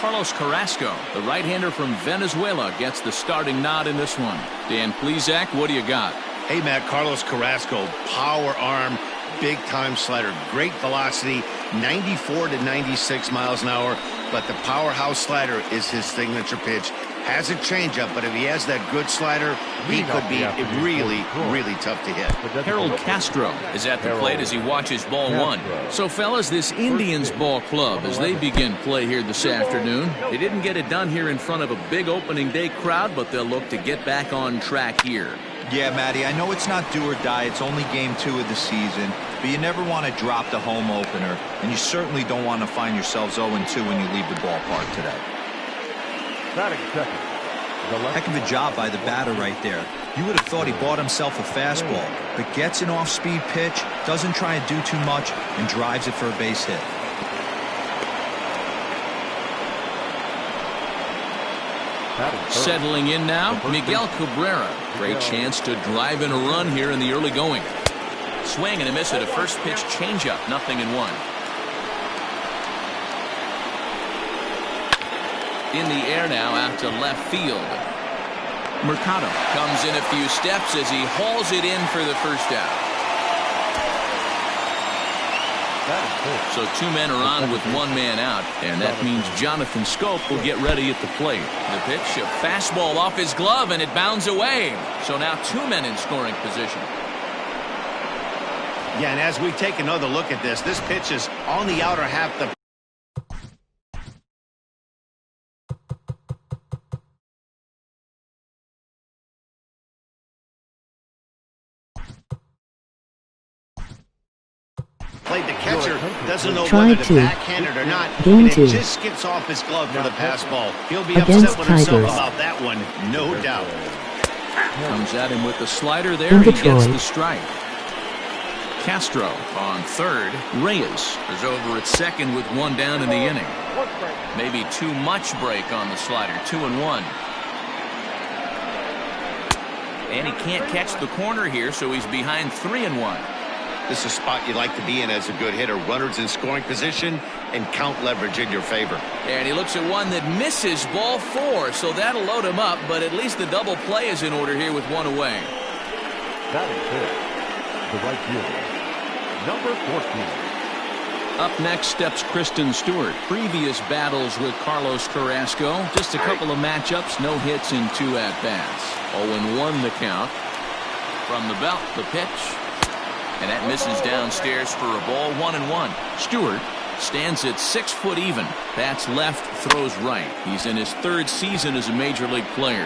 Carlos Carrasco, the right-hander from Venezuela, gets the starting nod in this one. Dan Plesac, what do you got? Hey, Matt, Carlos Carrasco, power arm, big-time slider, great velocity, 94 to 96 miles an hour, but the powerhouse slider is his signature pitch. Has a changeup, but if he has that good slider, he could be really, really tough to hit. Harold Castro is at the plate as he watches ball one. So, fellas, this Indians ball club, as they begin play here this afternoon, they didn't get it done here in front of a big opening day crowd, but they'll look to get back on track here. Yeah, Matty, I know it's not do or die. It's only game 2 of the season, but you never want to drop the home opener, and you certainly don't want to find yourselves 0-2 when you leave the ballpark today. Heck of a job by the batter right there. You would have thought he bought himself a fastball, but gets an off-speed pitch, doesn't try and do too much, and drives it for a base hit. Settling in now, Miguel Cabrera. Great chance to drive in a run here in the early going. Swing and a miss at a first pitch changeup, 0-1. In the air now out to left field. Mercado comes in a few steps as he hauls it in for the first out. So 2 men are on with 1 man out, and that means Jonathan Scope will get ready at the plate. The pitch, a fastball off his glove, and it bounds away. So now 2 men in scoring position. Yeah, and as we take another look at this pitch is on the outer half. The catcher doesn't know whether to backhand it or not, and it just skips off his glove for the pass ball. He'll be upset with himself about that one, no doubt. Comes at him with the slider there. He gets the strike. Castro on third. Reyes is over at second with 1 down in the inning. Maybe too much break on the slider. 2-1. And he can't catch the corner here, so he's behind 3-1. This is a spot you like to be in as a good hitter. Runners in scoring position and count leverage in your favor. And he looks at one that misses, ball 4, so that'll load him up, but at least the double play is in order here with 1 away. That is it. The right fielder, number 14. Up next steps Kristen Stewart. Previous battles with Carlos Carrasco. Just a couple of matchups, no hits in 2 at-bats. 0-1 the count. From the belt, the pitch. And that misses downstairs for a ball. 1-1. Stewart stands at 6 foot even. Bats left, throws right. He's in his 3rd season as a major league player.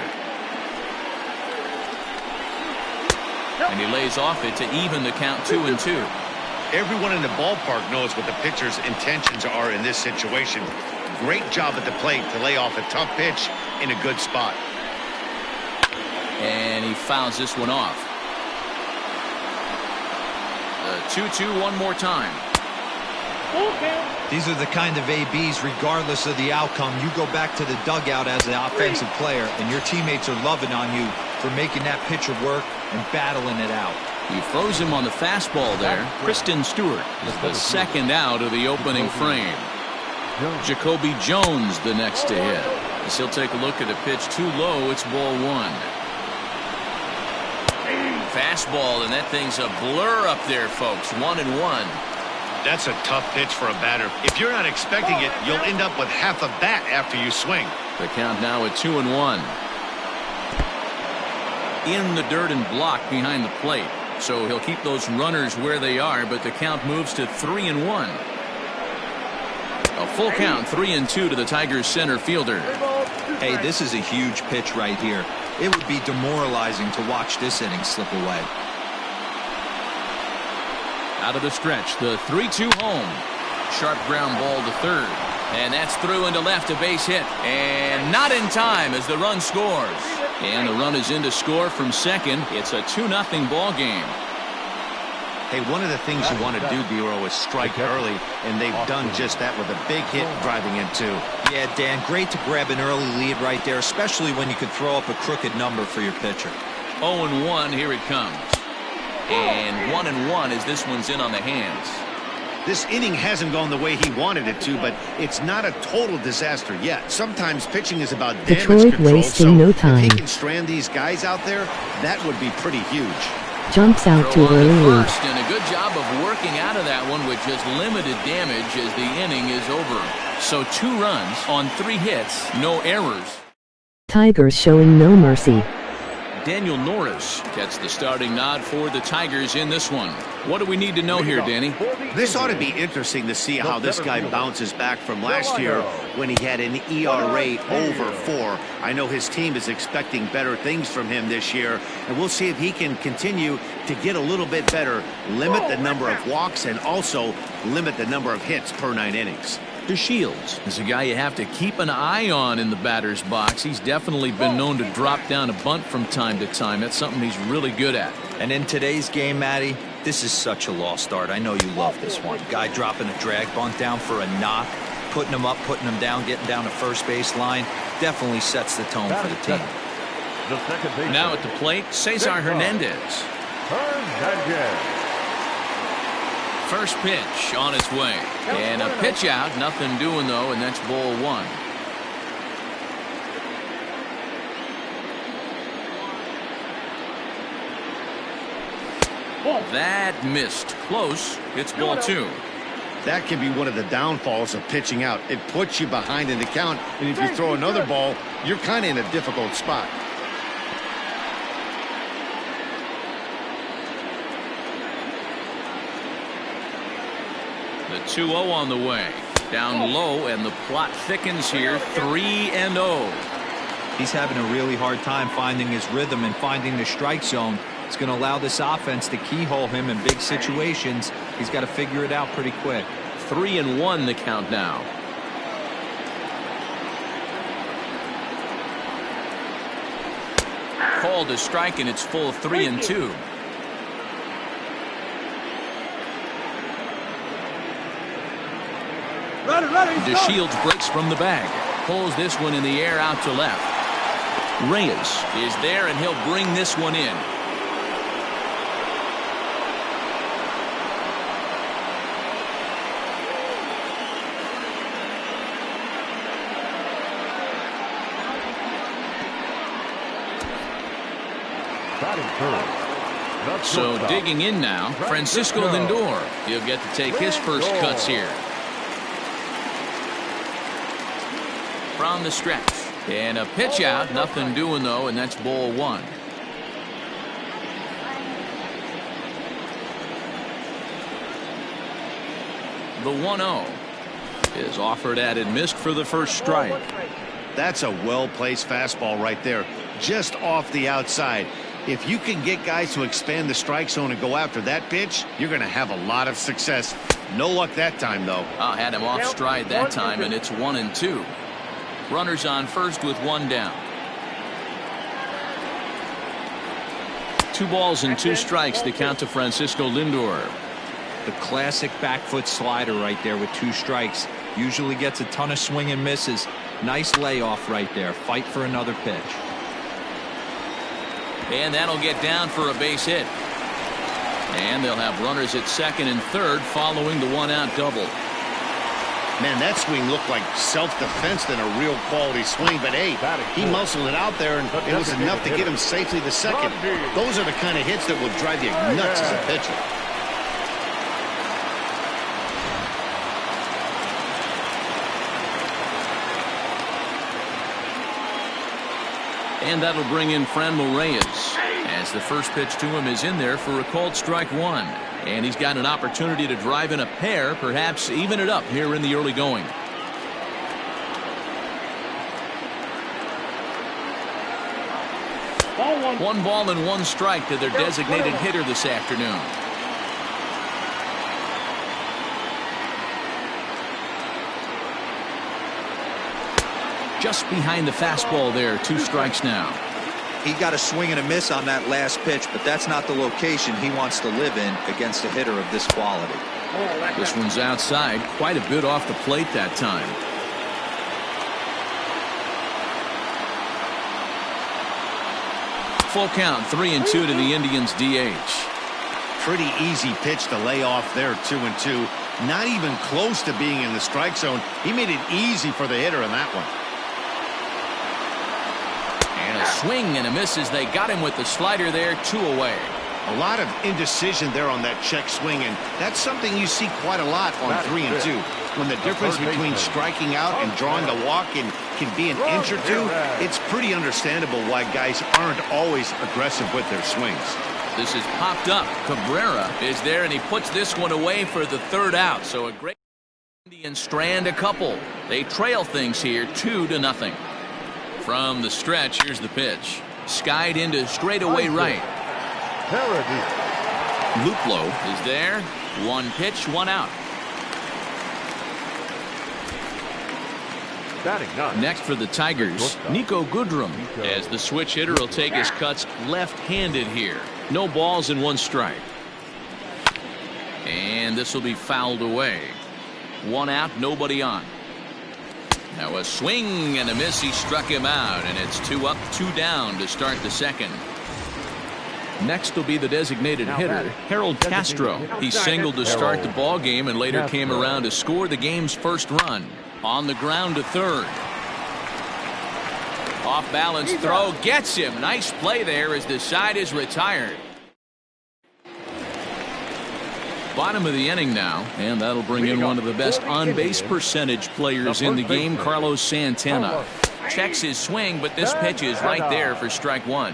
And he lays off it to even the count 2-2. Everyone in the ballpark knows what the pitcher's intentions are in this situation. Great job at the plate to lay off a tough pitch in a good spot. And he fouls this one off. 2-2 one more time. These are the kind of ABs, regardless of the outcome, you go back to the dugout as an offensive player, and your teammates are loving on you for making that pitcher work and battling it out. He froze him on the fastball there. Kristen Stewart is the 2nd out of the opening frame. Jacoby Jones the next to hit. As he'll take a look at the pitch too low, it's ball 1. Fastball, and that thing's a blur up there, folks. 1-1. That's a tough pitch for a batter. If you're not expecting it, you'll end up with half a bat after you swing. The count now at 2-1. In the dirt and blocked behind the plate. So he'll keep those runners where they are, but the count moves to 3-1. A full count, 3-2 to the Tigers center fielder. Hey, this is a huge pitch right here. It would be demoralizing to watch this inning slip away. Out of the stretch, the 3-2 home. Sharp ground ball to third. And that's through into left, a base hit. And not in time as the run scores. And the run is in to score from second. It's a 2-0 ball game. Hey, one of the things you want to do, Bureau, is strike early, and they've done just that with a big hit driving in 2. Yeah, Dan, great to grab an early lead right there, especially when you could throw up a crooked number for your pitcher. 0-1, here it comes. And 1-1 as this one's in on the hands. This inning hasn't gone the way he wanted it to, but it's not a total disaster yet. Sometimes pitching is about damage Detroit control, wasting so no time. if he can strand these guys out there, that would be pretty huge. Jumps out to Throw on early the lead. first, and a good job of working out of that one with just limited damage as the inning is over. So 2 runs on 3 hits, no errors. Tigers showing no mercy. Daniel Norris gets the starting nod for the Tigers in this one. What do we need to know here, Danny? This ought to be interesting to see how this guy bounces back from last year when he had an ERA over 4. I know his team is expecting better things from him this year, and we'll see if he can continue to get a little bit better, limit the number of walks, and also limit the number of hits per 9 innings. DeShields is a guy you have to keep an eye on in the batter's box. He's definitely been known to drop down a bunt from time to time. That's something he's really good at. And in today's game, Matty, this is such a lost start. I know you love this one. Guy dropping a drag bunt down for a knock, putting him up, putting him down, getting down to first base line. Definitely sets the tone for the team. Now at the plate, Cesar Hernandez. First pitch on its way. And a pitch out. Nothing doing, though, and that's ball 1. That missed. Close. It's ball 2. That can be one of the downfalls of pitching out. It puts you behind in the count, and if you throw another ball, you're kind of in a difficult spot. The 2-0 on the way. Down low, and the plot thickens here. 3-0. He's having a really hard time finding his rhythm and finding the strike zone. It's going to allow this offense to keyhole him in big situations. He's got to figure it out pretty quick. 3-1 the count now. Called a strike, and it's full 3-2. DeShields breaks from the bag. Pulls this one in the air out to left. Reyes is there, and he'll bring this one in. So digging in now, Francisco Lindor. He'll get to take his first cuts here. From the stretch. And a pitch out. Nothing doing, though, and that's ball 1. The 1-0 is offered at and missed for the first strike. That's a well-placed fastball right there, just off the outside. If you can get guys to expand the strike zone and go after that pitch, you're going to have a lot of success. No luck that time, though. Had him off stride that time, and it's 1-2. Runners on first with 1 down. 2 balls and 2 strikes to count to Francisco Lindor. The classic back foot slider right there with 2 strikes. Usually gets a ton of swing and misses. Nice layoff right there. Fight for another pitch. And that'll get down for a base hit. And they'll have runners at second and third following the 1-out double. Man, that swing looked like self-defense than a real quality swing, but hey, he muscled it out there, and it was enough to get him safely to second. Those are the kind of hits that will drive you nuts as a pitcher. And that'll bring in Franmil Reyes, as the first pitch to him is in there for a called strike 1. And he's got an opportunity to drive in a pair, perhaps even it up here in the early going. One ball and 1 strike to their designated hitter this afternoon. Just behind the fastball there. 2 strikes now. He got a swing and a miss on that last pitch, but that's not the location he wants to live in against a hitter of this quality. This one's outside, quite a bit off the plate that time. Full count, 3-2 to the Indians DH. Pretty easy pitch to lay off there, 2-2. Not even close to being in the strike zone. He made it easy for the hitter in that one. And a swing and a miss as they got him with the slider there, 2 away. A lot of indecision there on that check swing, and that's something you see quite a lot on 3 and 2. When the difference between striking out and drawing a walk can be an inch or two, it's pretty understandable why guys aren't always aggressive with their swings. This is popped up. Cabrera is there, and he puts this one away for the 3rd out. So a great Indians strand a couple. They trail things here 2-0. From the stretch, here's the pitch. Skied into straightaway right. Luplo is there. 1 pitch, 1 out. Next for the Tigers, Nico Goodrum, as the switch hitter will take his cuts left-handed here. No balls and 1 strike. And this will be fouled away. 1 out, nobody on. Now a swing and a miss. He struck him out, and it's 2 up, 2 down to start the 2nd. Next will be the designated hitter, Harold Castro. He singled to start the ball game and later came around to score the game's 1st run. On the ground to 3rd. Off balance throw gets him. Nice play there as the side is retired. Bottom of the inning now, and that'll bring in one of the best on-base percentage players in the game, Carlos Santana. Checks his swing, but this pitch is right there for strike 1.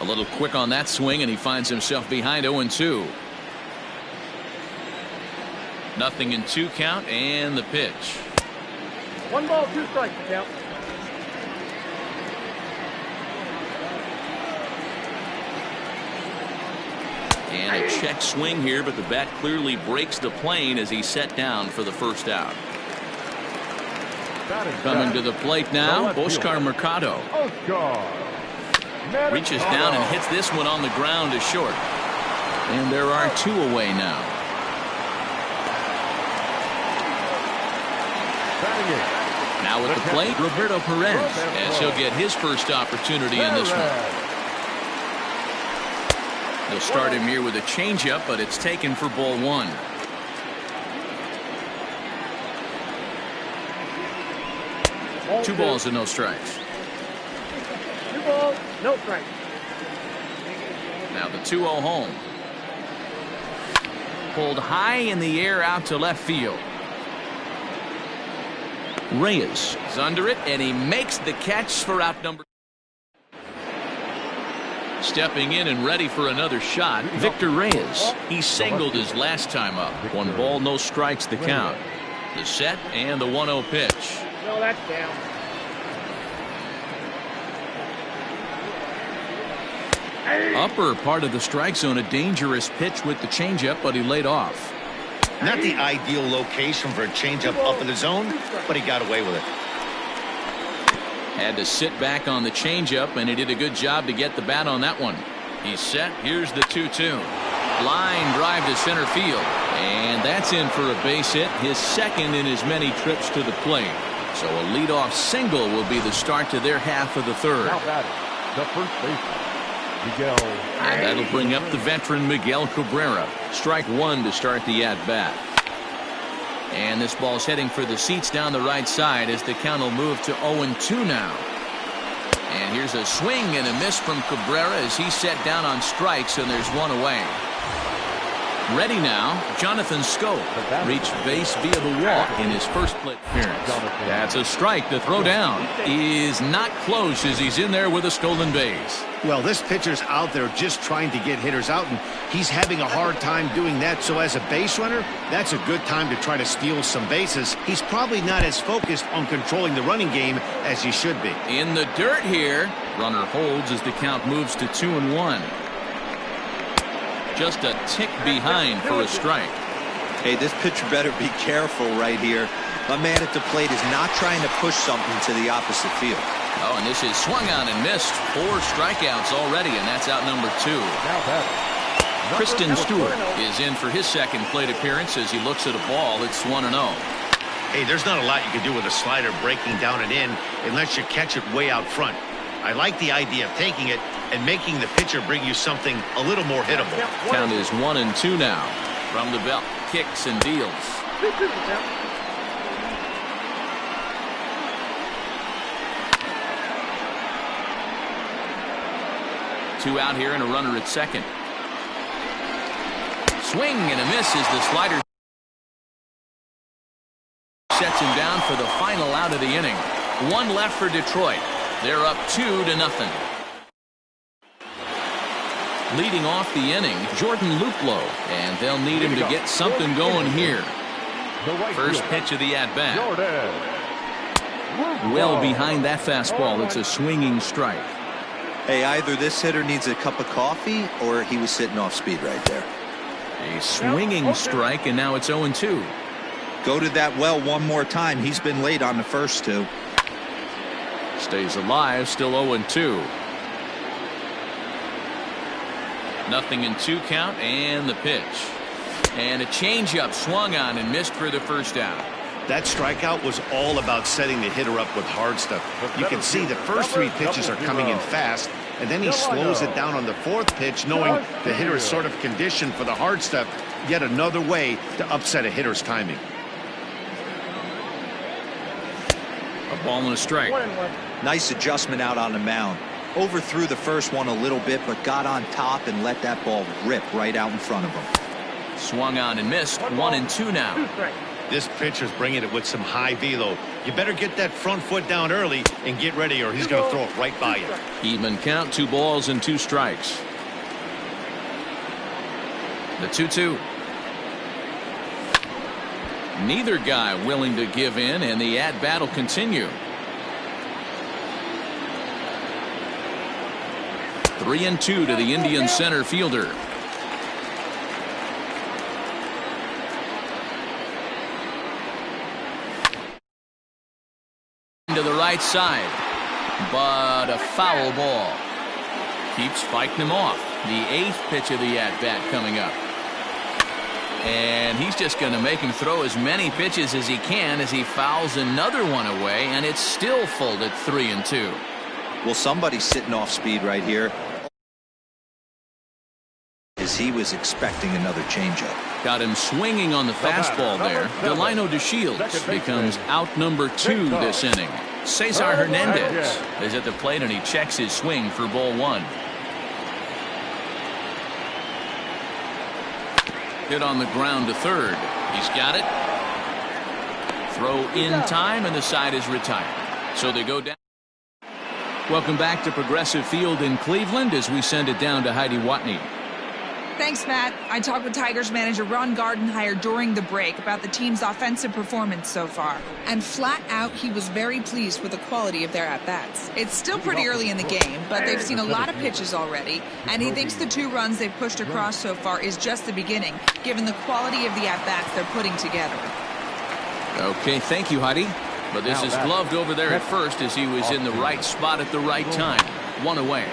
A little quick on that swing, and he finds himself behind 0-2. 0-2 count, and the pitch. 1 ball, 2 strikes count. And a check swing here, but the bat clearly breaks the plane as he's set down for the 1st out. Coming to the plate now, Oscar Mercado. Reaches down and hits this one on the ground to short. And there are 2 away now. Now at the plate, Roberto Perez, as he'll get his first opportunity in this one. They'll start him here with a changeup, but it's taken for ball 1. Two balls and no strikes. 2 balls, no strikes. Now the 2-0 home. Pulled high in the air out to left field. Reyes is under it, and he makes the catch for out number. Stepping in and ready for another shot, Victor Reyes. He singled his last time up. 1 ball, no strikes the count. The set and the 1-0 pitch. No, that's down. Upper part of the strike zone, a dangerous pitch with the changeup, but he laid off. Not the ideal location for a changeup up in the zone, but he got away with it. Had to sit back on the changeup, and he did a good job to get the bat on that one. He's set. Here's the 2-2. Line drive to center field, and that's in for a base hit, his 2nd in as many trips to the plate. So a leadoff single will be the start to their half of the 3rd. Now batting, the first baseman, Miguel. And that'll bring up the veteran Miguel Cabrera. Strike 1 to start the at-bat. And this ball's heading for the seats down the right side as the count will move to 0-2 now. And here's a swing and a miss from Cabrera as he's set down on strikes, and there's 1 away. Ready now, Jonathan Scope reached base via the walk in his first plate appearance. That's a strike. The throw down is not close as he's in there with a stolen base. Well, this pitcher's out there just trying to get hitters out, and he's having a hard time doing that. So as a base runner, that's a good time to try to steal some bases. He's probably not as focused on controlling the running game as he should be. In the dirt here, runner holds as the count moves to 2-1. Just a tick behind for a strike. Hey, this pitcher better be careful right here. My man at the plate is not trying to push something to the opposite field. Oh, and this is swung on and missed. 4 strikeouts already, and that's out number 2. Now batting. Kristen Stewart is in for his second plate appearance as he looks at a ball. It's 1-0. Hey, there's not a lot you can do with a slider breaking down and in unless you catch it way out front. I like the idea of taking it and making the pitcher bring you something a little more hittable. Count is 1-2 now. From the belt, kicks and deals. 3-2 the count. Two out here and a runner at second. Swing and a miss as the slider sets him down for the final out of the inning. One left for Detroit. They're up 2-0. Leading off the inning, Jordan Luplow, and they'll need him to get something going here. First pitch of the at-bat. Well behind that fastball. It's a swinging strike. Hey, either this hitter needs a cup of coffee or he was sitting off speed right there. A swinging strike, and now it's 0-2. Go to that well one more time. He's been late on the first two. Stays alive, still 0-2. Nothing in 2 count, and the pitch. And a changeup swung on and missed for the first out. That strikeout was all about setting the hitter up with hard stuff. You can see the first 3 pitches are coming in fast, and then he slows it down on the 4th pitch, knowing the hitter is sort of conditioned for the hard stuff. Yet another way to upset a hitter's timing. A ball and a strike. 1-1. Nice adjustment out on the mound. Overthrew the first one a little bit, but got on top and let that ball rip right out in front of him. Swung on and missed. 1-2 now. 2 strikes. This pitcher's bringing it with some high velo. You better get that front foot down early and get ready, or he's going to throw it right by you. Even count, 2 balls and 2 strikes. The 2-2. Neither guy willing to give in, and the at-bat will continue. 3-2 to the Indian center fielder. To the right side, but a foul ball. Keeps fighting him off. The 8th pitch of the at-bat coming up. And he's just going to make him throw as many pitches as he can as he fouls another one away, and it's still full at 3-2. Well, somebody's sitting off speed right here, as he was expecting another changeup. Got him swinging on the fastball there. Delino DeShields becomes out number 2 this inning. Cesar Hernandez is at the plate, and he checks his swing for ball 1. Hit on the ground to third. He's got it. Throw in time, and the side is retired. So they go down. Welcome back to Progressive Field in Cleveland as we send it down to Heidi Watney. Thanks, Matt. I talked with Tigers manager Ron Gardenhire during the break about the team's offensive performance so far. And flat out, he was very pleased with the quality of their at-bats. It's still pretty early in the game, but they've seen a lot of pitches already, and he thinks the 2 runs they've pushed across so far is just the beginning, given the quality of the at-bats they're putting together. Okay, thank you, Heidi. But this is gloved over there at first as he was in the right spot at the right time. 1 away.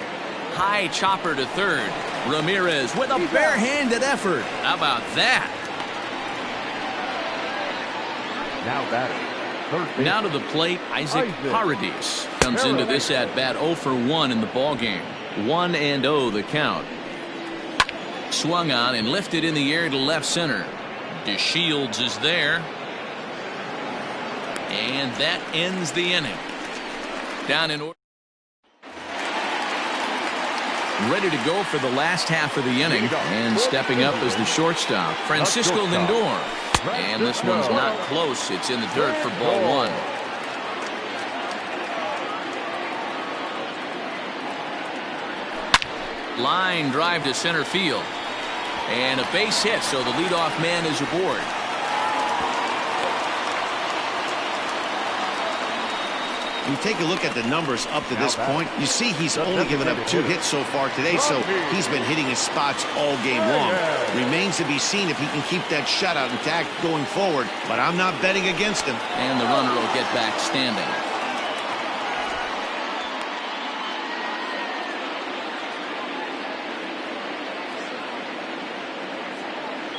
High chopper to third. Ramirez with a barehanded effort. How about that? Now to the plate, Isaac Paredes comes into this at-bat 0 for 1 in the ballgame. 1-0 the count. Swung on and lifted in the air to left center. DeShields is there. And that ends the inning. Down in order. Ready to go for the last half of the inning, and stepping up as the shortstop, Francisco Lindor. And this one's not close. It's in the dirt for ball 1. Line drive to center field. And a base hit, so the leadoff man is aboard. You take a look at the numbers up to this point, you see he's only given up 2 hits so far today, so he's been hitting his spots all game long. Remains to be seen if he can keep that shutout intact going forward, but I'm not betting against him. And the runner will get back standing.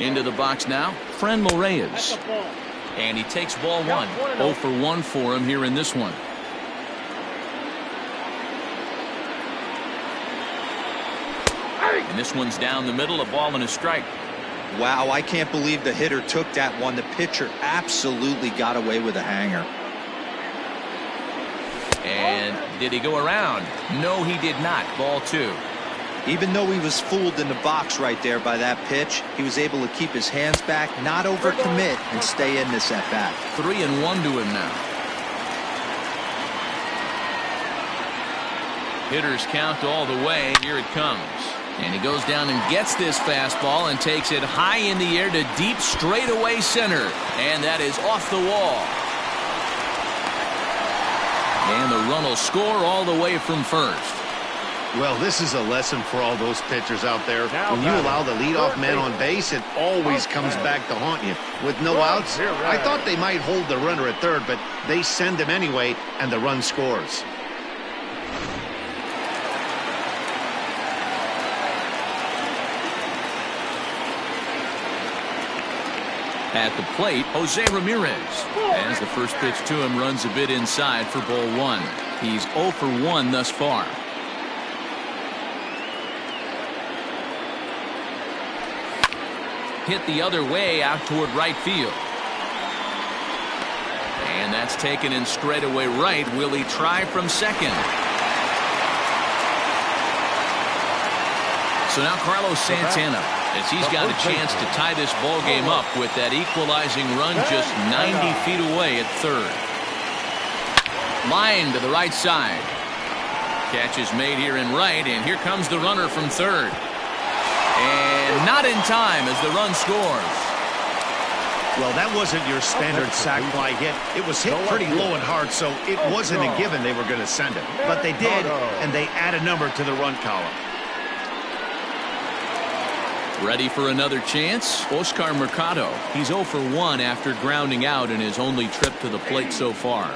Into the box now, Franmil Reyes. And he takes ball 1. 0 for 1 for him here in this one. And this one's down the middle, a ball and a strike. Wow, I can't believe the hitter took that one. The pitcher absolutely got away with a hanger. And did he go around? No, he did not. Ball 2. Even though he was fooled in the box right there by that pitch, he was able to keep his hands back, not overcommit, and stay in this at bat. 3-1 to him now. Hitters count all the way. Here it comes. And he goes down and gets this fastball and takes it high in the air to deep straightaway center. And that is off the wall. And the run will score all the way from first. Well, this is a lesson for all those pitchers out there. When you allow the leadoff man on base, it always comes back to haunt you. With no outs, I thought they might hold the runner at third, but they send him anyway, and the run scores. At the plate, Jose Ramirez. As the first pitch to him runs a bit inside for ball 1. He's 0 for 1 thus far. Hit the other way out toward right field. And that's taken in straightaway right. Will he try from second? So now Carlos Santana, as he's got a chance to tie this ball game up with that equalizing run just 90 feet away at third. Line to the right side. Catch is made here in right, and here comes the runner from third. And not in time as the run scores. Well, that wasn't your standard sac fly hit. It was hit pretty low and hard, so it wasn't a given they were going to send it. But they did, and they add a number to the run column. Ready for another chance? Oscar Mercado. He's 0 for 1 after grounding out in his only trip to the plate so far.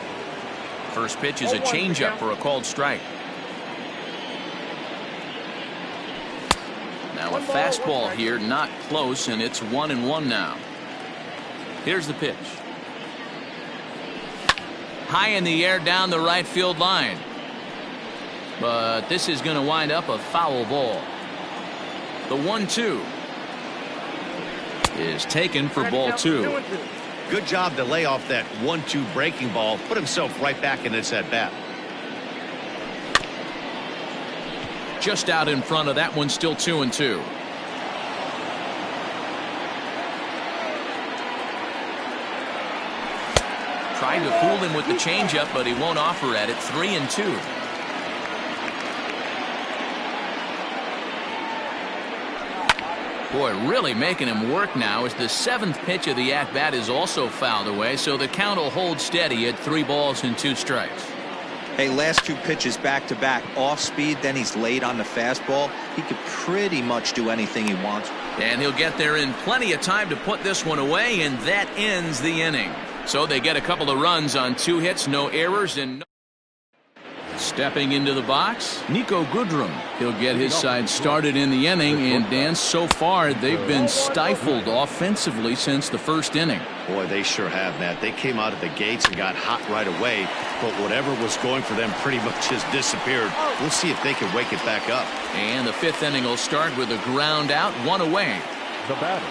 First pitch is a changeup for a called strike. Now a fastball here, not close, and it's 1-1 now. Here's the pitch. High in the air down the right field line. But this is going to wind up a foul ball. The 1-2 is taken for ball 2. Good job to lay off that 1-2 breaking ball. Put himself right back in this at bat. Just out in front of that one, still 2-2. Tried to fool him with the changeup, but he won't offer at it. 3-2. Boy, really making him work now as the 7th pitch of the at-bat is also fouled away, so the count will hold steady at 3 balls and 2 strikes. Hey, last 2 pitches back-to-back, off speed, then he's late on the fastball. He could pretty much do anything he wants. And he'll get there in plenty of time to put this one away, and that ends the inning. So they get a couple of runs on 2 hits, no errors, and no... Stepping into the box, Nico Goodrum. He'll get his side started in the inning, and Dan, so far they've been stifled offensively since the first inning. Boy, they sure have, Matt. They came out of the gates and got hot right away, but whatever was going for them pretty much has disappeared. We'll see if they can wake it back up. And the 5th inning will start with a ground out, 1 away. The batter,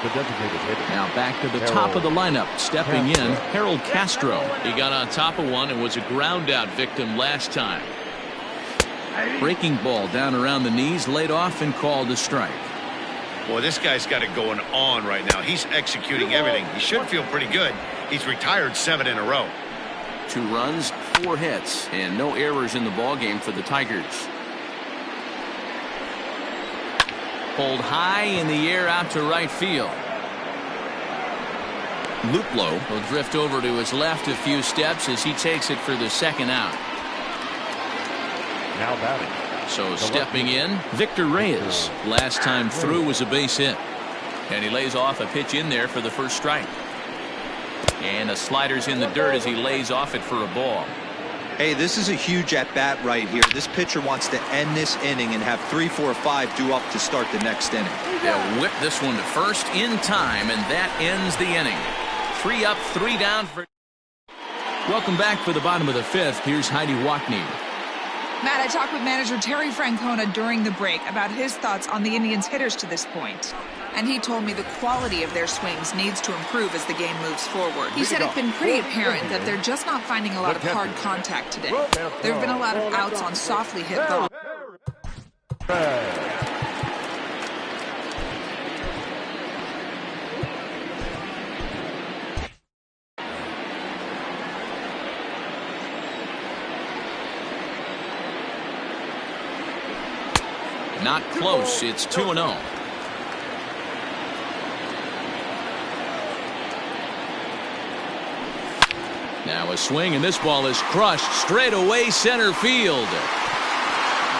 the designated hitter. Now back to the top of the lineup. Stepping in, Harold Castro. He got on top of one and was a ground out victim last time. Breaking ball down around the knees, laid off and called a strike. Boy, this guy's got it going on right now. He's executing everything. He should feel pretty good. He's retired 7 in a row. 2 runs, 4 hits, and no errors in the ballgame for the Tigers. Pulled high in the air out to right field. Luplow will drift over to his left a few steps as he takes it for the 2nd out. Now batting. So stepping in, Victor Reyes. Last time through was a base hit. And he lays off a pitch in there for the first strike. And a slider's in the dirt as he lays off it for a ball. Hey, this is a huge at-bat right here. This pitcher wants to end this inning and have 3, 4, 5 due up to start the next inning. They'll whip this one to first in time, and that ends the inning. 3 up, 3 down for... Welcome back for the bottom of the 5th. Here's Heidi Wackney. Matt, I talked with manager Terry Francona during the break about his thoughts on the Indians' hitters to this point. And he told me the quality of their swings needs to improve as the game moves forward. He said it's been pretty apparent that they're just not finding a lot of hard contact today. There have been a lot of outs on softly hit balls. Not close. It's 2-0. Now a swing, and this ball is crushed straight away center field.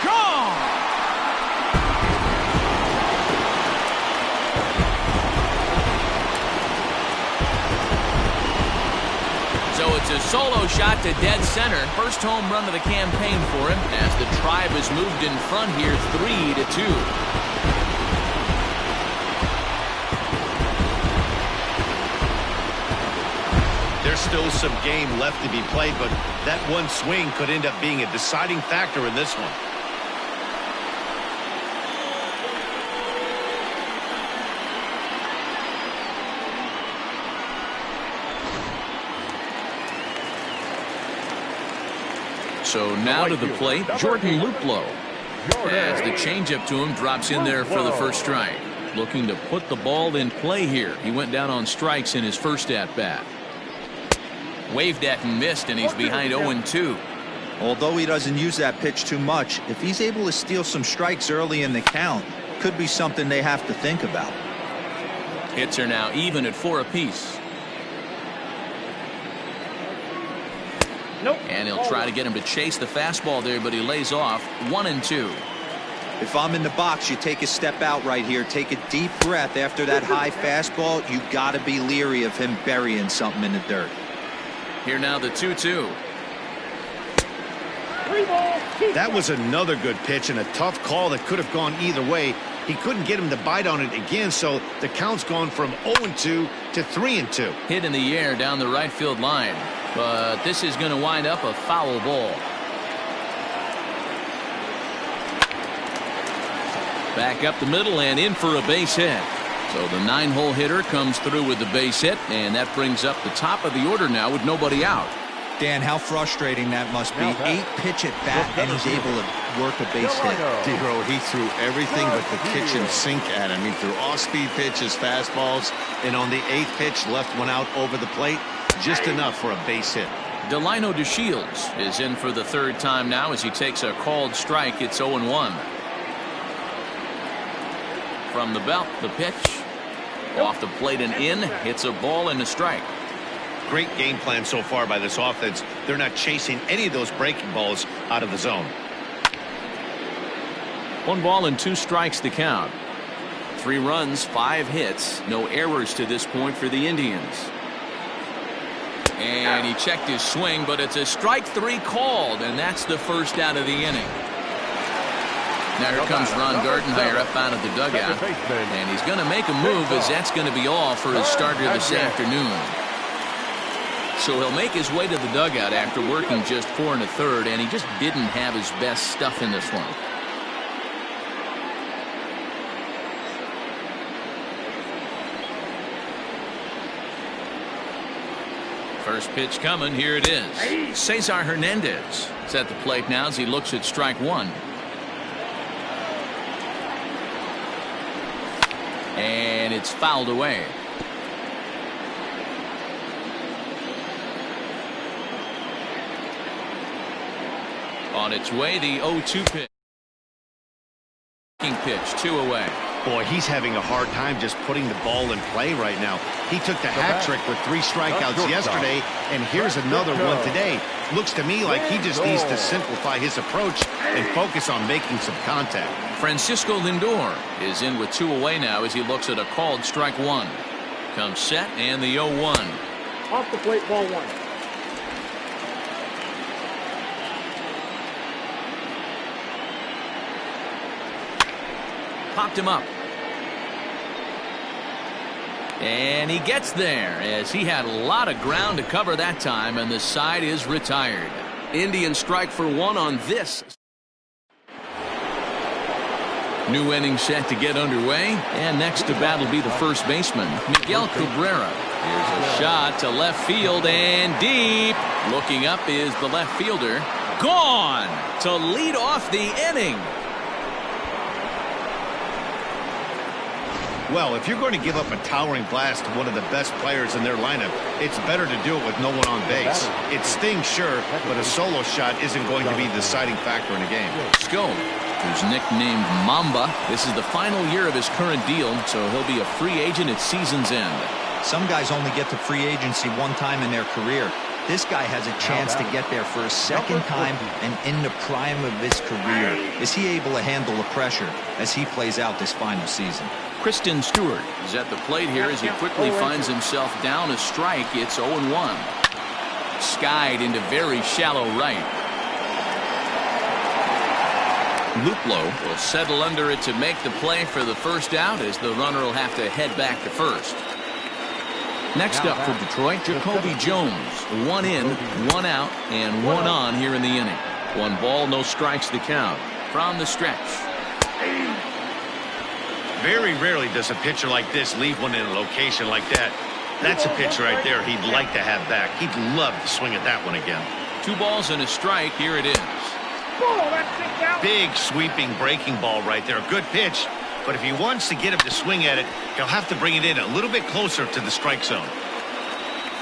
Gone! So it's a solo shot to dead center. First home run of the campaign for him as the Tribe has moved in front here 3-2. There's still some game left to be played, but that one swing could end up being a deciding factor in this one. So now to the plate, Jordan Luplow. As the changeup to him drops in there for the first strike. Looking to put the ball in play here. He went down on strikes in his first at-bat. Waved at and missed, and he's behind 0-2. Although he doesn't use that pitch too much, if he's able to steal some strikes early in the count, could be something they have to think about. Hits are now even at 4 apiece. Nope. And he'll try to get him to chase the fastball there, but he lays off 1-2. If I'm in the box, you take a step out right here, take a deep breath after that high fastball. You got to be leery of him burying something in the dirt. Here now the 2-2. That was another good pitch and a tough call that could have gone either way. He couldn't get him to bite on it again, so the count's gone from 0-2 to 3-2. Hit in the air down the right field line, but this is going to wind up a foul ball. Back up the middle and in for a base hit. So the 9-hole hitter comes through with the base hit, and that brings up the top of the order now with nobody out. Dan, how frustrating that must be. 8 pitch at bat, and he's able to work a base hit. Dero, he threw everything but the kitchen sink at him. He threw off-speed pitches, fastballs, and on the 8th pitch, left one out over the plate. Just enough for a base hit. Delino DeShields is in for the third time now as he takes a called strike. It's 0-1. From the belt, the pitch. Off the plate and in. It's a ball and a strike. Great game plan so far by this offense. They're not chasing any of those breaking balls out of the zone. 1 ball and 2 strikes to count. 3 runs, 5 hits. No errors to this point for the Indians. And he checked his swing, but it's a strike 3 called, and that's the first out of the inning. Now here comes Ron Gardenhire up out of the dugout, and he's going to make a move as that's going to be all for his starter this afternoon. So he'll make his way to the dugout after working just 4 1/3, and he just didn't have his best stuff in this one. First pitch coming. Here it is. Cesar Hernandez is at the plate now as he looks at strike 1. And it's fouled away. On its way, the 0-2 pitch. Pitch, 2 away. Boy, he's having a hard time just putting the ball in play right now. He took the hat trick with 3 strikeouts yesterday, and here's another one today. Looks to me like he just needs to simplify his approach and focus on making some contact. Francisco Lindor is in with 2 away now as he looks at a called strike 1. Comes set and the 0-1. Off the plate, ball 1. Popped him up. And he gets there as he had a lot of ground to cover that time, and the side is retired. Indians strike for 1 on this. New inning set to get underway, and next to bat will be the first baseman, Miguel Cabrera. Here's a shot to left field and deep. Looking up is the left fielder. Gone to lead off the inning. Well, if you're going to give up a towering blast to one of the best players in their lineup, it's better to do it with no one on base. It stings, sure, but a solo shot isn't going to be the deciding factor in a game. Schoen, who's nicknamed Mamba. This is the final year of his current deal, so he'll be a free agent at season's end. Some guys only get to free agency one time in their career. This guy has a chance to get there for a second time and in the prime of his career. Is he able to handle the pressure as he plays out this final season? Kristen Stewart is at the plate here as he quickly finds himself down a strike. It's 0-1. Skied into very shallow right. Luplow will settle under it to make the play for the first out as the runner will have to head back to first. Next up for Detroit, Jacoby Jones. 1 in, 1 out, and 1 on here in the inning. 1 ball, no strikes the count. From the stretch. Very rarely does a pitcher like this leave one in a location like that. That's a pitcher right there he'd like to have back. He'd love to swing at that one again. 2 balls and a strike. Here it is. Big sweeping breaking ball right there. Good pitch. But if he wants to get him to swing at it, he'll have to bring it in a little bit closer to the strike zone.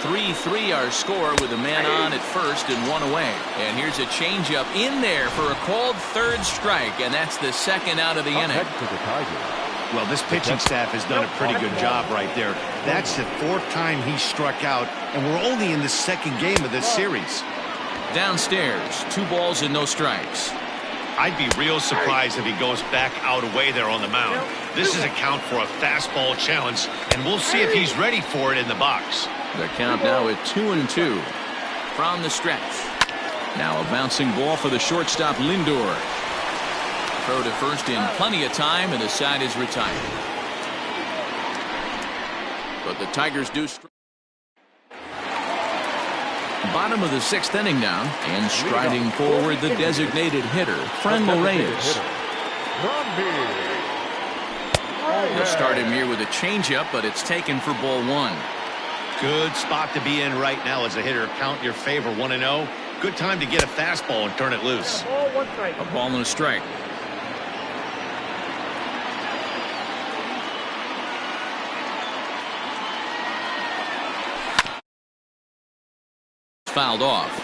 3-3 our score with a man on at first and 1 away. And here's a changeup in there for a called third strike, and that's the second out of the inning. Well, this pitching staff has done a pretty good job right there. That's the 4th time he struck out, and we're only in the 2nd game of this series. Downstairs, 2 balls and no strikes. I'd be real surprised if he goes back out away there on the mound. This is a count for a fastball challenge, and we'll see if he's ready for it in the box. The count now at 2-2 from the stretch. Now a bouncing ball for the shortstop Lindor. Throw to first in plenty of time, and the side is retired. But the Tigers do. Bottom of the 6th inning now, and striding forward the designated hitter, Franmil Reyes. They'll start him here with a changeup, but it's taken for ball 1. Good spot to be in right now as a hitter. Count your favor 1-0. Good time to get a fastball and turn it loose. A ball and a strike. Fouled off.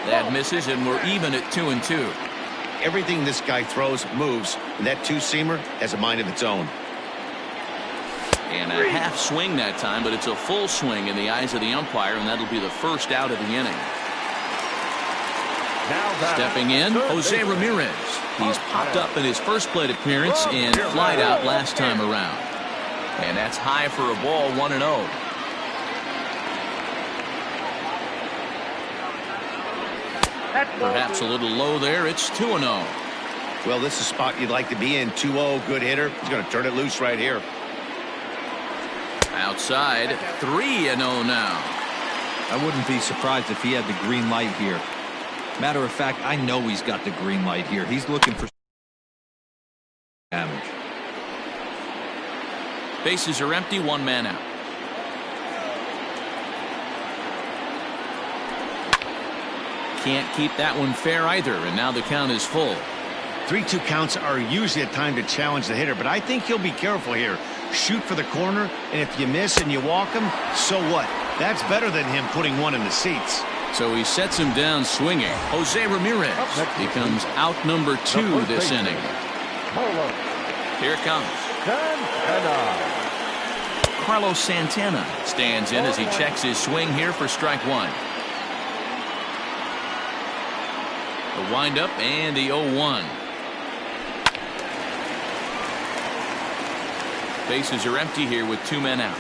That misses, and we're even at 2-2. Everything this guy throws moves, and that two-seamer has a mind of its own. And a half swing that time, but it's a full swing in the eyes of the umpire, and that'll be the first out of the inning. Stepping in, Jose Ramirez. He's popped up in his first plate appearance and flied out last time around. And that's high for a ball, 1-0. Perhaps a little low there. It's 2-0. Well, this is a spot you'd like to be in. 2-0, good hitter. He's going to turn it loose right here. Outside, 3-0 now. I wouldn't be surprised if he had the green light here. Matter of fact, I know he's got the green light here. He's looking for damage. Bases are empty, 1 man out. Can't keep that one fair either, and now the count is full. 3-2 counts are usually a time to challenge the hitter, but I think he'll be careful here. Shoot for the corner, and if you miss and you walk him, so what? That's better than him putting one in the seats. So he sets him down swinging. Jose Ramirez becomes out number 2 this inning. Here it comes. Carlos Santana stands in as he checks his swing here for strike 1. The windup and the 0-1. Bases are empty here with 2 men out.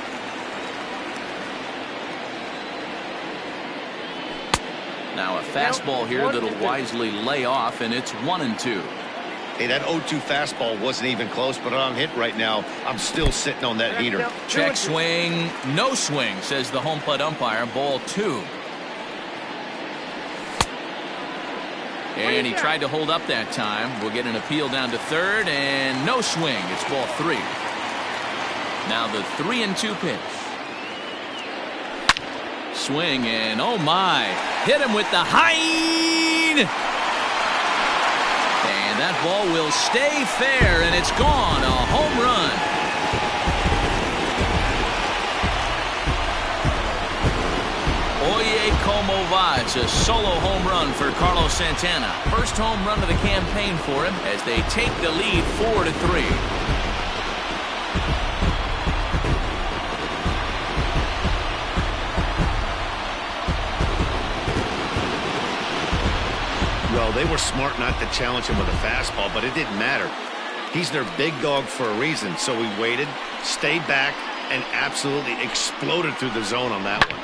Now a fastball here that'll wisely lay off, and it's 1-2. Hey, that 0-2 fastball wasn't even close, but on hit right now, I'm still sitting on that heater. Check swing, no swing, says the home plate umpire. Ball 2. And he tried to hold up that time. We'll get an appeal down to third, and no swing. It's ball 3. Now the 3-2 pitch. Swing, and oh my. Hit him with the hind. And that ball will stay fair, and it's gone. A home run. Oye como va. It's a solo home run for Carlos Santana. First home run of the campaign for him as they take the lead 4-3. Well, they were smart not to challenge him with a fastball, but it didn't matter. He's their big dog for a reason, so he waited, stayed back, and absolutely exploded through the zone on that one.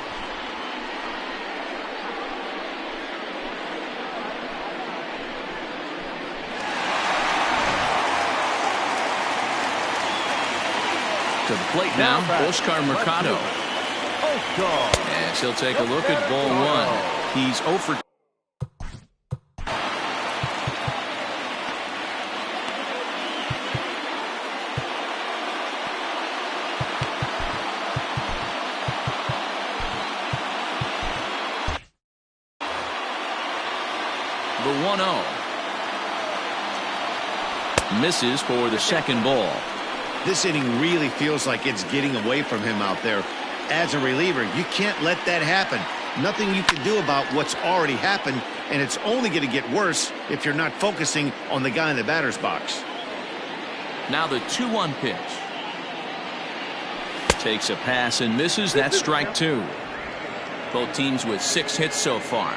To the plate now, Oscar Mercado. As he'll take a look at ball 1. He's 0 for the 1-0. Misses for the second ball. This inning really feels like it's getting away from him out there. As a reliever, you can't let that happen. Nothing you can do about what's already happened, and it's only going to get worse if you're not focusing on the guy in the batter's box. Now the 2-1 pitch. Takes a pass and misses. That's strike 2. Both teams with 6 hits so far.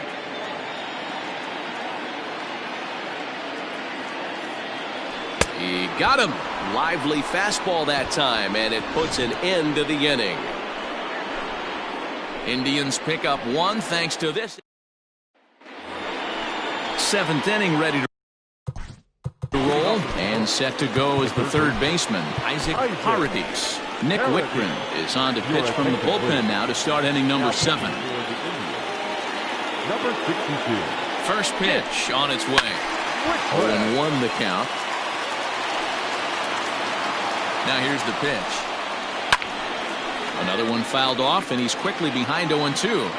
He got him. Lively fastball that time, and it puts an end to the inning. Indians pick up 1 thanks to this. 7th inning ready to roll, and set to go is the third baseman, Isaac Paradis. Nick Whitgren is on to pitch from the bullpen now to start inning number 7. Number 62. First pitch on its way. 0-1 the count. Now here's the pitch. Another one fouled off, and he's quickly behind 0-2.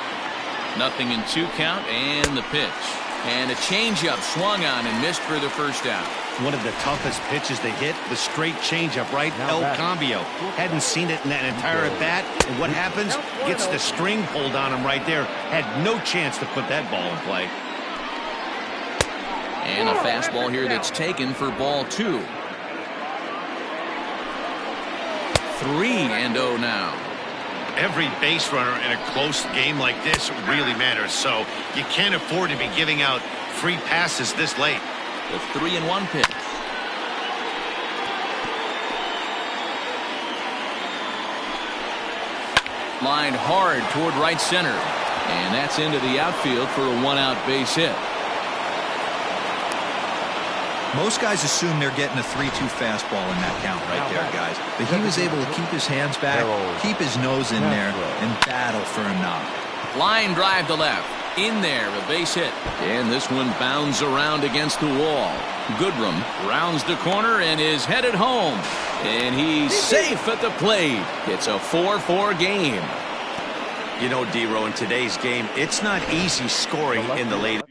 Nothing in 2 count, and the pitch. And a changeup swung on and missed for the first out. One of the toughest pitches they hit, the straight changeup, right? El Cambio. Hadn't seen it in that entire at bat, and what happens? Gets the string pulled on him right there. Had no chance to put that ball in play. And a fastball here that's taken for ball 2. 3-0 now. Every base runner in a close game like this really matters, so you can't afford to be giving out free passes this late. The 3-1 pitch. Lined hard toward right center, and that's into the outfield for a 1-out base hit. Most guys assume they're getting a 3-2 fastball in that count right there, guys. But he was able to keep his hands back, keep his nose in there, and battle for a knock. Line drive to left. In there, a base hit. And this one bounds around against the wall. Goodrum rounds the corner and is headed home. And he's safe at the plate. It's a 4-4 game. You know, D-Row, in today's game, it's not easy scoring in the late innings.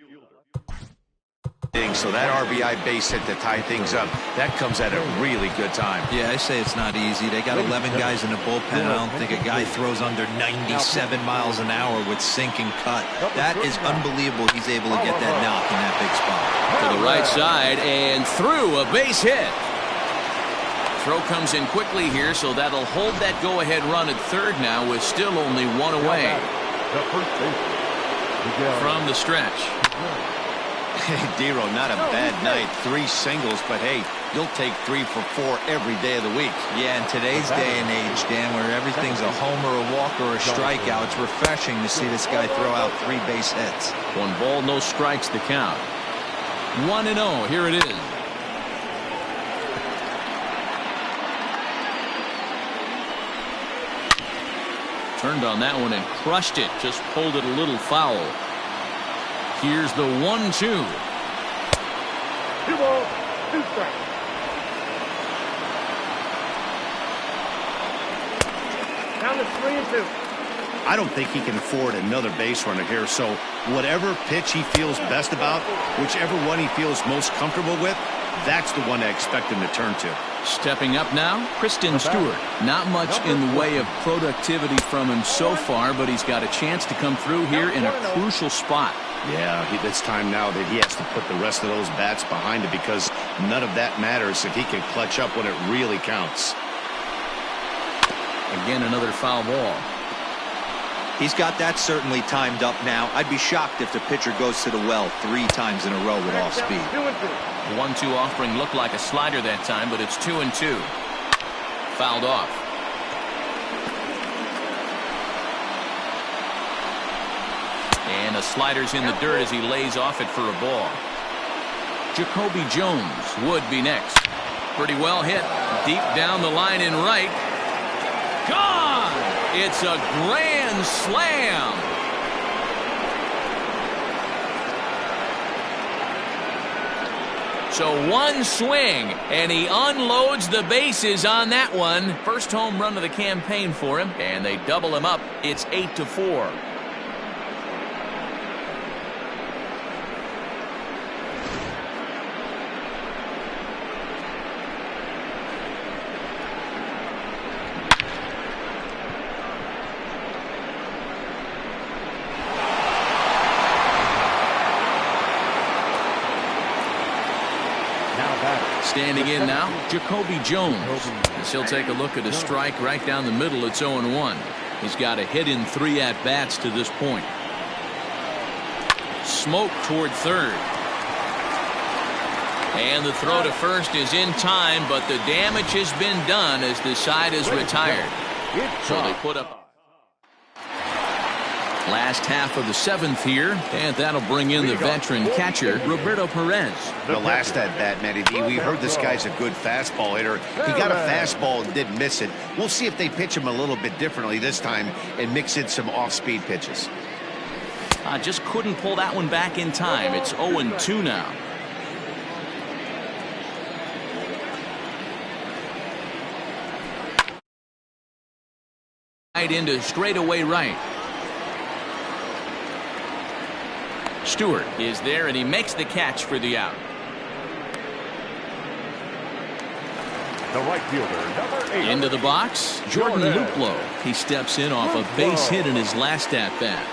So that RBI base hit to tie things up, that comes at a really good time. Yeah, I say it's not easy. They got 11 guys in the bullpen. I don't think a guy throws under 97 miles an hour with sink and cut. That is unbelievable. He's able to get that knock in that big spot. To the right side and through, a base hit. Throw comes in quickly here, so that'll hold that go-ahead run at third now with still only 1 away. From the stretch. Hey, D-Row, not a bad night. 3 singles, but hey, you'll take 3 for 4 every day of the week. Yeah, in today's day and age, Dan, where everything's a homer, a walk, or a strikeout, it's refreshing to see this guy throw out 3 base hits. 1 ball, no strikes the count. 1-0, here it is. Turned on that one and crushed it, just pulled it a little foul. Here's the 1-2. 2 balls, 2 strikes. Down to 3 and 2. I don't think he can afford another base runner here, so whatever pitch he feels best about, whichever one he feels most comfortable with, that's the one I expect him to turn to. Stepping up now, Kristen Stewart. Not much in the way of productivity from him so far, but he's got a chance to come through here in a crucial spot. Yeah, it's time now that he has to put the rest of those bats behind it, because none of that matters if he can clutch up when it really counts. Again, another foul ball. He's got that certainly timed up now. I'd be shocked if the pitcher goes to the well 3 times in a row with off speed. 2 and 2. The 1-2 offering looked like a slider that time, but it's 2 and 2. Fouled off. And the slider's in the dirt as he lays off it for a ball. Jacoby Jones would be next. Pretty well hit. Deep down the line in right. Gone! It's a grand slam. So one swing, and he unloads the bases on that one. First home run of the campaign for him, and they double him up. It's 8-4. Standing in now, Jacoby Jones. As he'll take a look at a strike right down the middle. It's 0-1. He's got a hit in 3 at-bats to this point. Smoke toward third. And the throw to first is in time, but the damage has been done as the side is retired. So they put up last half of the 7th here, and that'll bring in the veteran catcher, Roberto Perez. The last at bat, Matty D, we heard this guy's a good fastball hitter. He got a fastball and didn't miss it. We'll see if they pitch him a little bit differently this time and mix in some off-speed pitches. Just couldn't pull that one back in time. It's 0-2 now. Right into straightaway right. Stewart is there, and he makes the catch for the out. The right fielder, number 8. Into the box, Jordan Luplow. He steps in off a base hit in his last at-bat.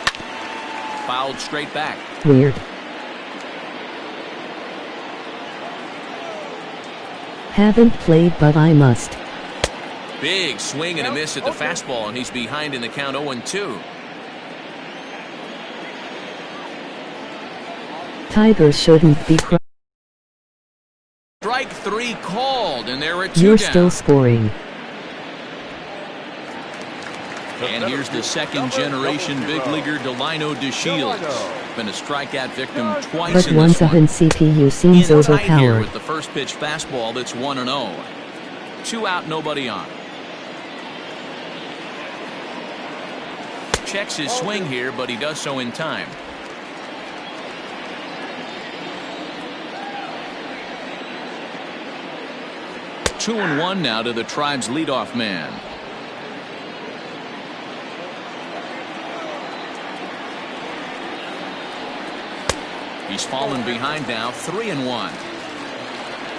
Fouled straight back. Weird. Haven't played, but I must. Big swing and a miss at the fastball, and he's behind in the count 0-2. Tigers shouldn't be Strike 3 called, and there are 2 You're down. still scoring. And here's the second-generation big leaguer Delino DeShields. Been a strikeout victim twice But in once this a one. CPU seems In tight here overpowered. with the first pitch fastball that's 1-0. 2 out, nobody on. Checks his swing here, but he does so in time. 2-1 now to the Tribe's leadoff man. He's fallen behind now, 3-1.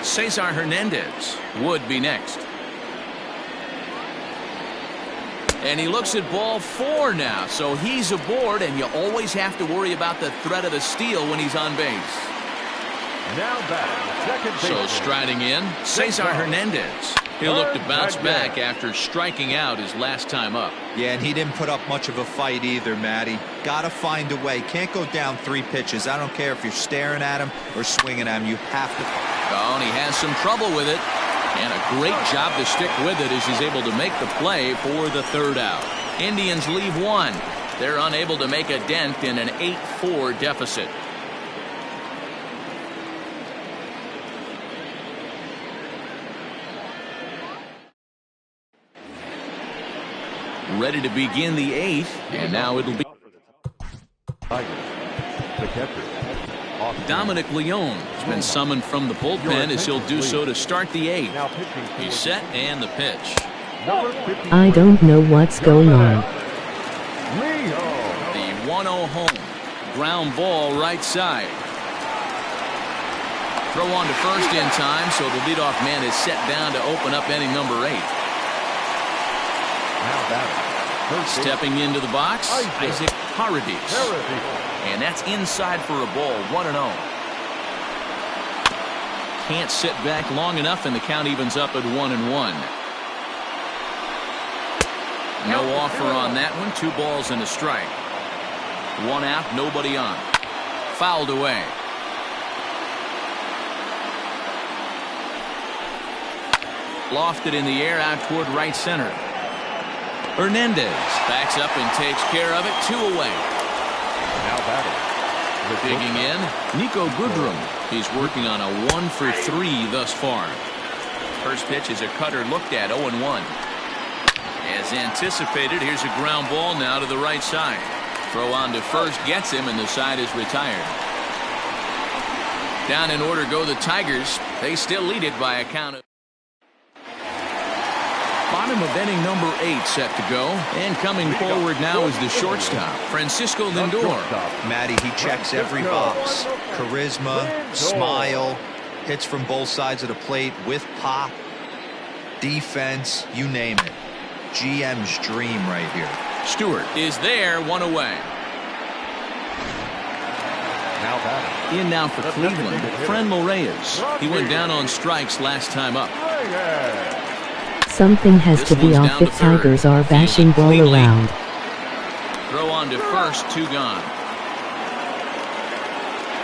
Cesar Hernandez would be next. And he looks at ball 4 now, so he's aboard, and you always have to worry about the threat of the steal when he's on base. Now back, second So baseman. striding in, Cesar Hernandez. He'll look to bounce back after striking out his last time up. Yeah, and he didn't put up much of a fight either, Matty. Gotta find a way. Can't go down 3 pitches. I don't care if you're staring at him or swinging at him. You have to. Oh, and he has some trouble with it. And a great job to stick with it as he's able to make the play for the 3rd out. Indians leave 1. They're unable to make a dent in an 8-4 deficit. Ready to begin the 8th, and now it'll be Tigers, the catcher, Dominic Leone has been summoned from the bullpen as he'll do so to start the 8th. He's set and the pitch. I don't know what's going on. The 1-0 home. Ground ball right side. Throw on to first in time, so the leadoff man is set down to open up inning number 8. Stepping into the box, Isaac Paradis. And that's inside for a ball, 1-0. Can't sit back long enough, and the count evens up at 1-1. No offer on that one. 2 balls and a strike. 1 out, nobody on. Fouled away. Lofted in the air out toward right center. Hernandez backs up and takes care of it. 2 away. Now batting. Digging in, Nico Goodrum. He's working on a 1 for 3 thus far. First pitch is a cutter looked at, 0-1. As anticipated, here's a ground ball now to the right side. Throw on to first gets him, and the side is retired. Down in order go the Tigers. They still lead it by a count of. Bottom of inning number 8 set to go, and coming forward now is the shortstop, Francisco Lindor. Matty, he checks every box. Charisma, smile, hits from both sides of the plate with pop, defense, you name it. GM's dream right here. Stewart is there, 1 away. Now batting. In now for Cleveland, Franmil Reyes. He went down on strikes last time up. Something has to be off if Tigers are bashing ball around. Throw on to first, 2 gone.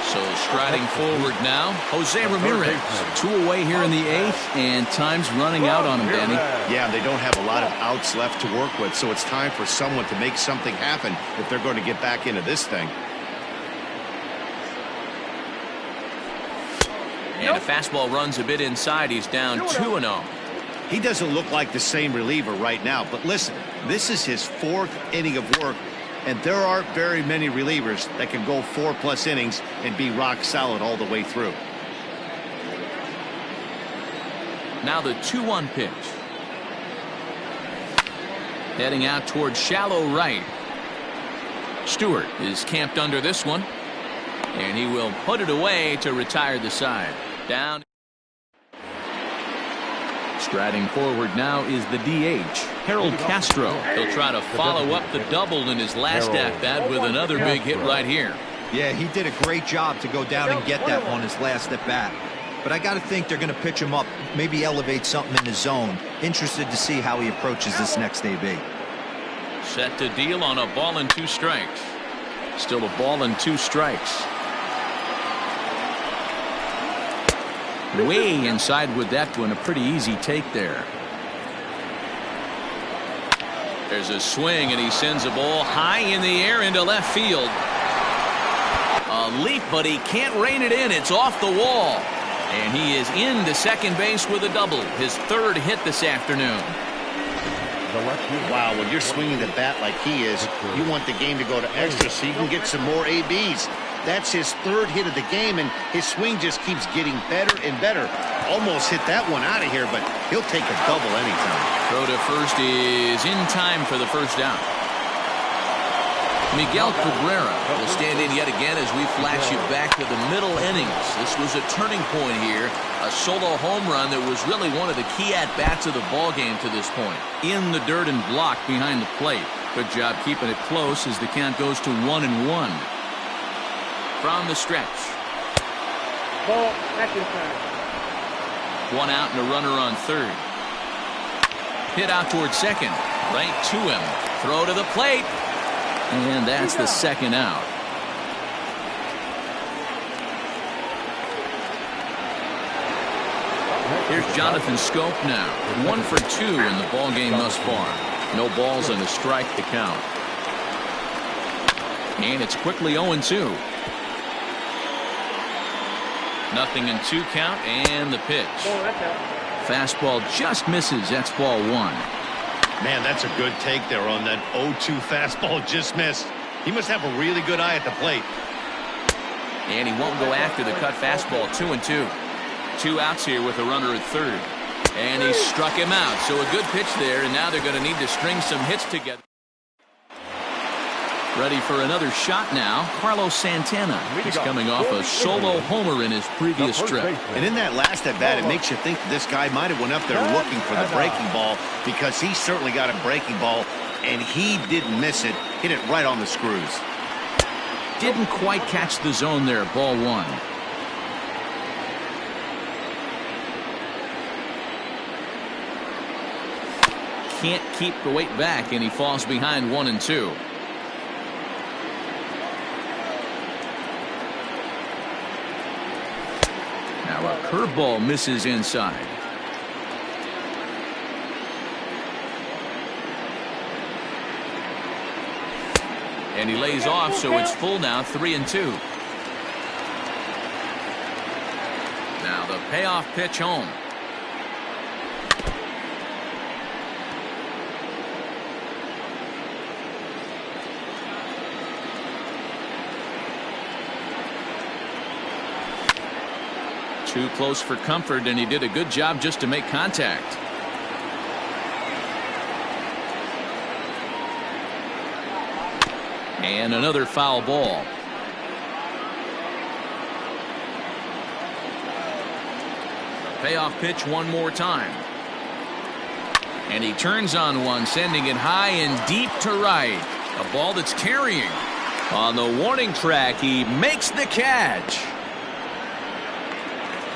So striding forward now, Jose Ramirez. 2 away here in the 8th, and time's running out on him, Danny. Yeah, they don't have a lot of outs left to work with, so it's time for someone to make something happen if they're going to get back into this thing. And a fastball runs a bit inside. He's down 2-0. He doesn't look like the same reliever right now, but listen, this is his 4th inning of work, and there aren't very many relievers that can go 4+ innings and be rock solid all the way through. Now the 2-1 pitch. Heading out toward shallow right. Stewart is camped under this one, and he will put it away to retire the side. Down. Striding forward now is the DH, Harold Castro. He'll try to follow up the double in his last at-bat with another big hit right here. Yeah, he did a great job to go down and get that one his last at-bat. But I got to think they're going to pitch him up, maybe elevate something in the zone. Interested to see how he approaches this next AB. Set to deal on a ball and 2 strikes. Still a ball and 2 strikes. Way inside with that one, a pretty easy take there. There's a swing, and he sends a ball high in the air into left field. A leap, but he can't rein it in. It's off the wall. And he is into second base with a double. His 3rd hit this afternoon. Wow, when you're swinging the bat like he is, you want the game to go to extra so you can get some more ABs. That's his 3rd hit of the game, and his swing just keeps getting better and better. Almost hit that one out of here, but he'll take a double anytime. Throw to first is in time for the first out. Miguel Cabrera will stand in yet again as we flash you back to the middle innings. This was a turning point here. A solo home run that was really one of the key at-bats of the ball game to this point. In the dirt and blocked behind the plate. Good job keeping it close as the count goes to 1-1. From the stretch. Ball, back inside. 1 out and a runner on 3rd. Hit out toward second. Right to him. Throw to the plate. And that's the 2nd out. Here's Jonathan Scope now. 1 for 2 in the ball game thus far. No balls and a strike to count. And it's quickly 0-2. Nothing in 2 count, and the pitch. Fastball just misses. That's ball 1. Man, that's a good take there on that 0-2 fastball just missed. He must have a really good eye at the plate. And he won't go after the cut fastball. 2-2. 2 outs here with a runner at third. And he struck him out. So a good pitch there, and now they're going to need to string some hits together. Ready for another shot now. Carlos Santana. He's coming off a solo homer in his previous trip. And in that last at bat, it makes you think this guy might have went up there looking for the breaking ball, because he certainly got a breaking ball, and he didn't miss it. Hit it right on the screws. Didn't quite catch the zone there. Ball 1. Can't keep the weight back, and he falls behind 1-2. Now a curveball misses inside. And he lays off, so it's full now. 3-2. Now the payoff pitch home. Too close for comfort, and he did a good job just to make contact. And another foul ball. Payoff pitch one more time. And he turns on one, sending it high and deep to right. A ball that's carrying. On the warning track, he makes the catch.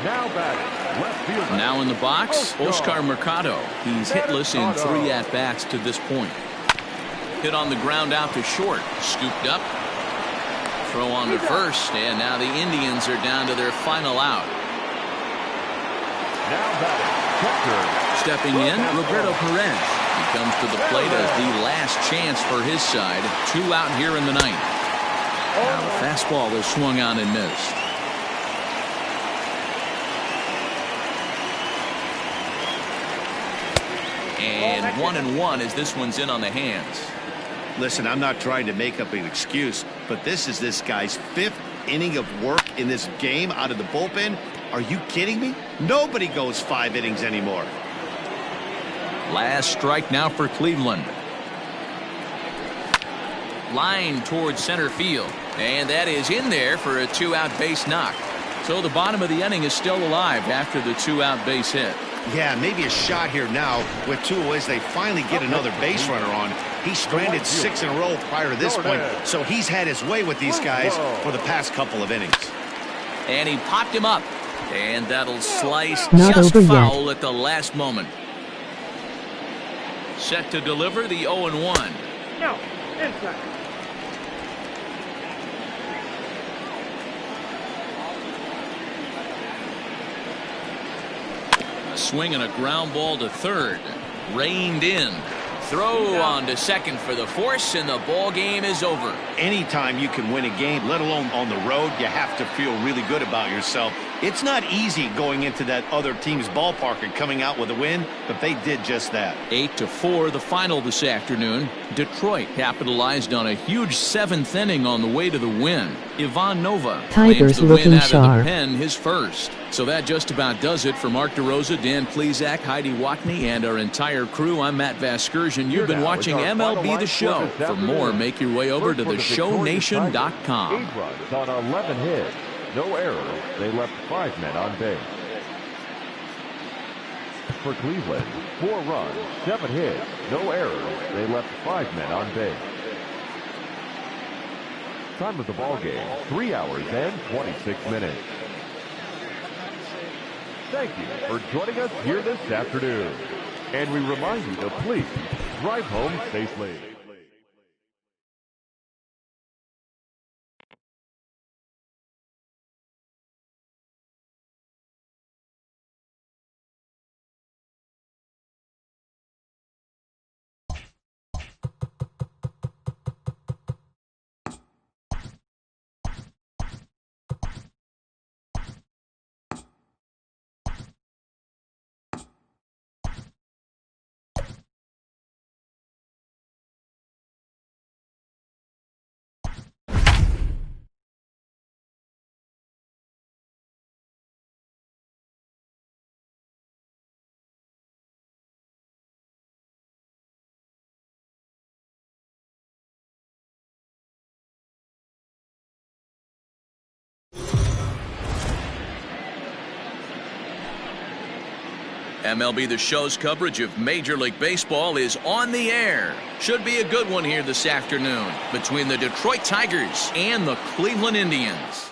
Now batting, left fielder. Now in the box, Oscar Mercado. He's hitless in 3 at-bats to this point. Hit on the ground out to short. Scooped up. Throw on to first, and now the Indians are down to their final out. Now batting, catcher. Stepping in, Roberto Perez. He comes to the plate as the last chance for his side. 2 out here in the 9th. Now the fastball is swung on and missed. And 1-1 as this one's in on the hands. Listen, I'm not trying to make up an excuse, but this is this guy's 5th inning of work in this game out of the bullpen. Are you kidding me? Nobody goes 5 innings anymore. Last strike now for Cleveland. Line towards center field. And that is in there for a 2-out base knock. So the bottom of the inning is still alive after the 2-out base hit. Yeah, maybe a shot here now with 2 away. They finally get another base runner on. He stranded 6 in a row prior to this point, so he's had his way with these guys for the past couple of innings. And he popped him up. And that'll slice Not just over foul yet. at the last moment. Set to deliver the 0-1. No, inside. A swing and a ground ball to third. Reined in. Throw on to second for the force, and the ball game is over. Anytime you can win a game, let alone on the road, you have to feel really good about yourself. It's not easy going into that other team's ballpark and coming out with a win, but they did just that. 8-4 the final this afternoon. Detroit capitalized on a huge 7th inning on the way to the win. Ivan Nova Tigers claims the looking win out of sharp. the pen, his first. So that just about does it for Mark DeRosa, Dan Plezak, Heidi Watney, and our entire crew. I'm Matt Vasgersian. You've been watching MLB The Show. For more, make your way over to theshownation.com. 8 runs on 11 hits. No errors. They left 5 men on base. For Cleveland, 4 runs, 7 hits, no errors. They left 5 men on base. Time of the ball game, 3 hours and 26 minutes. Thank you for joining us here this afternoon. And we remind you to please drive home safely. MLB The Show's coverage of Major League Baseball is on the air. Should be a good one here this afternoon between the Detroit Tigers and the Cleveland Indians.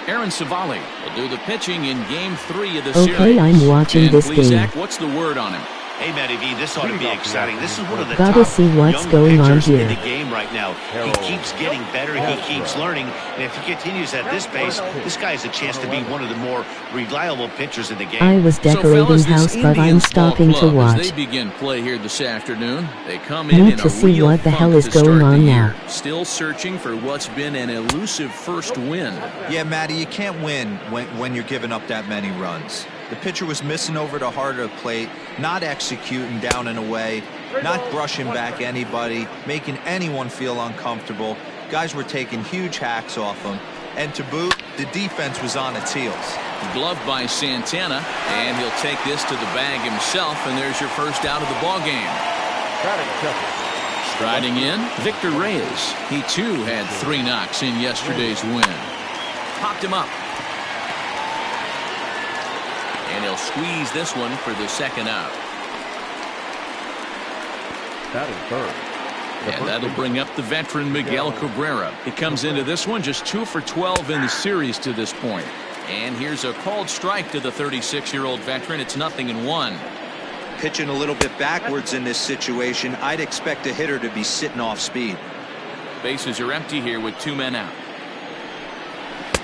Aaron Savali will do the pitching in Game 3 of the series. Okay, I'm watching this game. Zach, what's the word on him? Hey, Matty V, this ought to be exciting. This is one of the Gotta top see what's young going on pitchers in here. the game right now. He keeps getting better. He keeps learning. And if he continues at this pace, this guy has a chance to be one of the more reliable pitchers in the game. I was decorating house, but I'm stopping to watch. As they begin play here this afternoon, they come in Need to see what the hell is going on now. Still searching for what's been an elusive first win. Yeah, Matty, you can't win when you're giving up that many runs. The pitcher was missing over the heart of the plate, not executing down and away, not brushing back anybody, making anyone feel uncomfortable. Guys were taking huge hacks off him. And to boot, the defense was on its heels. Gloved by Santana, and he'll take this to the bag himself, and there's your first out of the ball game. Striding in, Victor Reyes. He too had 3 knocks in yesterday's win. Popped him up. And he'll squeeze this one for the second out. That is third. And that'll bring up the veteran Miguel Cabrera. He comes into this one just 2 for 12 in the series to this point. And here's a called strike to the 36-year-old veteran. It's 0-1. Pitching a little bit backwards in this situation, I'd expect a hitter to be sitting off speed. Bases are empty here with 2 men out.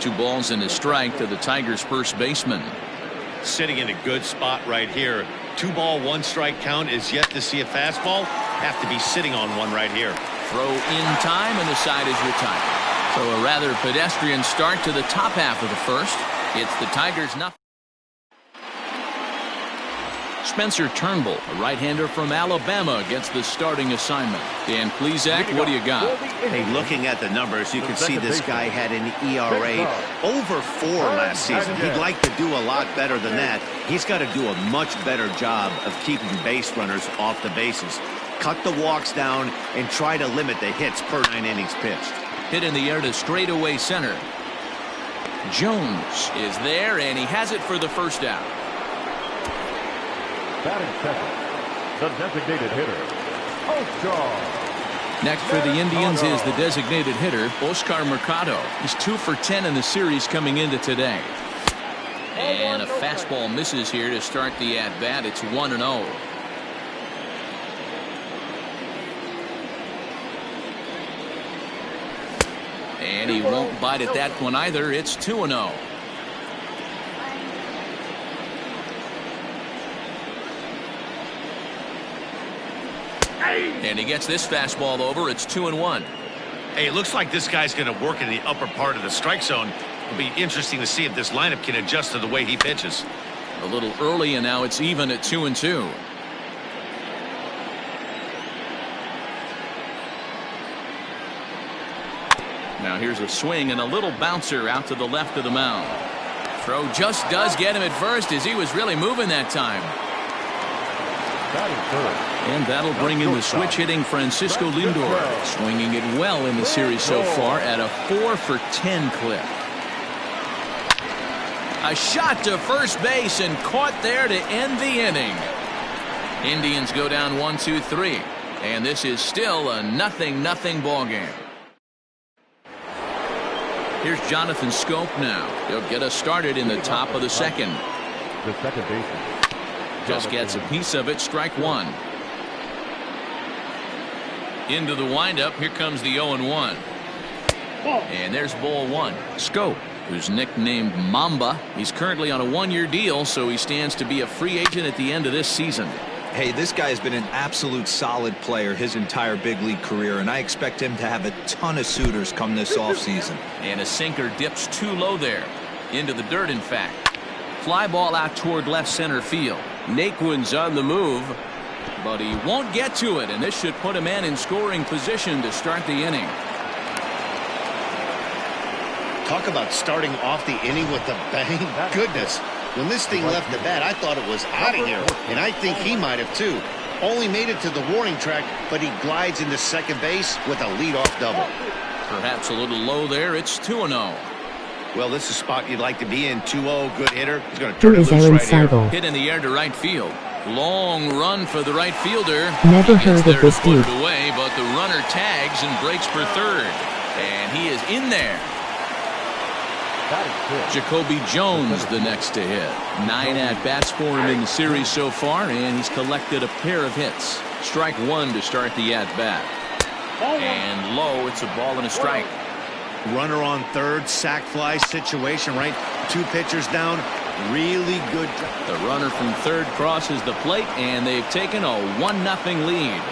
2 balls and a strike to the Tigers' first baseman. Sitting in a good spot right here. 2-ball, 1-strike count is yet to see a fastball. Have to be sitting on one right here. Throw in time, and the side is retired. So a rather pedestrian start to the top half of the first. It's the Tigers nothing. Spencer Turnbull, a right-hander from Alabama, gets the starting assignment. Dan Plesac, what do you got? Hey, looking at the numbers, you can see this guy had an ERA over 4 last season. He'd like to do a lot better than that. He's got to do a much better job of keeping base runners off the bases. Cut the walks down and try to limit the hits per 9 innings pitched. Hit in the air to straightaway center. Jones is there, and he has it for the first out. Batting second, the designated hitter, Oscar. Next for the Indians is the designated hitter, Oscar Mercado. He's 2 for 10 in the series coming into today. And a fastball misses here to start the at-bat. It's 1-0. And he won't bite at that one either. It's 2-0. And he gets this fastball over. It's 2-1. Hey, it looks like this guy's going to work in the upper part of the strike zone. It'll be interesting to see if this lineup can adjust to the way he pitches. A little early, and now it's even at 2-2. Now here's a swing and a little bouncer out to the left of the mound. Throw just does get him at first, as he was really moving that time. And that'll bring in the switch-hitting Francisco Lindor, swinging it well in the series so far at a 4 for 10 clip. A shot to first base and caught there to end the inning. Indians go down 1-2-3, and this is still a 0-0 ball game. Here's Jonathan Scope now. He'll get us started in the top of the second. The second baseman just gets a piece of it. Strike 1. Into the windup. Here comes the 0-1. And there's ball 1. Scope, who's nicknamed Mamba. He's currently on a 1-year deal, so he stands to be a free agent at the end of this season. Hey, this guy has been an absolute solid player his entire big league career, and I expect him to have a ton of suitors come this offseason. And a sinker dips too low there. Into the dirt, in fact. Fly ball out toward left center field. Naquin's on the move, but he won't get to it, and this should put a man in scoring position to start the inning. Talk about starting off the inning with a bang. Goodness. When this thing left the bat, I thought it was out of here, and I think he might have too. Only made it to the warning track, but he glides into second base with a leadoff double. Perhaps a little low there. It's 2-0. Well, this is a spot you'd like to be in. 2-0, good hitter. He's going to turn Who it is loose Aaron right here. Seibel? Hit in the air to right field. Long run for the right fielder. Never He gets heard there of to this put dude. it away, but the runner tags and breaks for third. And he is in there. Jacoby Jones the next to hit. 9 at-bats for him in the series so far, and he's collected a pair of hits. Strike one to start the at-bat. And low, it's a ball and a strike. Runner on third, sac fly situation, right? 2 pitchers down. Really good. The runner from third crosses the plate, and they've taken a 1-0 lead.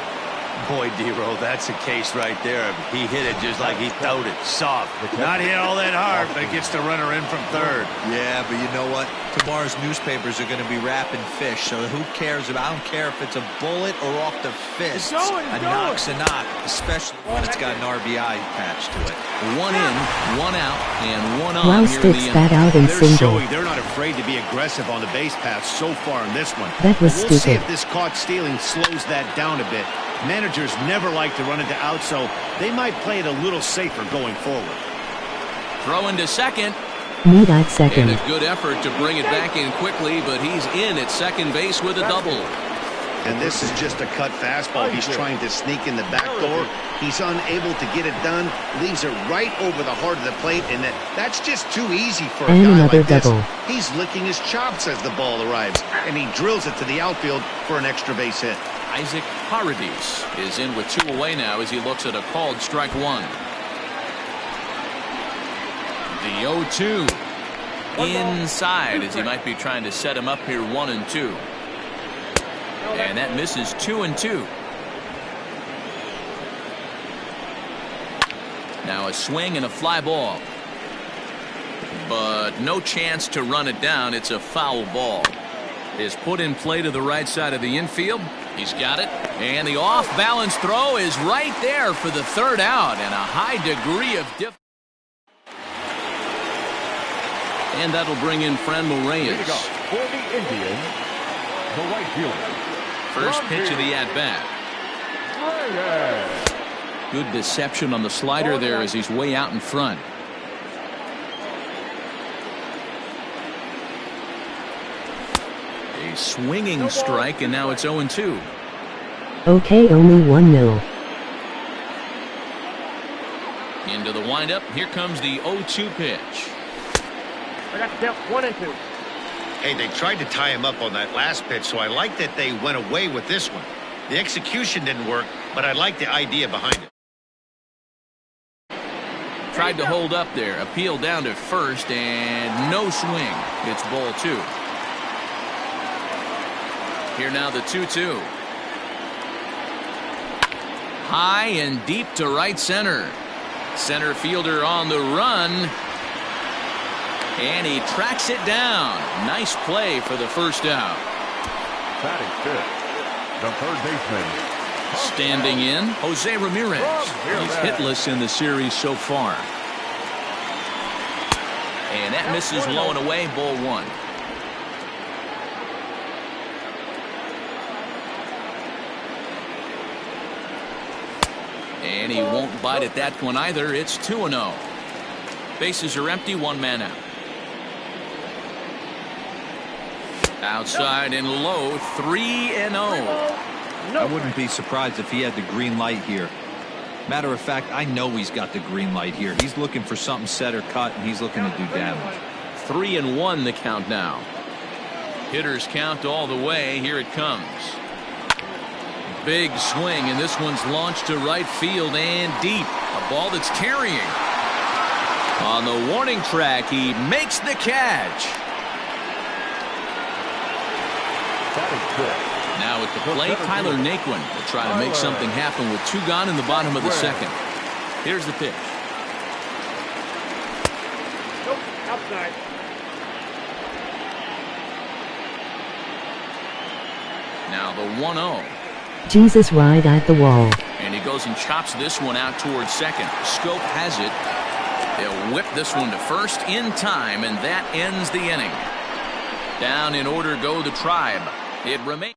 Boy, D-Roll, that's a case right there. He hit it just like he throwed it. Soft. Not hit all that hard, but gets the runner in from third. Yeah, but you know what? Tomorrow's newspapers are going to be wrapping fish, so who cares about? I don't care if it's a bullet or off the fist. A knock's a knock, especially when it's got an RBI attached to it. 1 in, 1 out, and 1 on. Wow, here in sticks the that out in They're single. showing they're not afraid to be aggressive on the base path so far in this one. That was We'll see stupid. if this caught stealing slows that down a bit. Managers never like to run into out, so they might play it a little safer going forward. Throwing to second. Need at And second. a good effort to bring it back in quickly, but he's in at second base with a double. And this is just a cut fastball. He's trying to sneak in the back door. He's unable to get it done. Leaves it right over the heart of the plate, and that's just too easy for a And guy another like this. double. He's licking his chops as the ball arrives, and he drills it to the outfield for an extra base hit. Isaac Paradis is in with 2 away now as he looks at a called strike one. The 0-2 inside as he might be trying to set him up here 1-2. And that misses 2-2. Now a swing and a fly ball. But no chance to run it down. It's a foul ball. Is put in play to the right side of the infield. He's got it. And the off-balance throw is right there for the third out. And a high degree of difficulty. And that'll bring in Franmil Reyes. For the Indians, the right fielder. First pitch of the at-bat. Good deception on the slider there as he's way out in front. A swinging strike, and now it's 0-2. Okay, only 1-0. Into the windup. Here comes the 0-2 pitch. I got the 1-2. Hey, they tried to tie him up on that last pitch, so I like that they went away with this one. The execution didn't work, but I like the idea behind it. Tried to hold up there. Appeal down to first, and no swing. It's ball 2. Here now the 2-2. High and deep to right center. Center fielder on the run. And he tracks it down. Nice play for the first out. Batting fifth, the third baseman. Standing in, Jose Ramirez. He's hitless in the series so far. And that misses low and away, ball 1. And he won't bite at that one either. It's 2-0. Bases are empty, 1 man out. Outside and low, 3-0. I wouldn't be surprised if he had the green light here. Matter of fact, I know he's got the green light here. He's looking for something set or cut, and he's looking to do damage. 3-1 the count now. Hitters count all the way. Here it comes. Big swing, and this one's launched to right field and deep. A ball that's carrying. On the warning track, he makes the catch. Now at the plate, Tyler Naquin will try to make something happen with 2 gone in the bottom of the second. Here's the pitch. Nope, outside. Now the 1-0. Jesus ride at the wall. And he goes and chops this one out towards second. Scope has it. They'll whip this one to first in time, and that ends the inning. Down in order go the Tribe. It remains.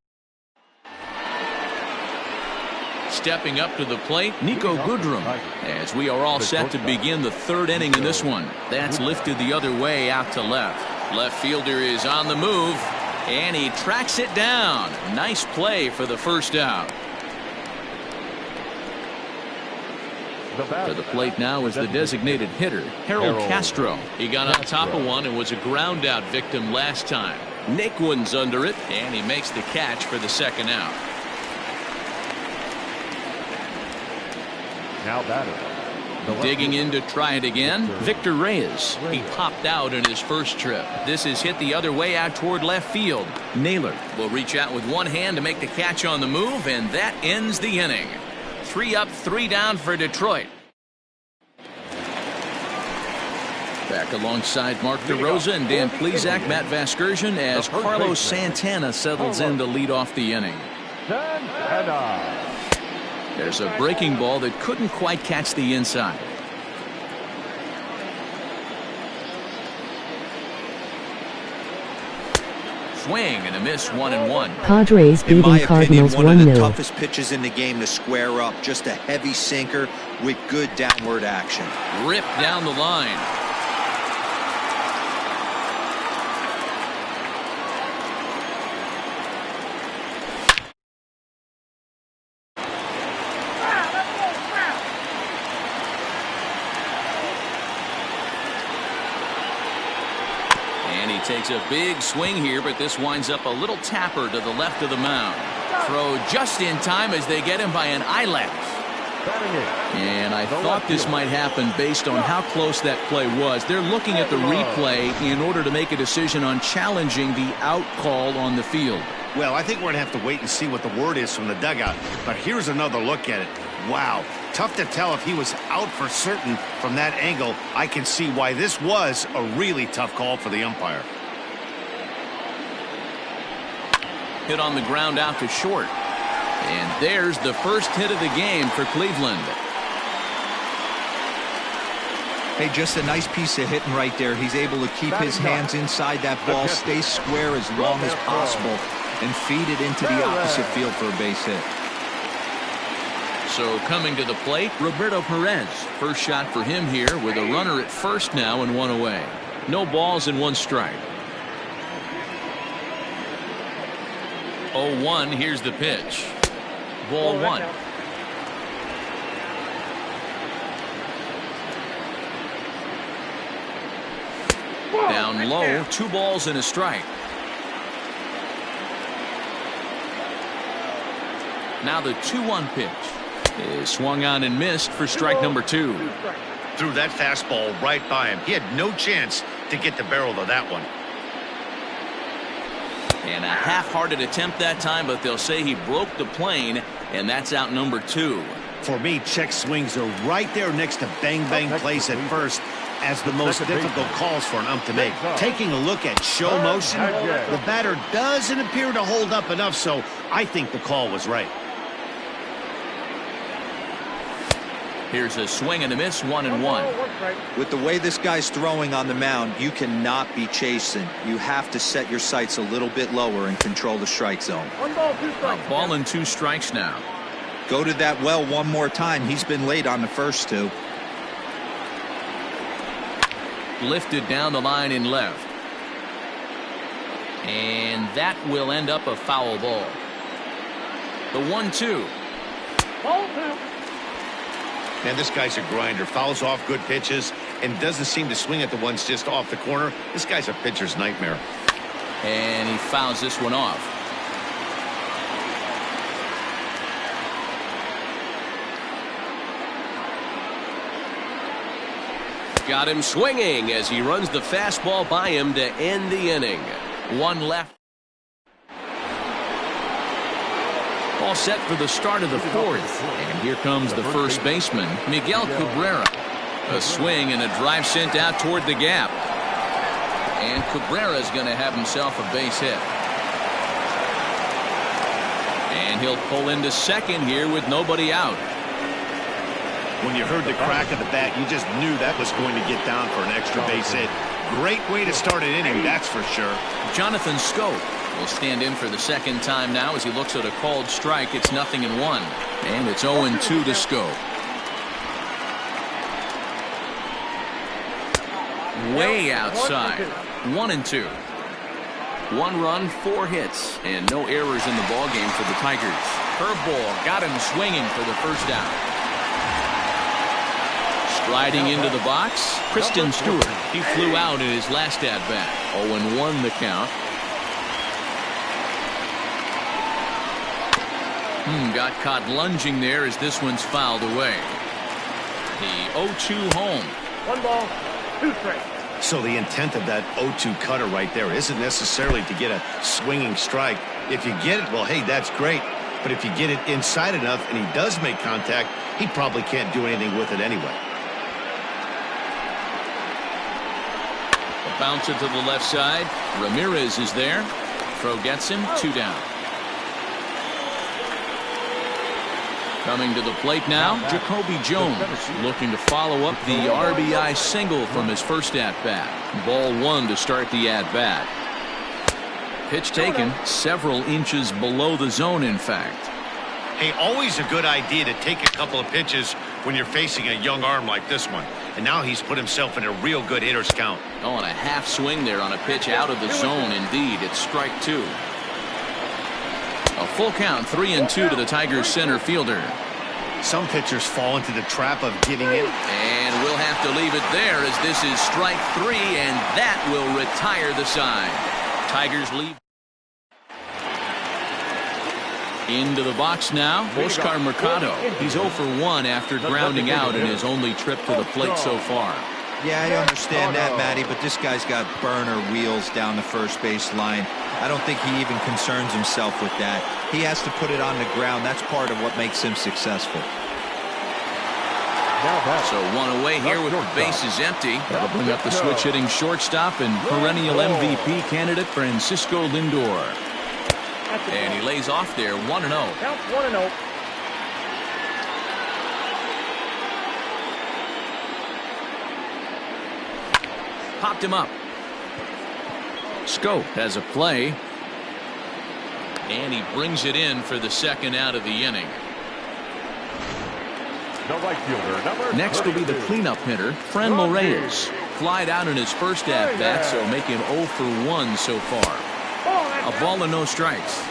Stepping up to the plate, Nico Goodrum, as we are all set to begin the third inning in this one. That's lifted the other way out to left. Left fielder is on the move, and he tracks it down. Nice play for the first out. To the plate now is the designated hitter, Harold Castro. He got on top of one and was a ground out victim last time. Naquin's under it, and he makes the catch for the second out. Now batter. Digging in to try it again, Victor Reyes. He popped out in his first trip. This is hit the other way out toward left field. Naylor will reach out with one hand to make the catch on the move, and that ends the inning. 3 up, 3 down for Detroit. Back alongside Mark DeRosa and Dan Plesac, Matt Vasgersian, as Carlos Santana settles in to lead off the inning. There's a breaking ball that couldn't quite catch the inside. Swing and a miss, 1-1. Padres beating Cardinals 1-0. One of the toughest pitches in the game to square up. Just a heavy sinker with good downward action. Ripped down the line. Takes a big swing here, but this winds up a little tapper to the left of the mound. Throw just in time as they get him by an eyelash. And I thought this might happen based on how close that play was. They're looking at the replay in order to make a decision on challenging the out call on the field. Well, I think we're going to have to wait and see what the word is from the dugout. But here's another look at it. Wow. Tough to tell if he was out for certain from that angle. I can see why this was a really tough call for the umpire. Hit on the ground out to short. And there's the first hit of the game for Cleveland. Hey, just a nice piece of hitting right there. He's able to keep his hands inside that ball, stay square as long as possible, and feed it into the opposite field for a base hit. So coming to the plate, Roberto Perez. First shot for him here with a runner at first now and 1 away. No balls and 1 strike. 0-1, here's the pitch. Ball 1. Down low, 2 balls and a strike. Now the 2-1 pitch is swung on and missed for strike number 2. Threw that fastball right by him. He had no chance to get the barrel of that one. And a half-hearted attempt that time, but they'll say he broke the plane, and that's out number 2. For me, check swings are right there next to bang-bang plays at first as the most difficult calls for an ump to make. Taking a look at show motion, the batter doesn't appear to hold up enough, so I think the call was right. Here's a swing and a miss, 1-1. With the way this guy's throwing on the mound, you cannot be chasing. You have to set your sights a little bit lower and control the strike zone. 1 ball, 2 strikes. A ball and 2 strikes now. Go to that well one more time. He's been late on the first 2. Lifted down the line in left. And that will end up a foul ball. The 1-2. Ball 2. Man, this guy's a grinder. Fouls off good pitches and doesn't seem to swing at the ones just off the corner. This guy's a pitcher's nightmare. And he fouls this one off. Got him swinging as he runs the fastball by him to end the inning. 1 left. All set for the start of the 4th. And here comes the first baseman, Miguel Cabrera. A swing and a drive sent out toward the gap. And Cabrera's going to have himself a base hit. And he'll pull into second here with nobody out. When you heard the crack of the bat, you just knew that was going to get down for an extra base hit. Great way to start an inning, that's for sure. Jonathan Scope will stand in for the second time now as he looks at a called strike. It's 0-1. And it's 0-2 to Scope. Way outside. 1-2. 1 run, 4 hits, and no errors in the ballgame for the Tigers. Curveball got him swinging for the first out. Striding into the box, Kristen Stewart. He flew out in his last at-bat. 0-1 the count. Got caught lunging there as this one's fouled away. The 0-2 home. 1 ball, 2 strikes. So the intent of that 0-2 cutter right there isn't necessarily to get a swinging strike. If you get it, well, hey, that's great. But if you get it inside enough and he does make contact, he probably can't do anything with it anyway. A bouncer to the left side. Ramirez is there. Throw gets him. 2 down. Coming to the plate now, Jacoby Jones looking to follow up the RBI single from his first at-bat. Ball 1 to start the at-bat. Pitch taken several inches below the zone, in fact. Hey, always a good idea to take a couple of pitches when you're facing a young arm like this one. And now he's put himself in a real good hitter's count. Oh, and a half swing there on a pitch out of the zone. Indeed, it's strike 2. A full count, 3-2 to the Tigers center fielder. Some pitchers fall into the trap of giving in. And we'll have to leave it there as this is strike 3, and that will retire the side. Tigers leave. Into the box now, Oscar Mercado. He's 0 for 1 after grounding out in his only trip to the plate so far. Yeah, I understand that, Matty, but this guy's got burner wheels down the first base line. I don't think he even concerns himself with that. He has to put it on the ground. That's part of what makes him successful. So 1 away here with the bases empty. That'll bring up the switch-hitting shortstop and perennial MVP candidate Francisco Lindor. And he lays off there, 1-0. Count 1-0. Popped him up. Scope has a play. And he brings it in for the second out of the inning. The right fielder, number Next will be the 32. cleanup hitter, Fran Reyes. Flied out in his first at-bat, so making 0 for 1 so far. A ball and no strikes.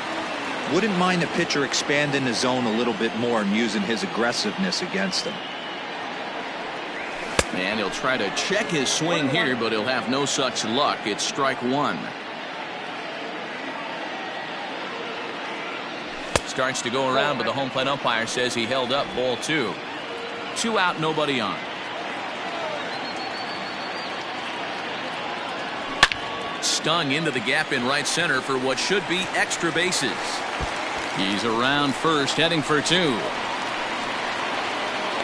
Wouldn't mind a pitcher expanding the zone a little bit more and using his aggressiveness against him. And he'll try to check his swing here, but he'll have no such luck. It's strike 1. Starts to go around, but the home plate umpire says he held up. Ball 2. 2 out, nobody on. Stung into the gap in right center for what should be extra bases. He's around first, heading for 2.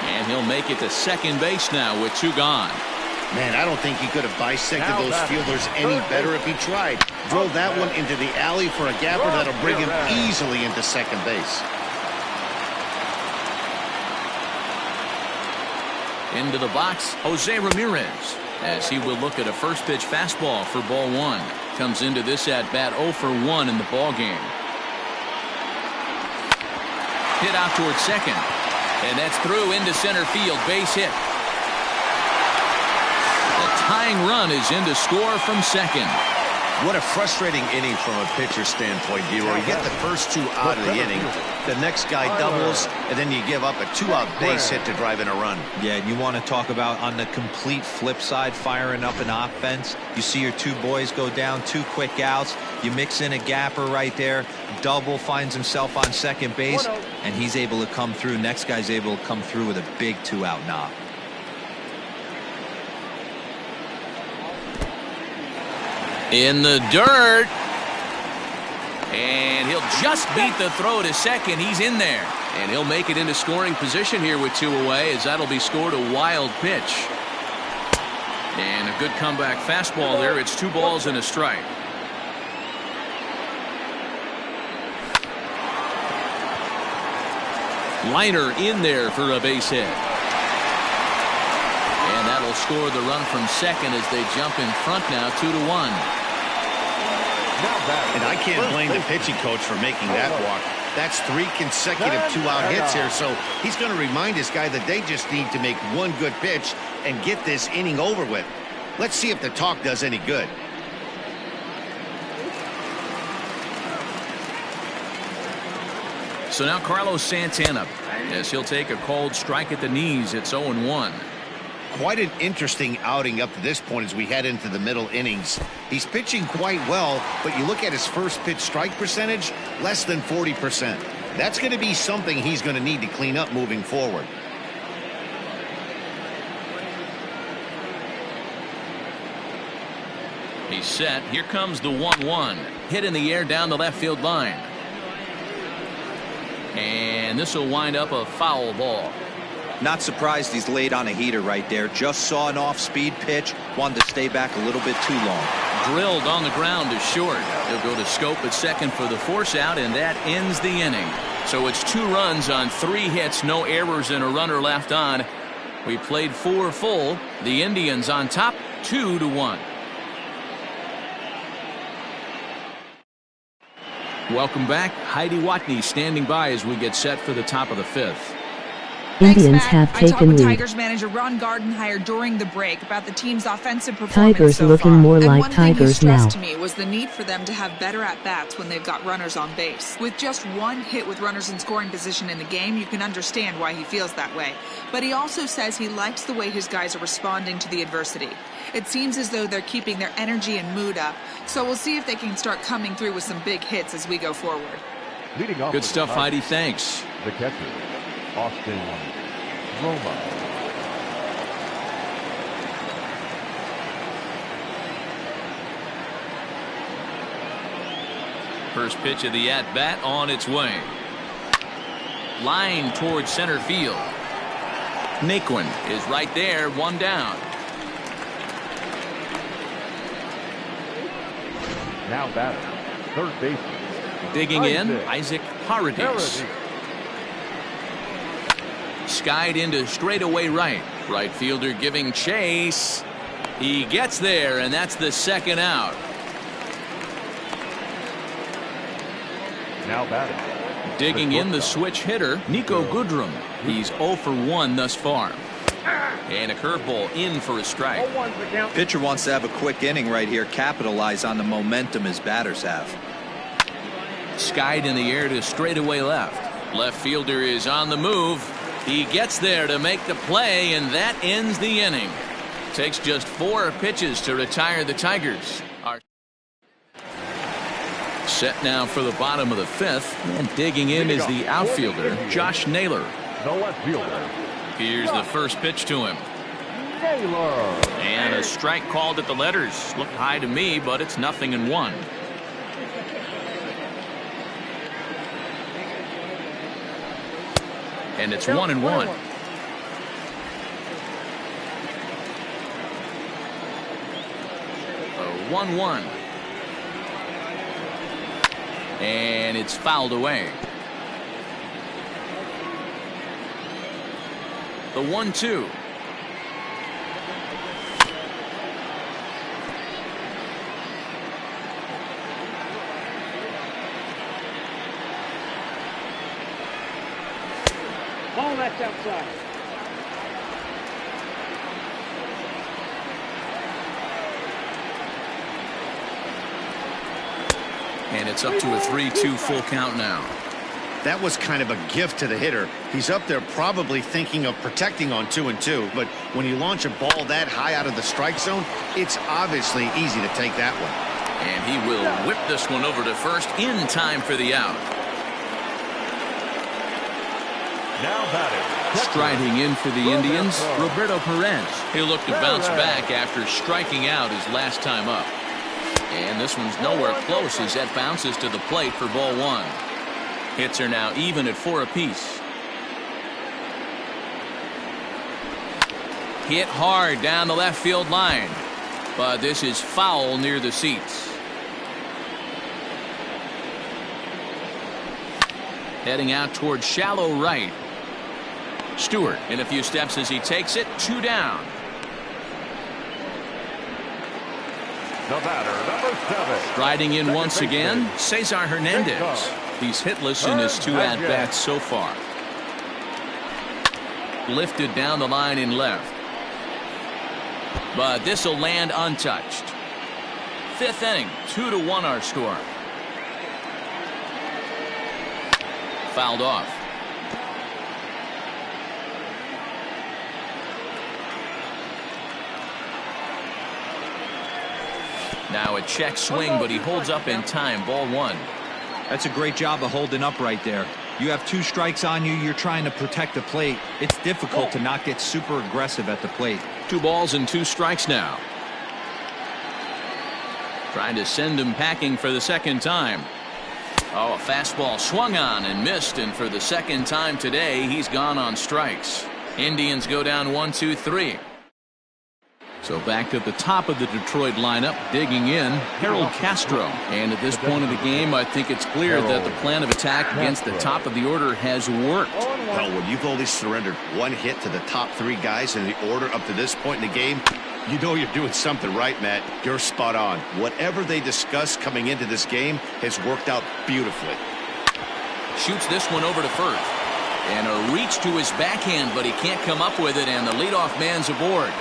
And he'll make it to second base now with 2 gone. Man, I don't think he could have bisected those fielders any better if he tried. Drove that one into the alley for a gapper that'll bring him easily into second base. Into the box, Jose Ramirez, as he will look at a first pitch fastball for ball 1. Comes into this at bat 0 for 1 in the ball game. Hit out towards second, and that's through into center field. Base hit. The tying run is in to score from second. What a frustrating inning from a pitcher's standpoint, Dero. You get the first 2 out of the inning. The next guy doubles, and then you give up a 2-out base hit to drive in a run. Yeah, and you want to talk about on the complete flip side, firing up an offense. You see your 2 boys go down, 2 quick outs. You mix in a gapper right there. Double, finds himself on second base, and he's able to come through. Next guy's able to come through with a big 2-out knock. In the dirt. And he'll just beat the throw to second. He's in there. And he'll make it into scoring position here with 2 away, as that'll be scored a wild pitch. And a good comeback fastball there. It's 2 balls and a strike. Liner in there for a base hit. And that'll score the run from second as they jump in front now 2-1. And I can't blame the pitching coach for making that walk. That's 3 consecutive 2-out hits here, so he's going to remind this guy that they just need to make one good pitch and get this inning over with. Let's see if the talk does any good. So now Carlos Santana, as he'll take a cold strike at the knees. It's 0-1. Quite an interesting outing up to this point as we head into the middle innings. He's pitching quite well, but you look at his first pitch strike percentage, less than 40%. That's going to be something he's going to need to clean up moving forward. He's set. Here comes the 1-1. Hit in the air down the left field line. And this will wind up a foul ball. Not surprised he's laid on a heater right there. Just saw an off-speed pitch. Wanted to stay back a little bit too long. Drilled on the ground to short. He'll go to Scope at second for the force out, and that ends the inning. So it's 2 runs on 3 hits, no errors, and a runner left on. We played 4 full. The Indians on top, 2-1. Welcome back. Heidi Watney standing by as we get set for the top of the 5th. Indians have I talked taken with lead. Tigers manager Ron Gardenhire during the break about the team's offensive performance Tigers so looking far. more And like one thing he Tigers stressed now. to me was the need for them to have better at-bats when they've got runners on base. With just 1 hit with runners in scoring position in the game, you can understand why he feels that way. But he also says he likes the way his guys are responding to the adversity. It seems as though they're keeping their energy and mood up, so we'll see if they can start coming through with some big hits as we go forward. Leading off Good with stuff, the Heidi. Tigers, Thanks. the catcher, Austin Roma. First pitch of the at-bat on its way. Line towards center field. Naquin is right there, 1 down. Now batter, third baseman. Digging in, Isaac Paredes. Skied into straightaway right. Right fielder giving chase. He gets there, and that's the 2nd out. Now batting. Digging in the switch hitter, Nico Goodrum. He's 0 for 1 thus far. And a curveball in for a strike. 0-1's the count. Pitcher wants to have a quick inning right here. Capitalize on the momentum his batters have. Skied in the air to straightaway left. Left fielder is on the move. He gets there to make the play, and that ends the inning. Takes just 4 pitches to retire the Tigers. Set now for the bottom of the 5th, and digging in is the outfielder, Josh Naylor. The left fielder. Here's the first pitch to him. Naylor. And a strike called at the letters. Looked high to me, but it's 0-1. And it's 1-1. 1-1. And it's fouled away. The 1-2. Ball that's outside. And it's up to a 3-2 full count now. That was kind of a gift to the hitter. He's up there probably thinking of protecting on 2-2, but when you launch a ball that high out of the strike zone, it's obviously easy to take that one. And he will whip this one over to first in time for the out. Now batting. Striding in for the Indians, Roberto Perez. He'll look to bounce back after striking out his last time up. And this one's nowhere close as that bounces to the plate for ball 1. Hits are now even at 4 apiece. Hit hard down the left field line, but this is foul near the seats. Heading out towards shallow right. Stewart in a few steps as he takes it, 2 down. The batter, number 7. Riding in once again, Cesar Hernandez. He's hitless in his 2 at-bats so far. Lifted down the line in left. But this will land untouched. 5th inning, 2-1 our score. Fouled off. Now a check swing, but he holds up in time. Ball 1. That's a great job of holding up right there. You have 2 strikes on you. You're trying to protect the plate. It's difficult to not get super aggressive at the plate. 2 balls and 2 strikes now. Trying to send him packing for the 2nd time. Oh, a fastball swung on and missed, and for the 2nd time today, he's gone on strikes. Indians go down 1-2-3. So back to the top of the Detroit lineup, digging in, Harold Castro. And at this point of the game, I think it's clear that the plan of attack against the top of the order has worked. Well, when you've only surrendered 1 hit to the top 3 guys in the order up to this point in the game, you know you're doing something right, Matt. You're spot on. Whatever they discussed coming into this game has worked out beautifully. Shoots this one over to first. And a reach to his backhand, but he can't come up with it, and the leadoff man's aboard.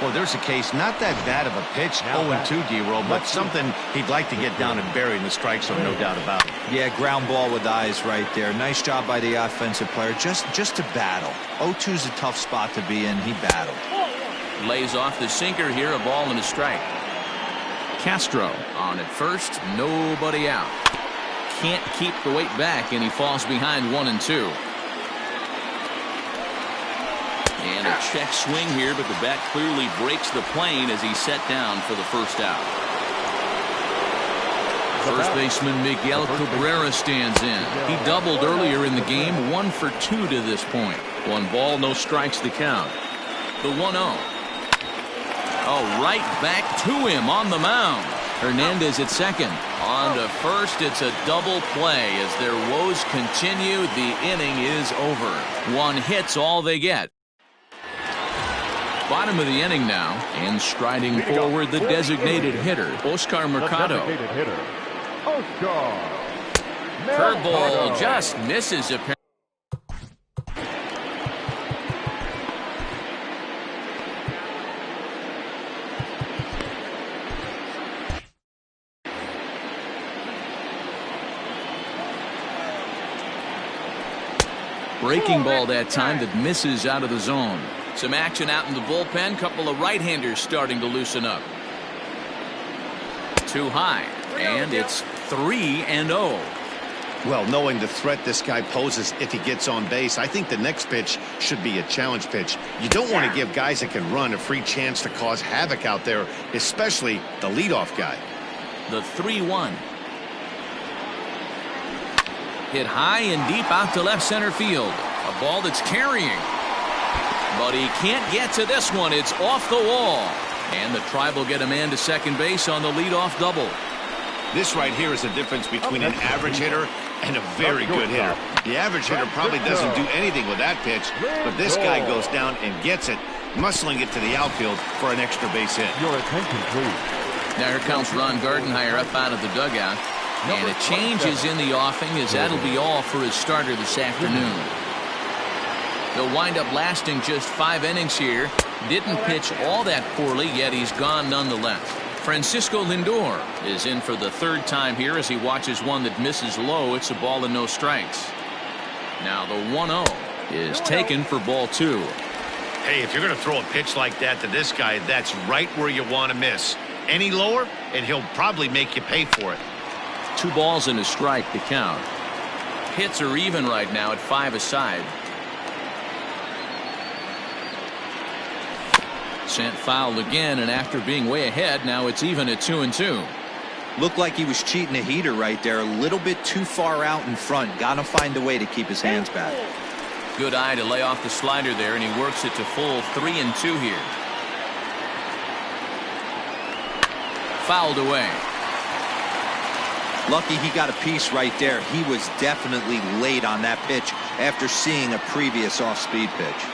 Well, there's a case, not that bad of a pitch, 0-2, D-Roll, but something he'd like to get down and bury in the strike zone, no doubt about it. Yeah, ground ball with eyes right there. Nice job by the offensive player, just to battle. 0-2's a tough spot to be in. He battled. Lays off the sinker here, a ball and a strike. Castro on at first, nobody out. Can't keep the weight back, and he falls behind 1-2. And a check swing here, but the bat clearly breaks the plane as he's set down for the 1st out. First baseman Miguel Cabrera stands in. He doubled earlier in the game, 1 for 2 to this point. 1 ball, no strikes to count. The 1-0. Oh, right back to him on the mound. Hernandez at second. On to first, it's a double play. As their woes continue, the inning is over. 1 hit's all they get. Bottom of the inning now, and striding forward the designated hitter, Oscar Mercado. Curveball just misses apparently. Breaking ball that time that misses out of the zone. Some action out in the bullpen. Couple of right-handers starting to loosen up. Too high, and it's 3-0. Well, knowing the threat this guy poses if he gets on base, I think the next pitch should be a challenge pitch. You don't want to give guys that can run a free chance to cause havoc out there, especially the leadoff guy. The 3-1. Hit high and deep out to left center field. A ball that's carrying. But he can't get to this one. It's off the wall. And the Tribe will get a man to second base on the leadoff double. This right here is the difference between an average hitter and a very good hitter. The average hitter probably doesn't do anything with that pitch, but this guy goes down and gets it, muscling it to the outfield for an extra base hit. Your attention, please. Now here comes Ron Gardenhire up out of the dugout. And a change is in the offing, as that'll be all for his starter this afternoon. He'll wind up lasting just 5 innings here. Didn't pitch all that poorly, yet he's gone nonetheless. Francisco Lindor is in for the 3rd time here as he watches one that misses low. It's a ball and no strikes. Now the 1-0 is taken for ball 2. Hey, if you're going to throw a pitch like that to this guy, that's right where you want to miss. Any lower, and he'll probably make you pay for it. 2 balls and a strike to count. Hits are even right now at 5 aside. Sent foul again, and after being way ahead, now it's even at 2-2. Looked like he was cheating a heater right there. A little bit too far out in front. Got to find a way to keep his hands back. Good eye to lay off the slider there, and he works it to full 3-2 here. Fouled away. Lucky he got a piece right there. He was definitely late on that pitch after seeing a previous off-speed pitch.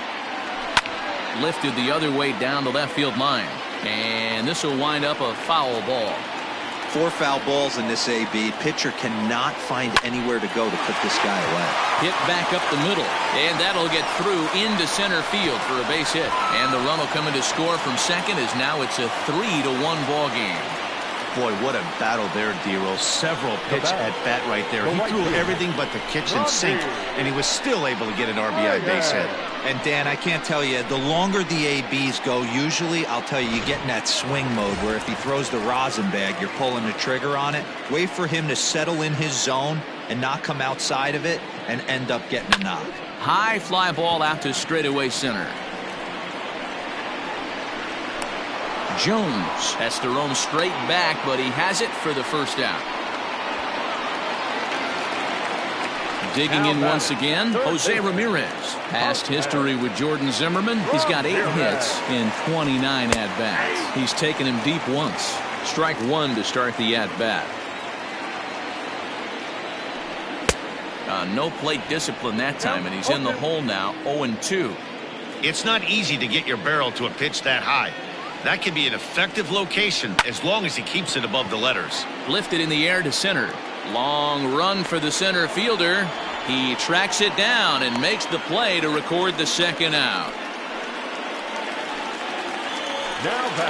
Lifted the other way down the left field line, and this will wind up a foul ball. 4 foul balls in this AB. Pitcher cannot find anywhere to go to put this guy away. Hit back up the middle, and that'll get through into center field for a base hit. And the run will come in to score from second, as now it's a 3-1 ball game. Boy, what a battle there, D-Roll. Several pitch at bat right there. He threw everything but the kitchen sink, and he was still able to get an RBI base hit. And Dan, I can't tell you, the longer the ABs go, usually, I'll tell you, you get in that swing mode where if he throws the rosin bag, you're pulling the trigger on it. Wait for him to settle in his zone and not come outside of it and end up getting a knock. High fly ball out to straightaway center. Jones has to roam straight back, but he has it for the first out. Digging in once again, Jose Ramirez. Past history with Jordan Zimmerman. He's got 8 hits in 29 at-bats. He's taken him deep once. Strike 1 to start the at-bat. No plate discipline that time, and he's in the hole now, 0-2. It's not easy to get your barrel to a pitch that high. That can be an effective location as long as he keeps it above the letters. Lifted in the air to center. Long run for the center fielder. He tracks it down and makes the play to record the second out.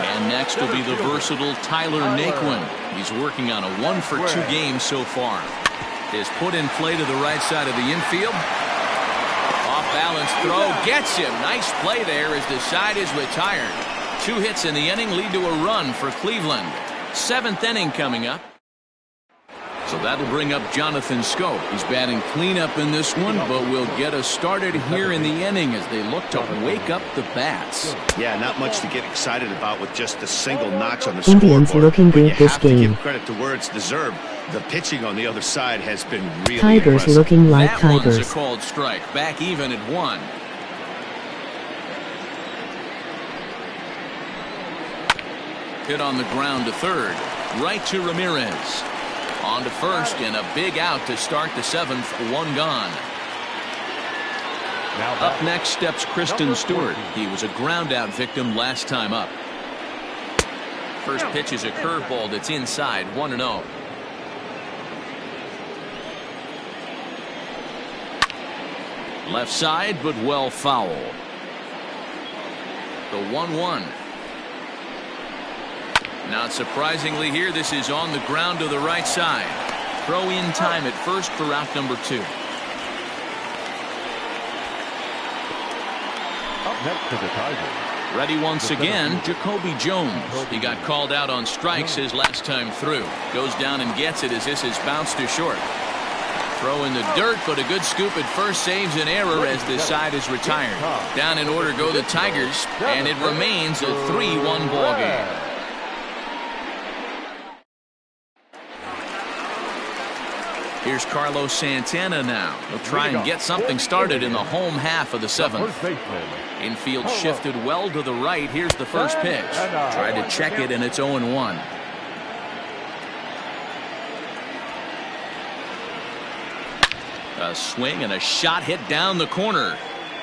And next will be the versatile Tyler Naquin. He's working on a 1-for-2 game so far. Is put in play to the right side of the infield. Off balance throw gets him. Nice play there as the side is retired. 2 hits in the inning lead to a run for Cleveland. 7th inning coming up. So that'll bring up Jonathan Schoop. He's batting cleanup in this one, but will get us started here in the inning as they look to wake up the bats. Yeah, not much to get excited about with just a single notch on the Indians scoreboard. looking good But you this have to game. give credit to where it's deserved. The pitching on the other side has been really Tigers impressive. looking like That one's Tigers. a called strike. Back even at 1. Hit on the ground to third. Right to Ramirez. On to first, and a big out to start the 7th. 1 gone. Up next steps Kristen Stewart. He was a ground out victim last time up. First pitch is a curveball that's inside. 1-0. Left side, but well foul. The 1-1. Not surprisingly here, this is on the ground to the right side. Throw in time at first for out number 2. Up next to the Tigers. Ready once again, Jacoby Jones. He got called out on strikes his last time through. Goes down and gets it as this is bounced to short. Throw in the dirt, but a good scoop at first saves an error as the side is retired. Down in order go the Tigers, and it remains a 3-1 ball game. Here's Carlos Santana now. He'll try and get something started in the home half of the 7th. Infield shifted well to the right. Here's the first pitch. Tried to check it, and it's 0-1. A swing and a shot hit down the corner.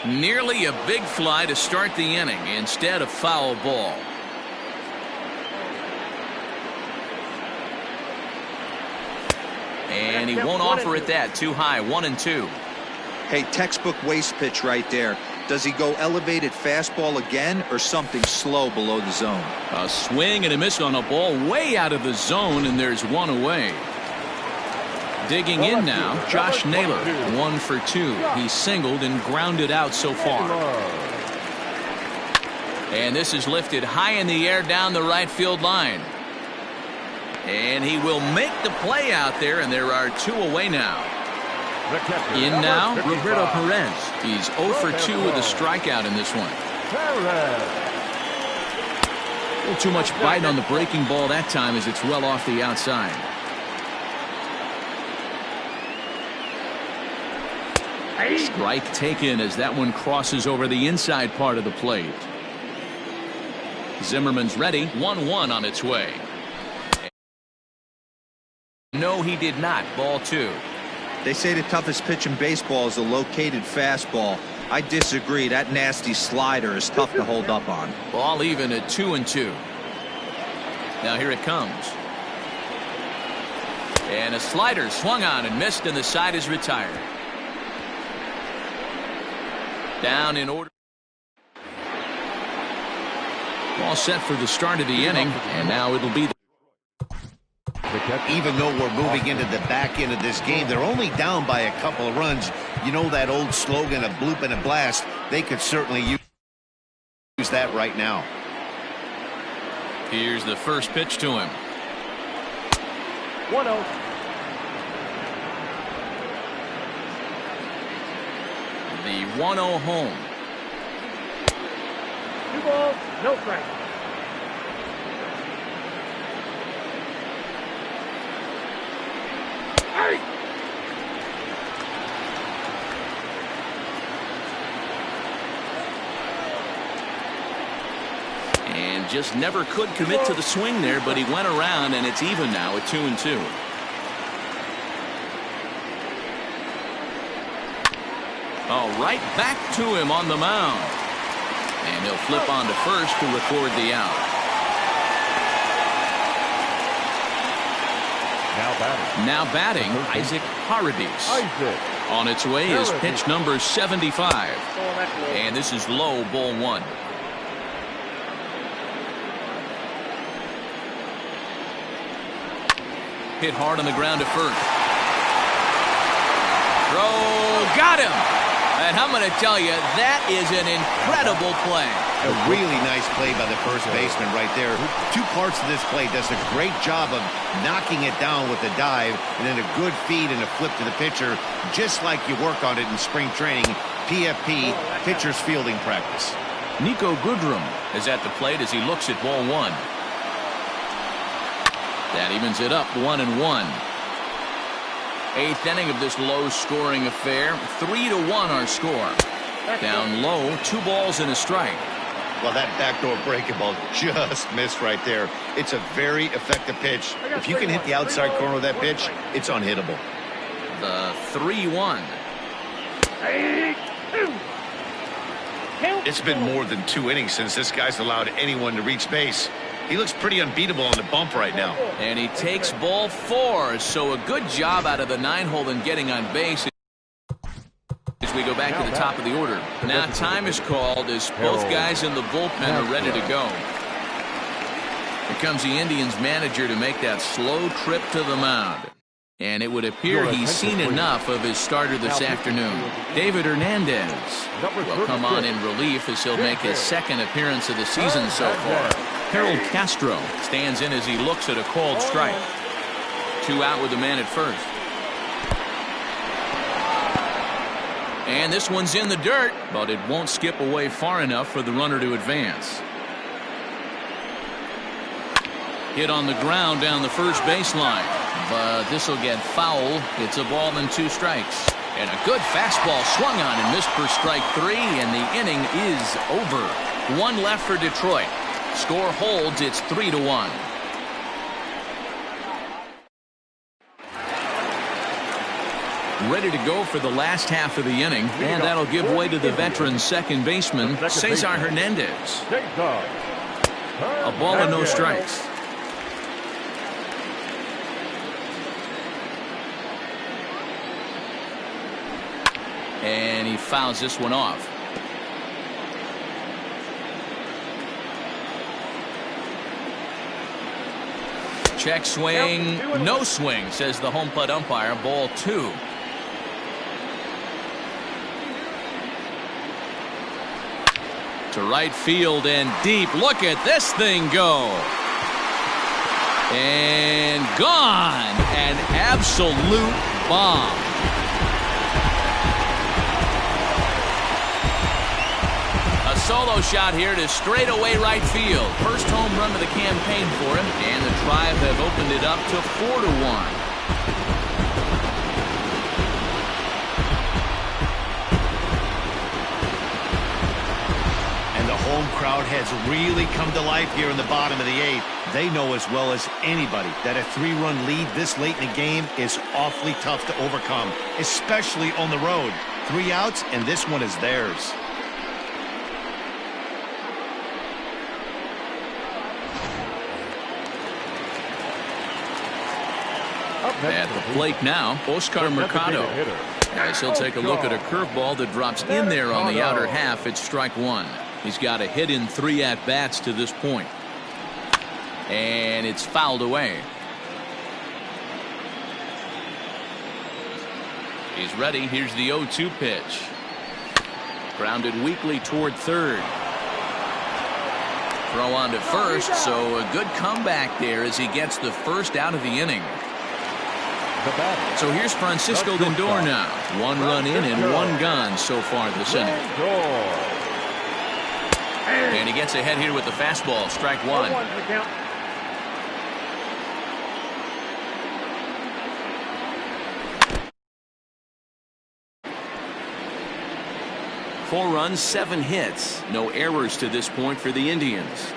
Nearly a big fly to start the inning. Instead, a foul ball. And he won't offer it that. Too high. 1-2. Hey, textbook waste pitch right there. Does he go elevated fastball again or something slow below the zone? A swing and a miss on a ball way out of the zone, and there's one away. Digging in now, Josh Naylor, 1 for 2. He singled and grounded out so far. And this is lifted high in the air down the right field line. And he will make the play out there, and there are 2 away now. In now, Roberto Perez. He's 0 for 2 with a strikeout in this one. A little too much bite on the breaking ball that time as it's well off the outside. Strike taken as that one crosses over the inside part of the plate. Zimmerman's ready. 1-1 on its way. No, he did not. Ball 2. They say the toughest pitch in baseball is a located fastball. I disagree. That nasty slider is tough to hold up on. Ball even at 2-2. Now here it comes. And a slider swung on and missed, and the side is retired. Down in order. All set for the start of the inning, and now it'll be. Even though we're moving into the back end of this game, they're only down by a couple of runs. You know that old slogan, a bloop and a blast? They could certainly use that right now. Here's the first pitch to him. 1-0. The 1-0 home. 2 balls, no strikes. Hey! And just never could commit to the swing there, but he went around, and it's even now at 2-2. Oh, right back to him on the mound. And he'll flip on to first to record the out. Now batting, Isaac Paradis. On its way is pitch number 75. And this is low, ball 1. Hit hard on the ground to first. Throw, got him. And I'm going to tell you, that is an incredible play. A really nice play by the first baseman right there. 2 parts of this play. Does a great job of knocking it down with a dive, and then a good feed and a flip to the pitcher, just like you work on it in spring training. PFP, pitcher's fielding practice. Nico Goodrum is at the plate as he looks at ball 1. That evens it up 1-1. 8th inning of this low-scoring affair. 3-1 our score. Down low, 2 balls and a strike. Well, that backdoor breaking ball just missed right there. It's a very effective pitch. If you can hit the outside corner of that pitch, it's unhittable. The 3-1. It's been more than 2 innings since this guy's allowed anyone to reach base. He looks pretty unbeatable on the bump right now. And he takes ball 4, so a good job out of the 9-hole in getting on base. As we go back to the top of the order. Now time is called as both guys in the bullpen are ready to go. Here comes the Indians manager to make that slow trip to the mound. And it would appear he's seen enough of his starter this afternoon. David Hernandez will come on in relief as he'll make his 2nd appearance of the season so far. Harold Castro stands in as he looks at a called strike. 2 out with the man at first. And this one's in the dirt, but it won't skip away far enough for the runner to advance. Hit on the ground down the first baseline, but this will get foul. It's a ball and 2 strikes. And a good fastball swung on and missed for strike 3, and the inning is over. 1 left for Detroit. Score holds, it's 3-1. Ready to go for the last half of the inning, and that'll give way to the veteran second baseman, Cesar Hernandez. A ball and no strikes. And he fouls this one off. Check swing, no swing, says the home plate umpire. Ball 2. To right field and deep. Look at this thing go. And gone. An absolute bomb. A solo shot here to straightaway right field. First home run of the campaign for him, and the Tribe have opened it up to 4-1. Home crowd has really come to life here in the bottom of the 8th. They know as well as anybody that a 3-run lead this late in the game is awfully tough to overcome, especially on the road. 3 outs, and this one is theirs. At the plate now, Oscar Mercado. As he'll take a look at a curveball that drops in there on the outer half. It's strike one. He's got a hit in 3 at-bats to this point. And it's fouled away. He's ready. Here's the 0-2 pitch. Grounded weakly toward third. Throw on to first, so a good comeback there as he gets the first out of the inning. So here's Francisco Lindor now. 1 run in and 1 gone so far this inning. And he gets ahead here with the fastball. Strike one. 4 runs, 7 hits. No errors to this point for the Indians.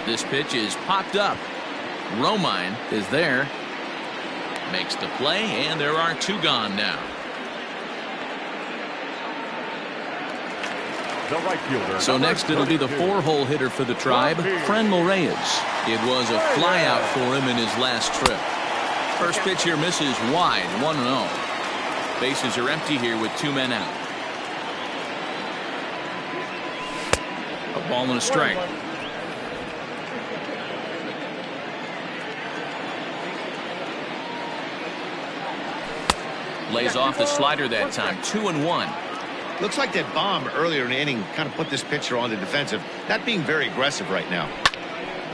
This pitch is popped up. Romine is there. Makes the play, and there are 2 gone now. So next it'll be the 4-hole hitter for the Tribe, Franmil Reyes. It was a flyout for him in his last trip. First pitch here misses wide, 1-0. Bases are empty here with 2 men out. A ball and a strike. Lays off the slider that time. 2-1. Looks like that bomb earlier in the inning kind of put this pitcher on the defensive. Not being very aggressive right now.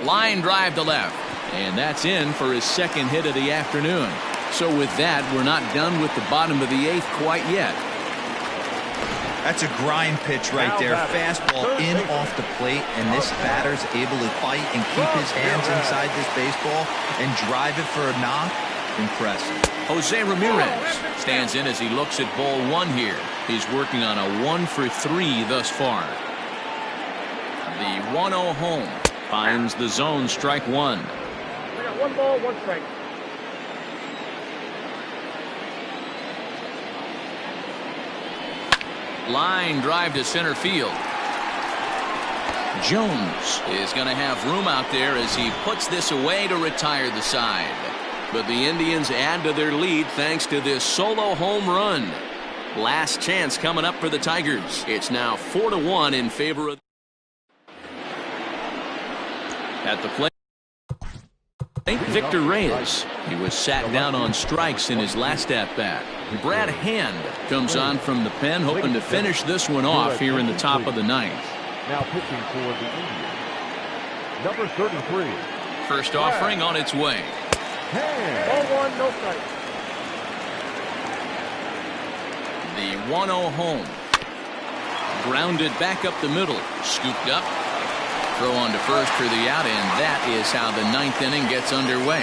Line drive to left. And that's in for his 2nd hit of the afternoon. So with that, we're not done with the bottom of the 8th quite yet. That's a grind pitch right there. Fastball in off the plate, and this batter's able to fight and keep his hands inside this baseball and drive it for a knock. Impressive. Jose Ramirez stands in as he looks at ball 1 here. He's working on a 1-for-3 thus far. The 1-0 home finds the zone. Strike one. We got 1 ball, 1 strike. Line drive to center field. Jones is going to have room out there as he puts this away to retire the side. But the Indians add to their lead thanks to this solo home run. Last chance coming up for the Tigers. It's now 4-1 in favor of. At the plate, Victor Reyes. He was sat down on strikes in his last at-bat. Brad Hand comes on from the pen, hoping to finish this one off here in the top of the 9th. Now pitching for the Indians, number 33. First offering on its way. Ball 1, no strike. The 1-0 home. Grounded back up the middle. Scooped up. Throw on to first for the out, and that is how the 9th inning gets underway.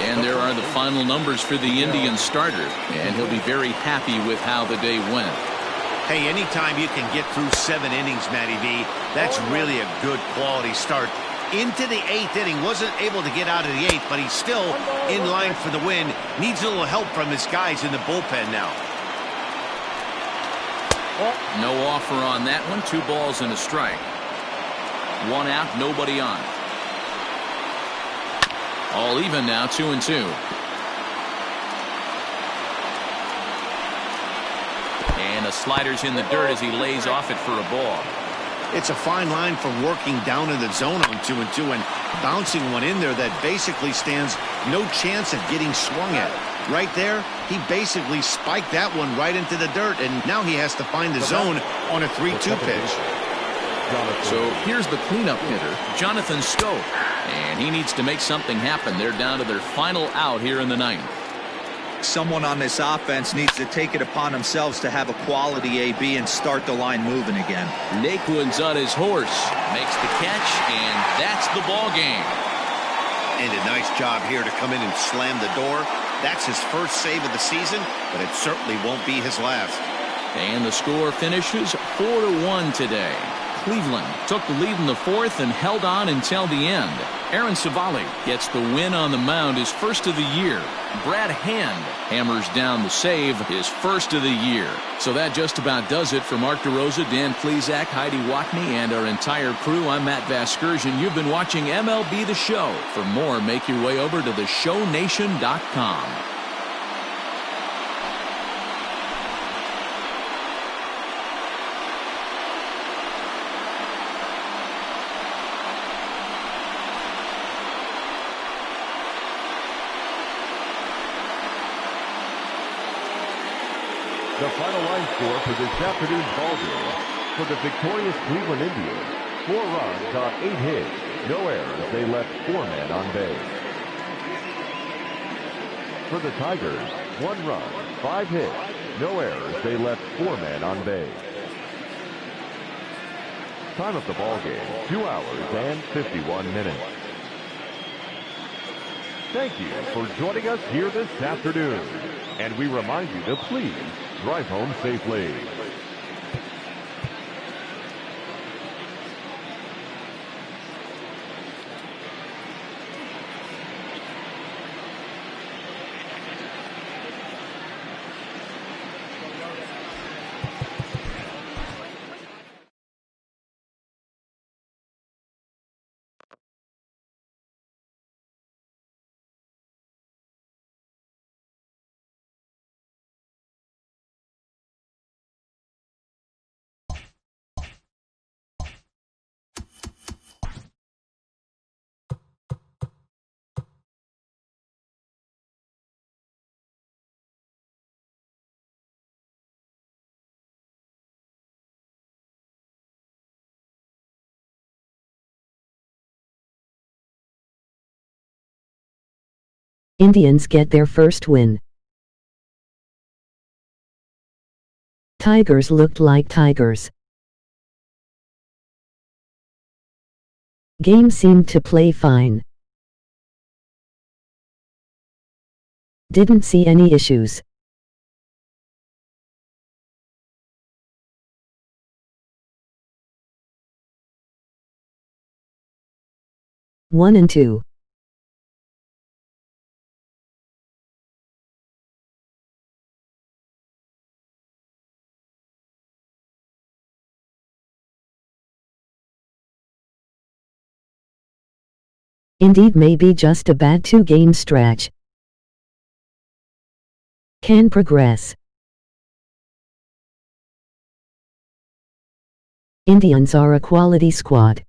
And there are the final numbers for the Indians starter, and he'll be very happy with how the day went. Hey, anytime you can get through 7 innings, Matty V, that's really a good quality start. Into the 8th inning, wasn't able to get out of the 8th, but he's still in line for the win. Needs a little help from his guys in the bullpen now. No offer on that one. 2 balls and a strike. 1 out, nobody on. All even now, 2-2. And the slider's in the dirt as he lays off it for a ball. It's a fine line from working down in the zone on 2-2 and bouncing one in there that basically stands no chance of getting swung at. Right there, he basically spiked that one right into the dirt, and now he has to find the zone on a 3-2 pitch. So here's the cleanup hitter, Jonathan Scope, and he needs to make something happen. They're down to their final out here in the 9th. Someone on this offense needs to take it upon themselves to have a quality AB and start the line moving again. Naquin's on his horse, makes the catch, and that's the ball game. And a nice job here to come in and slam the door. That's his first save of the season, but it certainly won't be his last. And the score finishes 4-1 today. Cleveland. Took the lead in the fourth and held on until the end. Aaron Savali gets the win on the mound, his first of the year. Brad Hand hammers down the save, his first of the year. So that just about does it for Mark DeRosa, Dan Plesac, Heidi Watney, and our entire crew. I'm Matt Vasgersian. You've been watching MLB The Show. For more, make your way over to theshownation.com. The final line score for this afternoon's ballgame for the victorious Cleveland Indians: 4 runs on 8 hits, no errors. They left 4 men on base. For the Tigers, 1 run, 5 hits, no errors. They left 4 men on base. Time of the ballgame: 2 hours and 51 minutes. Thank you for joining us here this afternoon, and we remind you to please drive home safely. Indians get their first win. Tigers looked like tigers. Game seemed to play fine. Didn't see any issues. One and two. Indeed, maybe just a bad 2-game stretch. Can progress. Indians are a quality squad.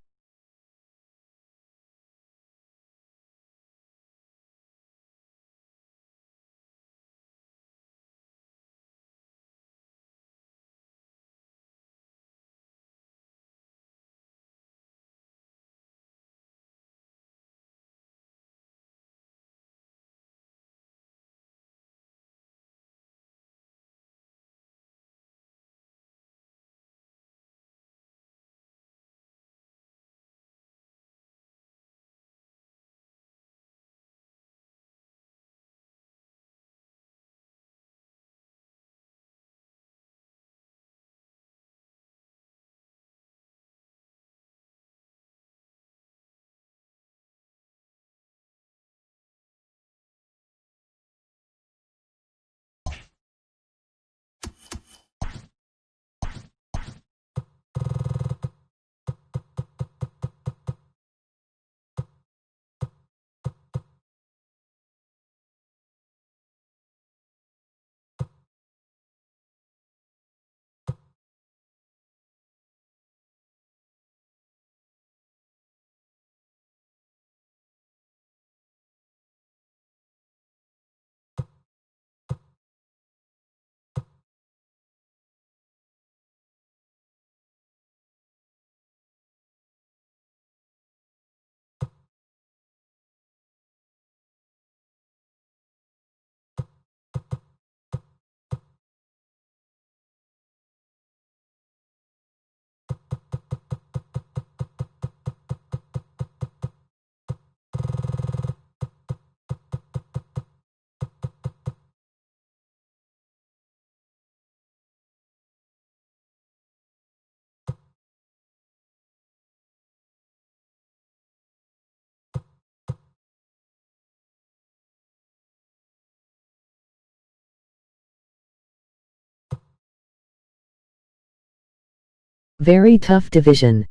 Very tough division.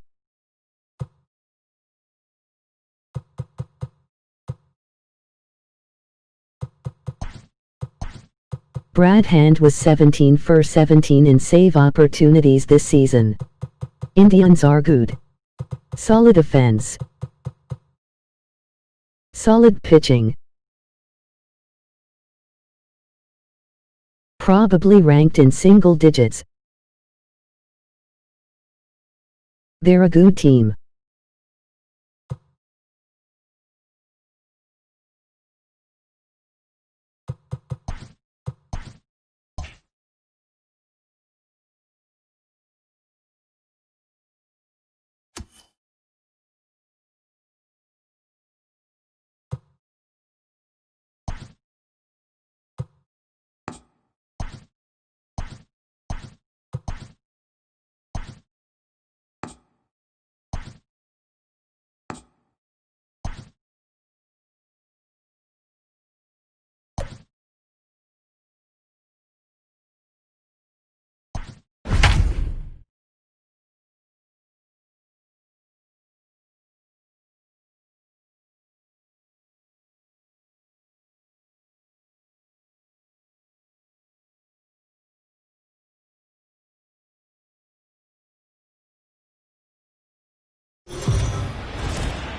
Brad Hand was 17 for 17 in save opportunities this season. Indians are good. Solid offense. Solid pitching. Probably ranked in single digits. They're a good team.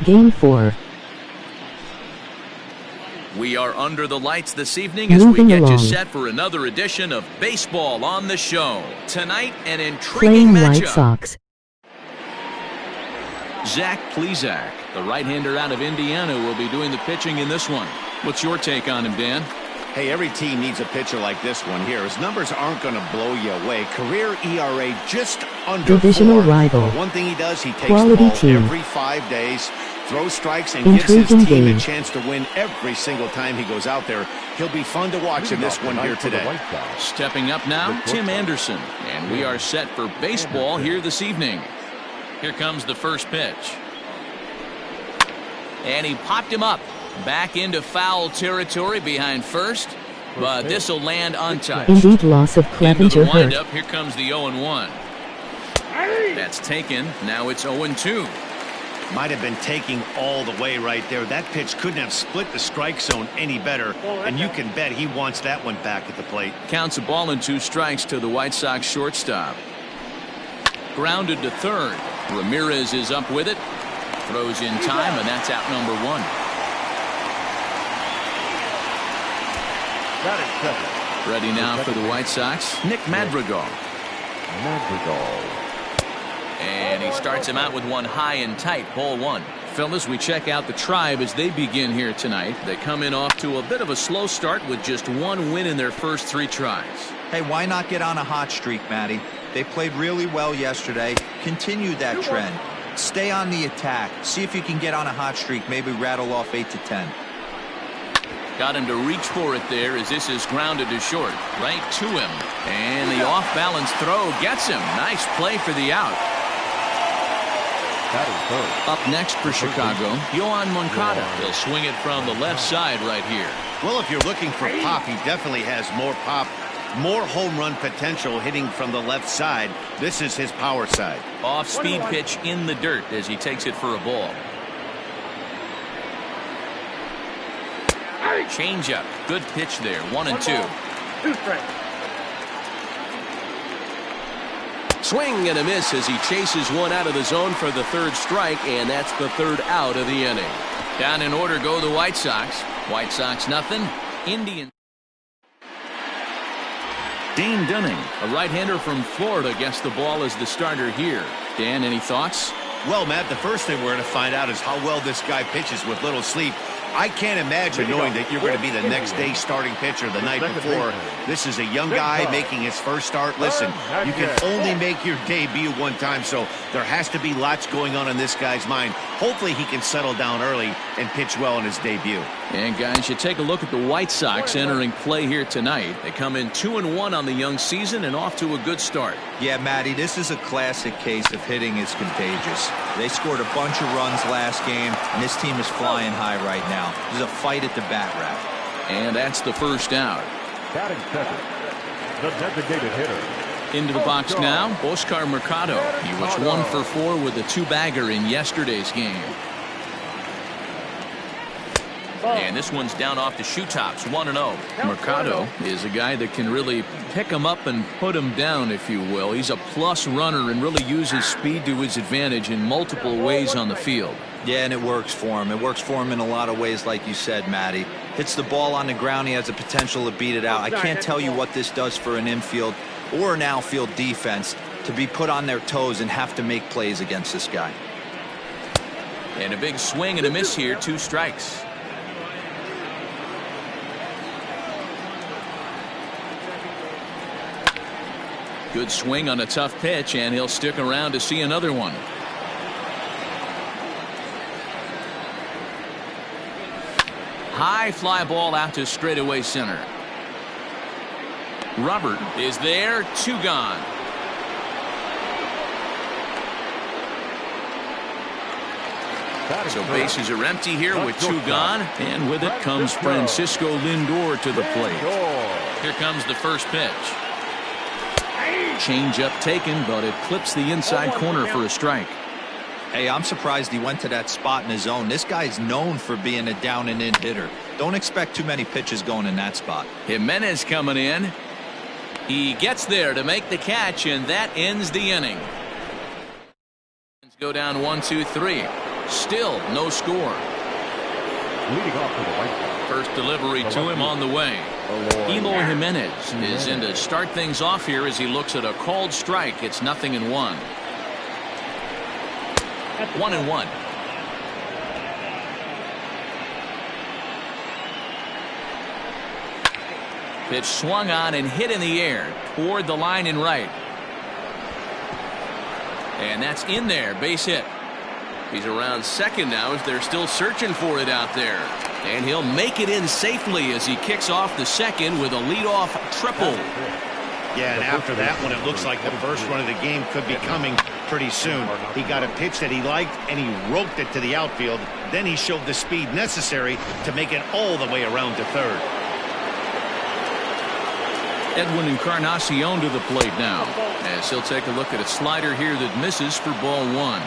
Game 4. We are under the lights this evening as we get you set for another edition of Baseball on the Show. Tonight, an intriguing Playing matchup. White Sox. Zach Plesac, the right-hander out of Indiana, will be doing the pitching in this one. What's your take on him, Dan? Hey, every team needs a pitcher like this one here. His numbers aren't going to blow you away. Career ERA just under Divisional 4. rival. But one thing he does, he takes Quality the ball team. every 5 days, throws strikes, and Intriguing gives his team game. a chance to win every single time he goes out there. He'll be fun to watch in this one here today. Stepping up now, Tim Anderson. And we are set for baseball here this evening. Here comes the first pitch. And he popped him up. Back into foul territory behind first. But this will land untouched. Indeed, loss of Into Clevenger the hurt. windup, here comes the 0-1. That's taken. Now it's 0-2. Might have been taking all the way right there. That pitch couldn't have split the strike zone any better. And you can bet he wants that one back at the plate. Counts a ball and 2 strikes to the White Sox shortstop. Grounded to third. Ramirez is up with it. Throws in time, and that's out number 1. Ready now for the White Sox, Nick Madrigal. And he starts him out with one high and tight, ball 1. Fellas, we check out the Tribe as they begin here tonight. They come in off to a bit of a slow start with just 1 win in their first 3 tries. Hey, why not get on a hot streak, Matty? They played really well yesterday. Continue that trend. Stay on the attack. See if you can get on a hot streak. Maybe rattle off 8 to 10. Got him to reach for it there as this is grounded to short. Right to him. And the off-balance throw gets him. Nice play for the out. Up next for Chicago, Yohan Moncada. He'll swing it from the left side right here. Well, if you're looking for pop, he definitely has more pop, more home run potential hitting from the left side. This is his power side. Off-speed pitch in the dirt as he takes it for a ball. Changeup. Good pitch there. 1-2. 2 strikes. Swing and a miss as he chases one out of the zone for the 3rd strike, and that's the 3rd out of the inning. Down in order go the White Sox. White Sox nothing. Indians. Dane Dunning, a right-hander from Florida, gets the ball as the starter here. Dan, any thoughts? Well, Matt, the first thing we're going to find out is how well this guy pitches with little sleep. I can't imagine knowing that you're going to be the next day starting pitcher the night before. This is a young guy making his first start. Listen, you can only make your debut one time, so there has to be lots going on in this guy's mind. Hopefully he can settle down early and pitch well in his debut. And guys, you take a look at the White Sox entering play here tonight. They come in 2-1 on the young season and off to a good start. Yeah, Matty, this is a classic case of hitting is contagious. They scored a bunch of runs last game, and this team is flying high right now. There's a fight at the bat rack. And that's the 1st out. Batting second, the designated hitter, Into the box now, Oscar Mercado. He was 1 for 4 with a 2-bagger in yesterday's game. And this one's down off the shoe tops, 1-0. Mercado is a guy that can really pick him up and put him down, if you will. He's a plus runner and really uses speed to his advantage in multiple ways on the field. Yeah, and it works for him. It works for him in a lot of ways, like you said, Matty. Hits the ball on the ground, he has the potential to beat it out. I can't tell you what this does for an infield or an outfield defense to be put on their toes and have to make plays against this guy. And a big swing and a miss here, 2 strikes. Good swing on a tough pitch, and he'll stick around to see another one. High fly ball out to straightaway center. Robert is there, 2 gone. So bases are empty here with 2 gone, and with it comes Francisco Lindor to the plate. Here comes the first pitch. Change-up taken, but it clips the inside corner for a strike. Hey, I'm surprised he went to that spot in his zone. This guy's known for being a down-and-in hitter. Don't expect too many pitches going in that spot. Jimenez coming in. He gets there to make the catch, and that ends the inning. Go down 1-2-3. Still no score. Leading off to the right side. First delivery to him on the way. Eloy Jimenez is in to start things off here as he looks at a called strike. It's 0-1. 1-1. Pitch swung on and hit in the air toward the line and right. And that's in there, base hit. He's around second now as they're still searching for it out there. And he'll make it in safely as he kicks off the second with a leadoff triple. Yeah, and after that one, it looks like the first run of the game could be coming pretty soon. He got a pitch that he liked, and he roped it to the outfield. Then he showed the speed necessary to make it all the way around to third. Edwin Encarnacion to the plate now, as he'll take a look at a slider here that misses for ball 1.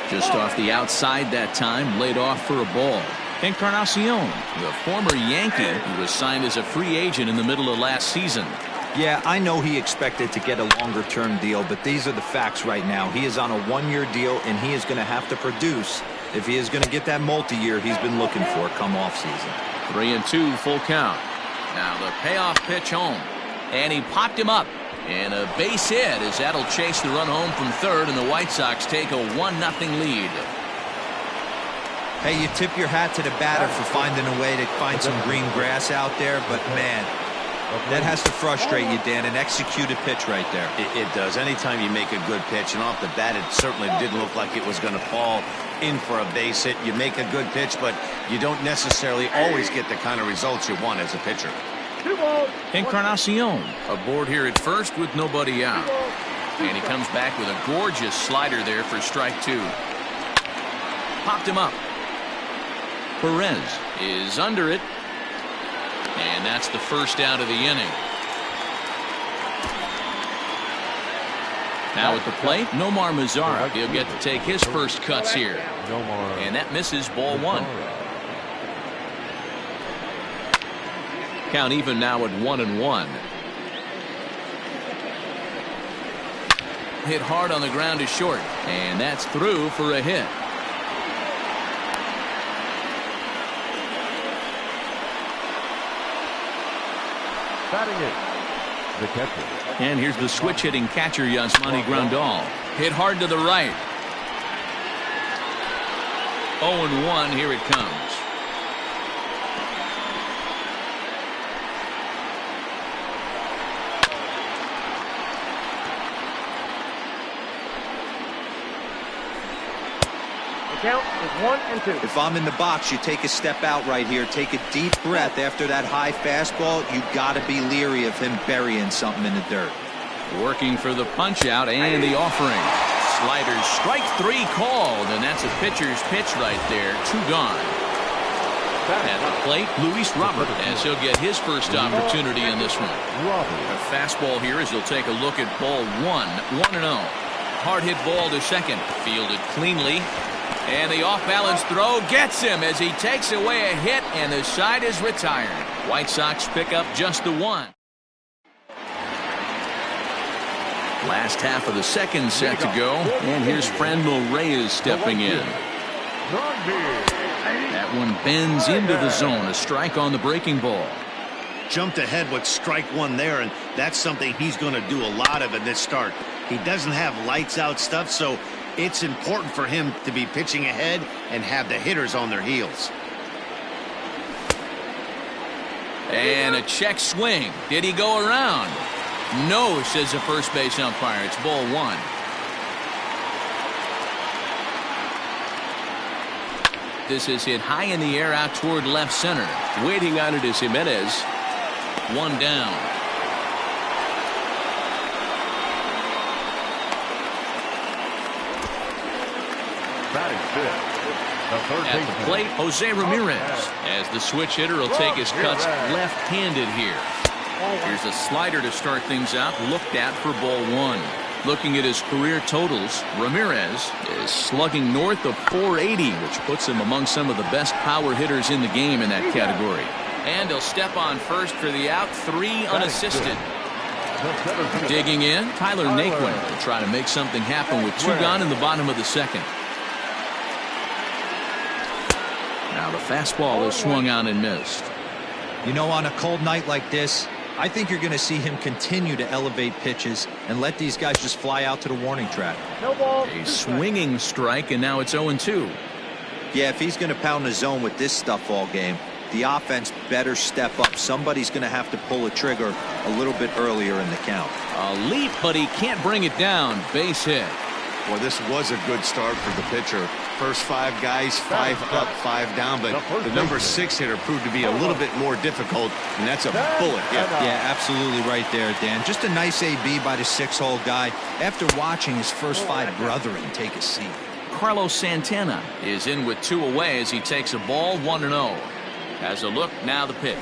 Just off the outside that time, laid off for a ball. Encarnacion, the former Yankee, who was signed as a free agent in the middle of last season. Yeah, I know he expected to get a longer-term deal, but these are the facts right now. He is on a 1-year deal, and he is going to have to produce if he is going to get that multi-year he's been looking for come off-season. 3-2, full count. Now the payoff pitch home, and he popped him up. And a base hit as that'll chase the run home from third, and the White Sox take a 1-0 lead. Hey, you tip your hat to the batter for finding a way to find some green grass out there, but man, that has to frustrate you, Dan. An executed pitch right there. It does. Anytime you make a good pitch, and off the bat, it certainly didn't look like it was going to fall in for a base hit. You make a good pitch, but you don't necessarily always get the kind of results you want as a pitcher. Encarnacion aboard here at first with nobody out. And he comes back with a gorgeous slider there for strike 2. Popped him up. Perez is under it. And that's the first out of the inning. Now at the plate, Nomar Mazara. He'll get to take his first cuts here. And that misses ball 1. Count even now at 1-1. Hit hard on the ground to short, and that's through for a hit. Batting it, the catcher. And here's the switch hitting catcher, Yasmani Grandal. Hit hard to the right. 0-1, here it comes. Count is 1-2. If I'm in the box, you take a step out right here. Take a deep breath after that high fastball. You got to be leery of him burying something in the dirt. Working for the punch out and the offering. Sliders, strike 3 called, and that's a pitcher's pitch right there. 2 gone. At the plate, Luis Robert, as he'll get his first opportunity in this one. A fastball here as he'll take a look at ball 1-0. Hard hit ball to second. Fielded cleanly. And the off-balance throw gets him as he takes away a hit, and the side is retired. White Sox pick up just the one. Last half of the second set to go, and here's Franmil Reyes stepping in. That one bends into the zone. A strike on the breaking ball. Jumped ahead with strike one there, and that's something he's going to do a lot of in this start. He doesn't have lights out stuff, so it's important for him to be pitching ahead and have the hitters on their heels. And a check swing. Did he go around? No, says the first base umpire. It's ball one. This is hit high in the air out toward left center. Waiting on it is Jimenez. One down. At the plate, Jose Ramirez, as the switch hitter will take his cuts left-handed here. Here's a slider to start things out, looked at for ball one. Looking at his career totals, Ramirez is slugging north of .480, which puts him among some of the best power hitters in the game in that category. And he'll step on first for the out, 3 unassisted. Digging in, Tyler Naquin will try to make something happen with 2 gone in the bottom of the second. Now the fastball is swung on and missed. You know, on a cold night like this, I think you're going to see him continue to elevate pitches and let these guys just fly out to the warning track. A swinging strike, and now it's 0-2. Yeah, if he's going to pound the zone with this stuff all game, the offense better step up. Somebody's going to have to pull a trigger a little bit earlier in the count. A leap, but he can't bring it down. Base hit. Well, this was a good start for the pitcher. First 5 guys, 5 up, 5 down, but the number 6 hitter proved to be a little bit more difficult, and that's a bullet hit. Yeah, absolutely right there, Dan. Just a nice AB by the 6-hole guy after watching his first 5 brethren take a seat. Carlos Santana is in with 2 away as he takes a ball 1-0. Has a look, now the pitch.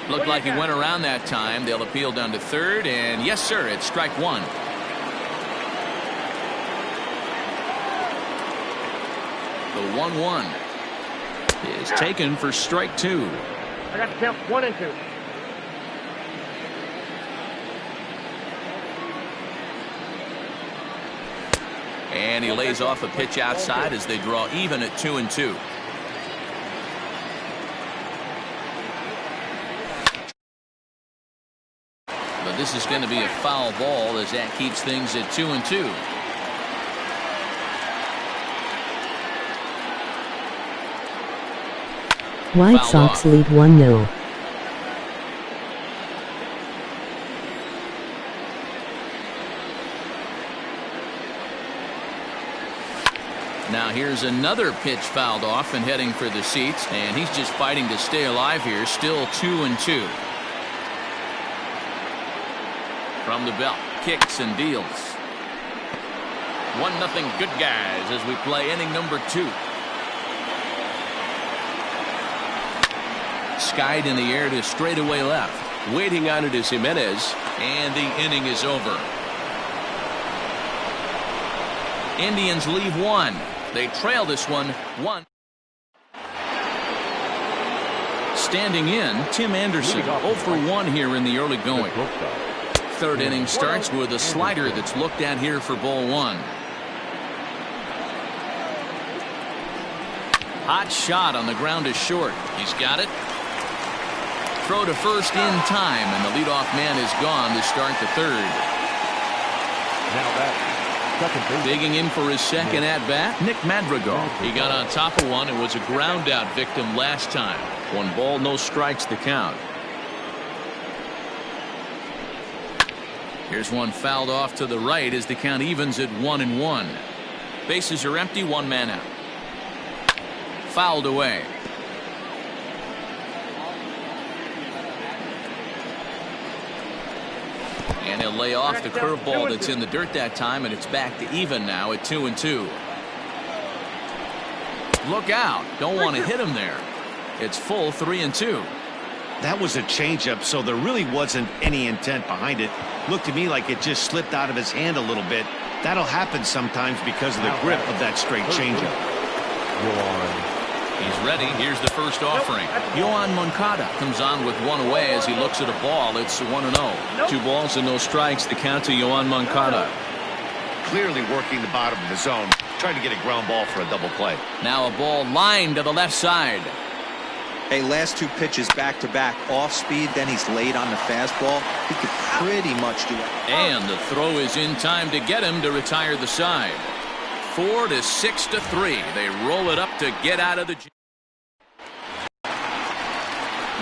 Looked like he went around that time. They'll appeal down to third, and yes, sir, it's strike 1. The 1-1 is taken for strike 2. I got to count 1 and 2. And he lays off a pitch outside as they draw even at 2-2. But this is going to be a foul ball as that keeps things at 2-2. White Sox lead 1-0. Now here's another pitch fouled off and heading for the seats, and he's just fighting to stay alive here. Still 2-2. From the belt, kicks and deals. 1-0 good guys as we play inning number 2. Skied in the air to straightaway left. Waiting on it is Jimenez, and the inning is over. Indians leave 1. They trail this one 1. Standing in, Tim Anderson, 0 for 1 here in the early going. Third inning starts with a slider that's looked at here for ball 1. Hot shot on the ground is short. He's got it. Throw to first in time, and the leadoff man is gone to start the third. Now that Digging in for his second at-bat, Nick Madrigal. He got on top of one and was a ground-out victim last time. 1 ball, no strikes the count. Here's one fouled off to the right as the count evens at 1-1. Bases are empty, 1 man out. Fouled away. And he'll lay off the curveball that's in the dirt that time, and it's back to even now at 2-2. Look out. Don't want to hit him there. It's full 3-2. That was a changeup, so there really wasn't any intent behind it. Looked to me like it just slipped out of his hand a little bit. That'll happen sometimes because of the grip of that straight changeup. He's ready. Here's the first offering. Yoan Moncada comes on with one away as he looks at a ball. It's 1-0. 2 balls and no strikes. The count to Yoan Moncada. Clearly working the bottom of the zone, trying to get a ground ball for a double play. Now a ball lined to the left side. Hey, last 2 pitches back-to-back off speed, then he's laid on the fastball. He could pretty much do it. And the throw is in time to get him to retire the side. 4-6-3. They roll it up to get out of the.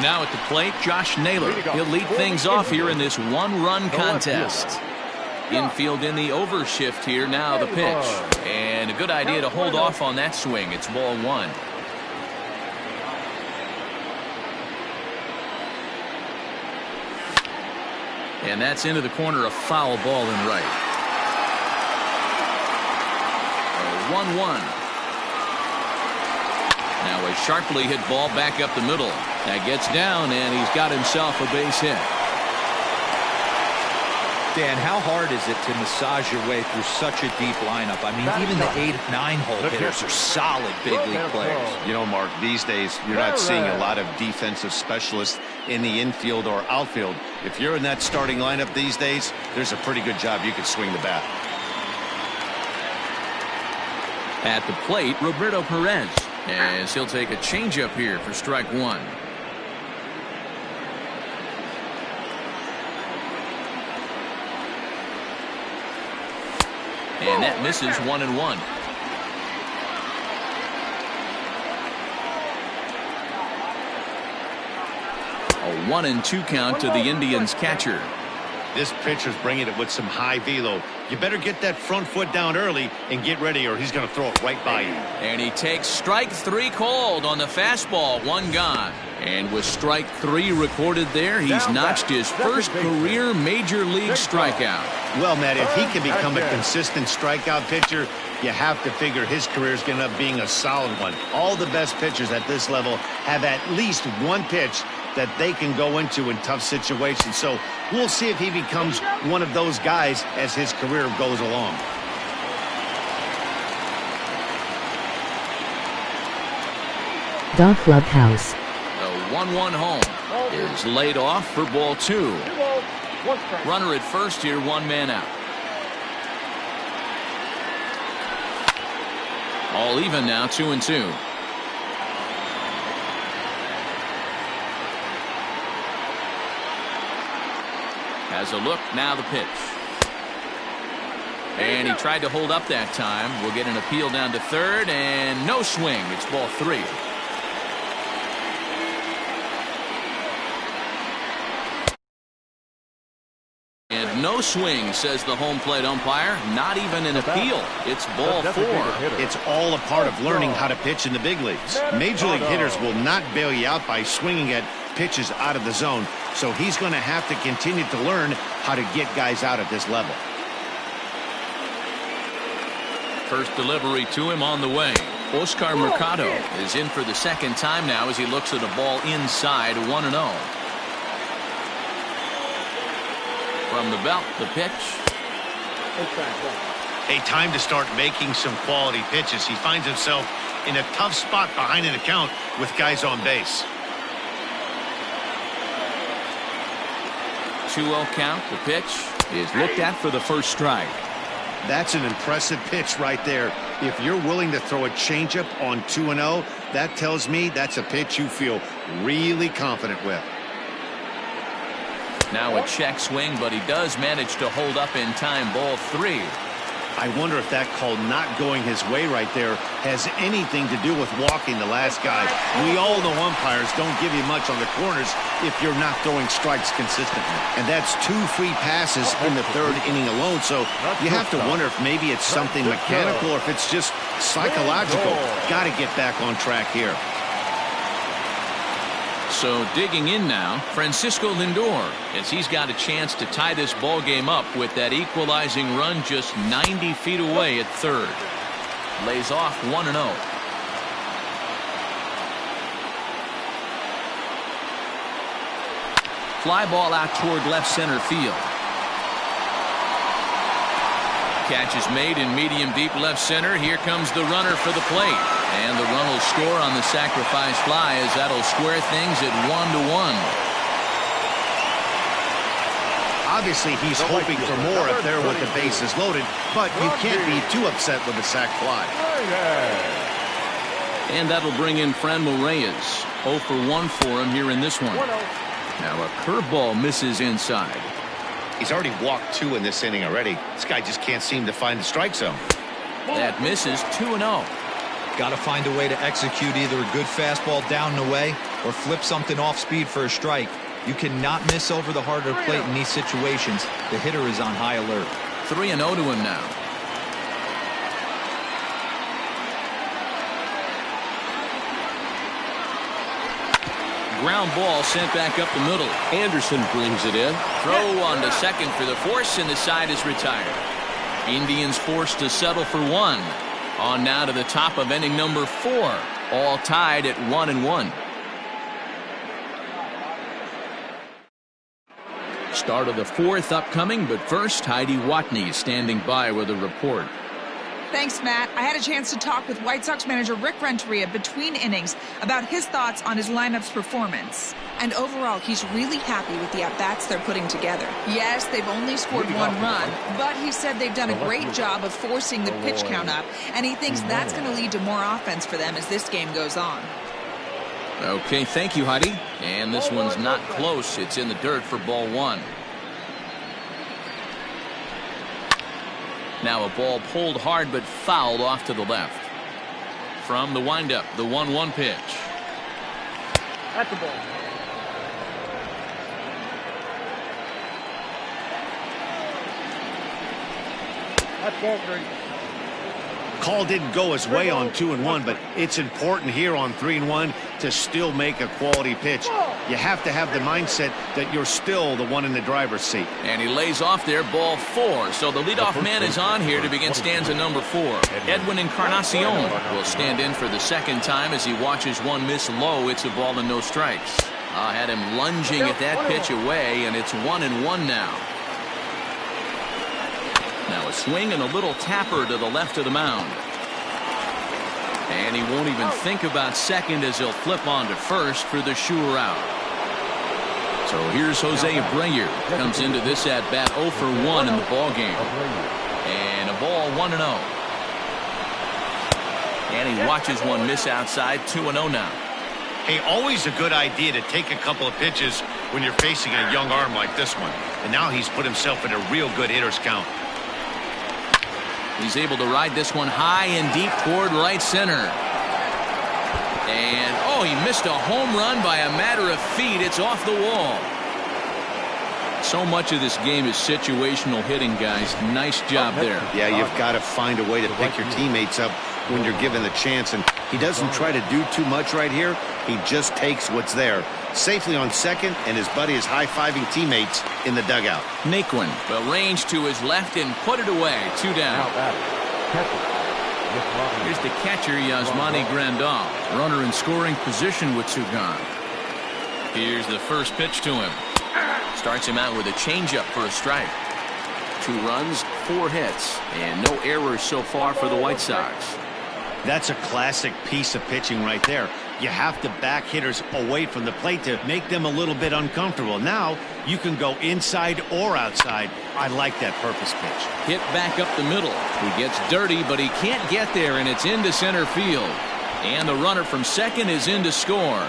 Now at the plate, Josh Naylor. He'll lead things off here in this 1-run contest. Infield in the overshift here. Now the pitch. And a good idea to hold off on that swing. It's ball 1. And that's into the corner, a foul ball in right. 1-1. Now a sharply hit ball back up the middle. That gets down, and he's got himself a base hit. Dan, how hard is it to massage your way through such a deep lineup? I mean, even the 8, 9-hole hitters are solid big league players. You know, Mark, these days you're not seeing a lot of defensive specialists in the infield or outfield. If you're in that starting lineup these days, there's a pretty good job you could swing the bat. At the plate, Roberto Perez, as he'll take a changeup here for strike 1. And that misses 1-1. A 1-2 count to the Indians catcher. This pitcher's bringing it with some high velo. You better get that front foot down early and get ready, or he's going to throw it right by you. And he takes strike 3 called on the fastball. 1 gone. And with strike 3 recorded there, he's notched his first career major league strikeout. Well, Matt, if he can become a consistent strikeout pitcher, you have to figure his career is going to end up being a solid one. All the best pitchers at this level have at least one pitch that they can go into in tough situations. So we'll see if he becomes one of those guys as his career goes along. Dog Clubhouse. The 1-1 home is laid off for ball 2. Runner at first here, 1 man out. All even now, 2-2. Has a look, now the pitch. And he tried to hold up that time. We'll get an appeal down to third, and no swing. It's ball 3. And no swing, says the home plate umpire. Not even an appeal. It's ball 4. It's all a part of learning how to pitch in the big leagues. Major league hitters will not bail you out by swinging at pitches out of the zone. So he's going to have to continue to learn how to get guys out at this level. First delivery to him on the way. Oscar Mercado is in for the second time now as he looks at a ball inside, 1-0. From the belt, the pitch. A time to start making some quality pitches. He finds himself in a tough spot behind an account with guys on base. 2-0 count. The pitch is looked at for the first strike. That's an impressive pitch right there. If you're willing to throw a changeup on 2-0, that tells me that's a pitch you feel really confident with. Now a check swing, but he does manage to hold up in time. Ball 3. I wonder if that call not going his way right there has anything to do with walking the last guy. We all know umpires don't give you much on the corners if you're not throwing strikes consistently. And that's 2 free passes in the 3rd inning alone. So you have to wonder if maybe it's something mechanical or if it's just psychological. Got to get back on track here. So digging in now, Francisco Lindor, as he's got a chance to tie this ball game up with that equalizing run just 90 feet away at third. Lays off 1-0. fly ball out toward left center field. Catch is made in medium deep left center. Here comes the runner for the plate. And the run will score on the sacrifice fly, as that'll square things at 1-1. Obviously, he's hoping for more up there with the bases loaded, but you can't be too upset with a sac fly. And that'll bring in Franmil Reyes. 0 for 1 for him here in this one. Now a curveball misses inside. He's already walked 2 in this inning already. This guy just can't seem to find the strike zone. That misses 2-0. Got to find a way to execute either a good fastball down and away or flip something off speed for a strike. You cannot miss over the heart of the plate in these situations. The hitter is on high alert. 3-0 to him now. Ground ball sent back up the middle. Anderson brings it in. Throw on to second for the force, and the side is retired. Indians forced to settle for 1. On now to the top of inning number 4. All tied at 1-1. Start of the 4th upcoming, but first, Heidi Watney standing by with a report. Thanks, Matt. I had a chance to talk with White Sox manager Rick Renteria between innings about his thoughts on his lineup's performance. And overall, he's really happy with the at-bats they're putting together. Yes, they've only scored 1 run, but he said they've done a great job of forcing the pitch count up, and he thinks that's going to lead to more offense for them as this game goes on. Okay, thank you, Heidi. And this one's not close. It's in the dirt for ball 1. Now a ball pulled hard but fouled off to the left. From the windup, the 1-1 pitch. That's the ball. That's ball 3. Call didn't go his way on 2-1, but it's important here on 3-1 to still make a quality pitch. You have to have the mindset that you're still the one in the driver's seat. And he lays off there, ball 4. So the leadoff man is on here to begin stanza number 4. Edwin Encarnacion will stand in for the second time as he watches one miss low. It's a ball and no strikes. Had him lunging at that pitch away, and it's 1-1 now. Now a swing and a little tapper to the left of the mound. And he won't even think about second as he'll flip on to first for the sure out. So here's Jose Abreu. Comes into this at bat 0 for 1 in the ball game. And a ball 1-0. And he watches one miss outside. 2-0 now. Hey, always a good idea to take a couple of pitches when you're facing a young arm like this one. And now he's put himself in a real good hitter's count. He's able to ride this one high and deep toward right center. And, oh, he missed a home run by a matter of feet. It's off the wall. So much of this game is situational hitting, guys. Nice job there. Yeah, you've got to find a way to pick your teammates up when you're given the chance. And he doesn't try to do too much right here. He just takes what's there. Safely on second, and his buddy is high-fiving teammates in the dugout. Naquin will range to his left and put it away. 2 down. Here's the catcher, Yasmani Grandal. Runner in scoring position with 2 gone. Here's the first pitch to him. Starts him out with a changeup for a strike. 2 runs, 4 hits, and no errors so far for the White Sox. That's a classic piece of pitching right there. You have to back hitters away from the plate to make them a little bit uncomfortable. Now you can go inside or outside. I like that purpose pitch. Hit back up the middle. He gets dirty, but he can't get there, and it's into center field. And the runner from second is in to score.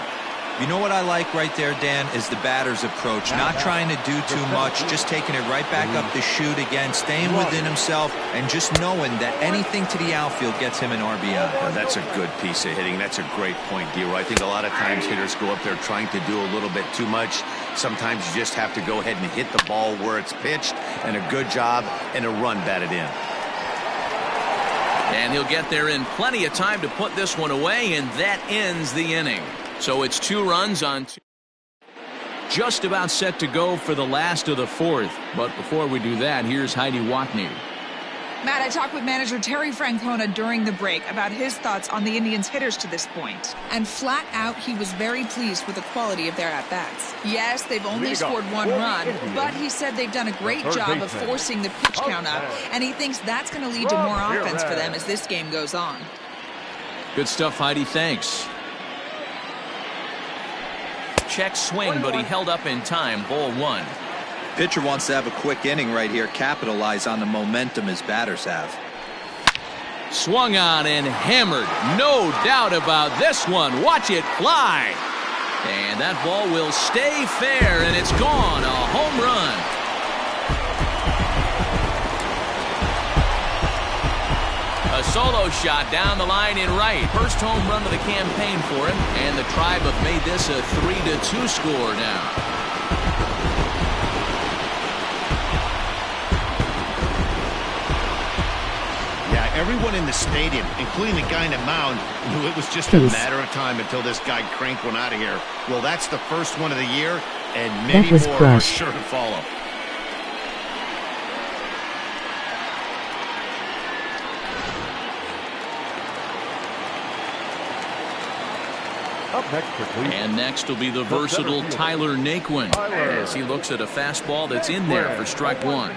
You know what I like right there, Dan, is the batter's approach. Not trying to do too much, just taking it right back up the chute again, staying within himself, and just knowing that anything to the outfield gets him an RBI. Well, that's a good piece of hitting. That's a great point, D-Roy. I think a lot of times hitters go up there trying to do a little bit too much. Sometimes you just have to go ahead and hit the ball where it's pitched, and a good job and a run batted in. And he'll get there in plenty of time to put this one away, and that ends the inning. So it's 2 runs on 2. Just about set to go for the last of the 4th. But before we do that, here's Heidi Watney. Matt, I talked with manager Terry Francona during the break about his thoughts on the Indians' hitters to this point. And flat out, he was very pleased with the quality of their at-bats. Yes, they've only scored one run, but he said they've done a great job of forcing the pitch count up, and he thinks that's going to lead to more offense for them as this game goes on. Good stuff, Heidi. Thanks. Check swing, but he held up in time. Ball one. Pitcher wants to have a quick inning right here, capitalize on the momentum his batters have. Swung on and hammered. No doubt about this one. Watch it fly. And that ball will stay fair, and it's gone. A home run. A solo shot down the line in right. First home run of the campaign for him, and the Tribe have made this a 3-2 score now. Everyone in the stadium, including the guy in the mound, knew it was just a matter of time until this guy cranked one out of here. Well, that's the first one of the year, and many more are sure to follow. Up next for Cleveland. And next will be the versatile Tyler Naquin as he looks at a fastball that's in there for strike one.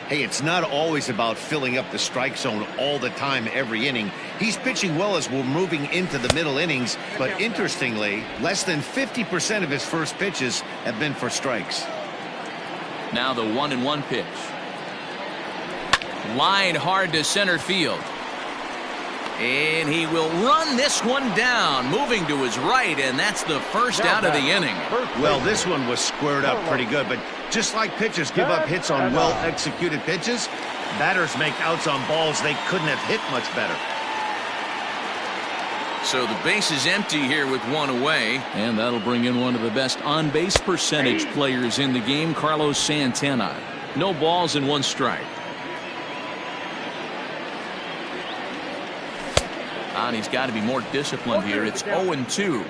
Hey, it's not always about filling up the strike zone all the time every inning. He's pitching well as we're moving into the middle innings, but interestingly, less than 50% of his first pitches have been for strikes. Now the 1-1 pitch. Line hard to center field. And he will run this one down, moving to his right, and that's the first out of the inning. Well, this one was squared up pretty good, but just like pitchers give up hits on well-executed pitches, batters make outs on balls they couldn't have hit much better. So the base is empty here with one away, and that'll bring in one of the best on-base percentage players in the game, Carlos Santana. No balls and one strike. And he's got to be more disciplined here. It's 0-2.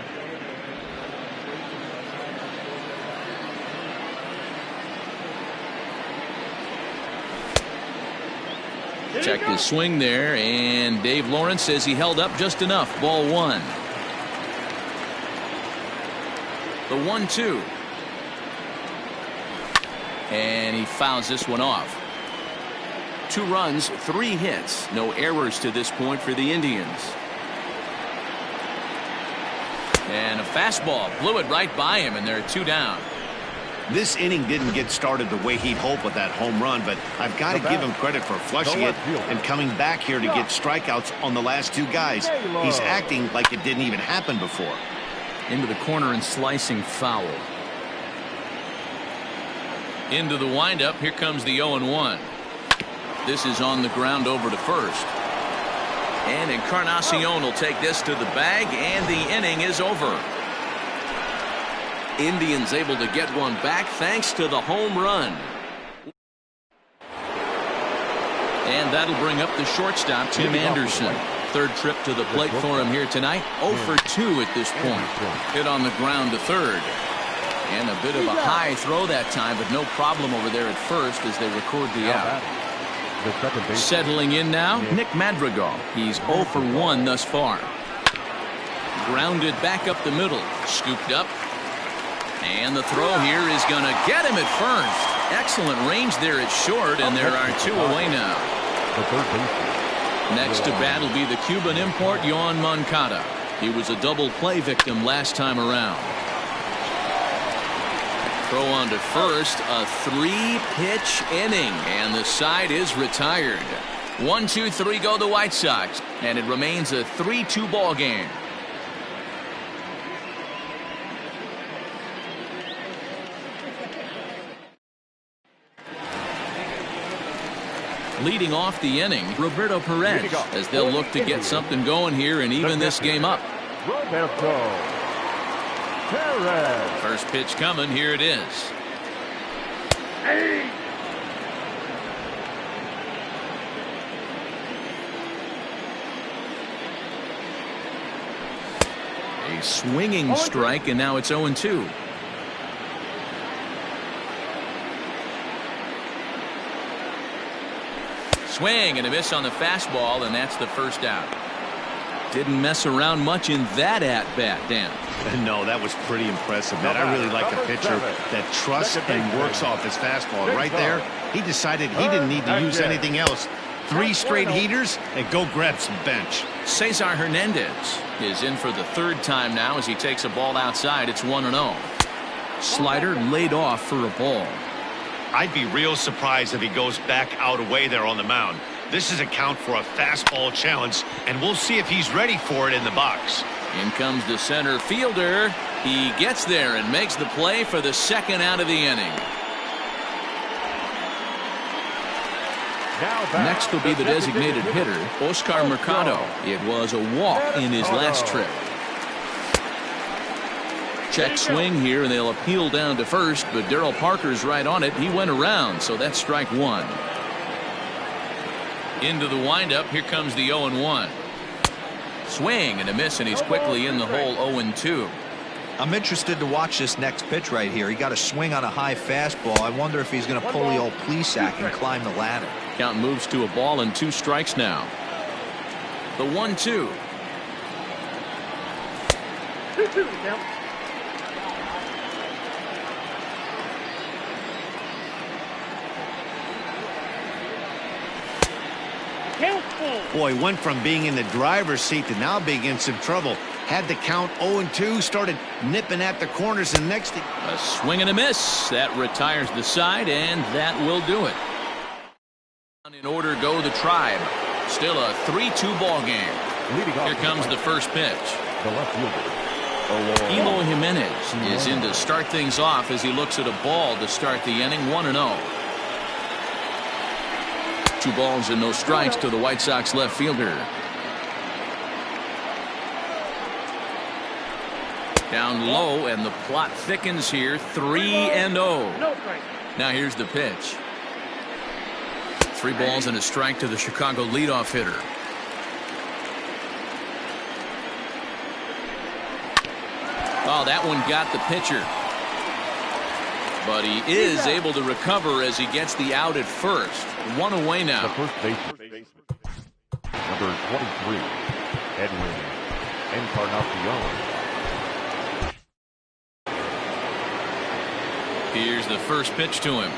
Check his swing there, and Dave Lawrence says he held up just enough. Ball one. The 1-2. And he fouls this one off. 2 runs, 3 hits. No errors to this point for the Indians. And a fastball blew it right by him, and they're 2 down. This inning didn't get started the way he'd hoped with that home run, but I've got to give him credit for flushing it and coming back here to get strikeouts on the last 2 guys. He's acting like it didn't even happen before. Into the corner and slicing foul. Into the windup. Here comes the 0-1. This is on the ground over to first. And Encarnacion will take this to the bag, and the inning is over. Indians able to get one back thanks to the home run. And that'll bring up the shortstop, Tim Anderson. Third trip to the plate for him here tonight. 0 for 2 at this point. Hit on the ground to third. And a bit of a high throw that time, but no problem over there at first as they record the out. Settling in now, Nick Madrigal. He's 0 for 1 thus far. Grounded back up the middle. Scooped up. And the throw here is going to get him at first. Excellent range there at short, and there are 2 away now. Next to bat will be the Cuban import, Yoan Moncada. He was a double play victim last time around. Throw on to first, a 3-pitch inning, and the side is retired. 1-2-3 go the White Sox, and it remains a 3-2 ball game. Leading off the inning, Roberto Perez, as they'll look to get something going here and even this game up. First pitch coming. Here it is. A swinging strike, and now it's 0-2. Swing and a miss on the fastball, and that's the first out. Didn't mess around much in that at-bat, Dan. No, that was pretty impressive, man. I really like a pitcher that trusts and works off his fastball. Right there, he decided he didn't need to use anything else. 3 straight heaters and go grab some bench. Cesar Hernandez is in for the 3rd time now as he takes a ball outside. It's 1-0. Slider laid off for a ball. I'd be real surprised if he goes back out away there on the mound. This is a count for a fastball challenge, and we'll see if he's ready for it in the box. In comes the center fielder. He gets there and makes the play for the 2nd out of the inning. Next will be the designated hitter, Oscar Mercado. It was a walk in his last trip. Check swing here, and they'll appeal down to first, but Darryl Parker's right on it. He went around, so that's strike 1. Into the windup, here comes the 0-1. Swing and a miss, and he's quickly in the hole. 0-2. I'm interested to watch this next pitch right here. He got a swing on a high fastball. I wonder if he's going to pull the old Plesac and climb the ladder. Count moves to a ball and 2 strikes now. The 1-2. 2-2 count. Boy, went from being in the driver's seat to now being in some trouble. Had the count 0-2, started nipping at the corners, and next thing... A swing and a miss. That retires the side, and that will do it. In order go the Tribe. Still a 3-2 ball game. Here comes the first pitch. The left fielder, Eloy Jimenez is in to start things off as he looks at a ball to start the inning. 1-0. 2 balls and no strikes to the White Sox left fielder. Down low, and the plot thickens here. 3-0. Now here's the pitch. 3 balls and a strike to the Chicago leadoff hitter. Oh, that one got the pitcher. But he is able to recover as he gets the out at first. 1 away now. the first baseman, number 23, Edwin Encarnacion. Here's the first pitch to him.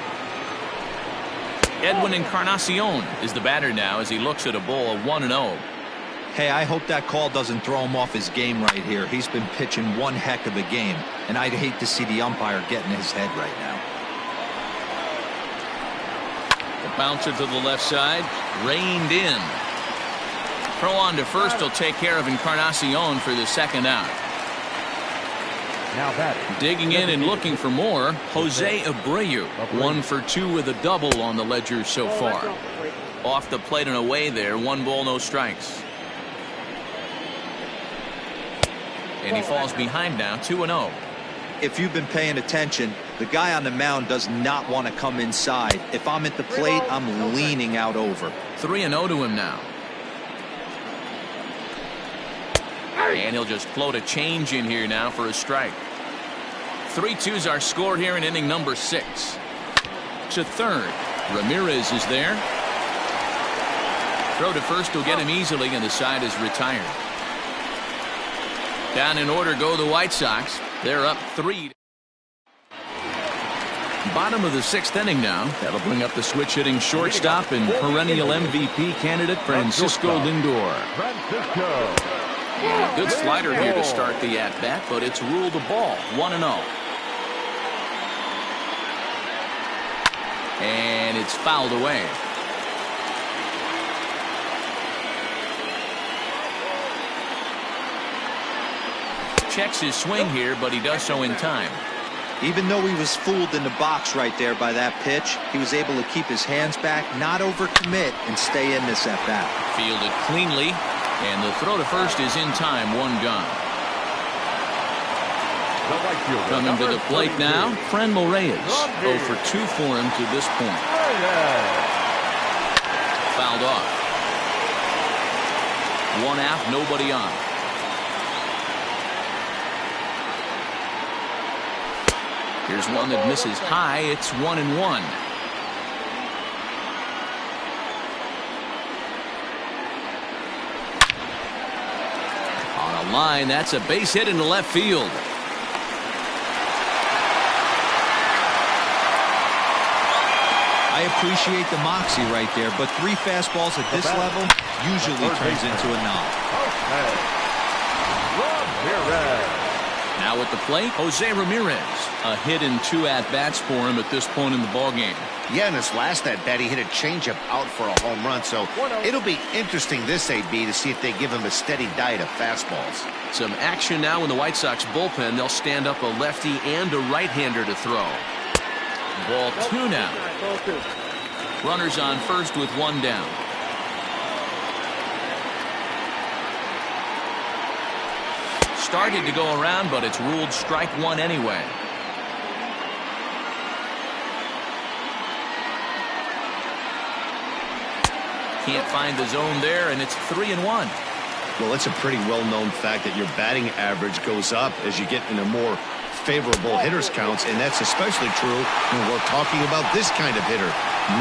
Edwin Encarnacion is the batter now as he looks at a ball of 1-0. Hey, I hope that call doesn't throw him off his game right here. He's been pitching one heck of a game, and I'd hate to see the umpire get in his head right now. The bouncer to the left side, reined in. Throw on to first will take care of Encarnacion for the 2nd out. Now batting. Digging in and looking for more, Jose Abreu. 1 for 2 with a double on the ledger so far. Off the plate and away there. 1 ball, no strikes. And he falls behind now. 2-0. If you've been paying attention, the guy on the mound does not want to come inside. If I'm at the plate, I'm leaning out over. 3-0 to him now. And he'll just float a change in here now for a strike. 3-2's our score here in inning number 6. To third. Ramirez is there. Throw to first will get him easily, and the side is retired. Down in order go the White Sox. They're up 3. Bottom of the 6th inning now. That'll bring up the switch hitting shortstop and perennial MVP candidate Francisco Lindor. And a good slider here to start the at-bat, but it's ruled a ball. 1-0. And it's fouled away. Checks his swing here, but he does so in time. Even though he was fooled in the box right there by that pitch, he was able to keep his hands back, not overcommit, and stay in this at-bat. Fielded cleanly, and the throw to first is in time. 1 gone. Coming to the plate now, Franmil Reyes. 0 for 2 for him to this point. Fouled off. 1 out, nobody on. Here's one that misses high. It's 1-1. line. That's a base hit into left field. I appreciate the moxie right there, but 3 fastballs at this level usually turns into a knock. Now at the plate, Jose Ramirez. A hit and 2 at-bats for him at this point in the ballgame. Yeah, in his last at-bat, he hit a changeup out for a home run, so it'll be interesting this AB to see if they give him a steady diet of fastballs. Some action now in the White Sox bullpen. They'll stand up a lefty and a right-hander to throw. Ball 2 now. Runners on first with 1 down. Started to go around, but it's ruled strike 1 anyway. Can't find the zone there, and it's 3-1. Well, it's a pretty well-known fact that your batting average goes up as you get into more favorable hitters counts, and that's especially true when we're talking about this kind of hitter.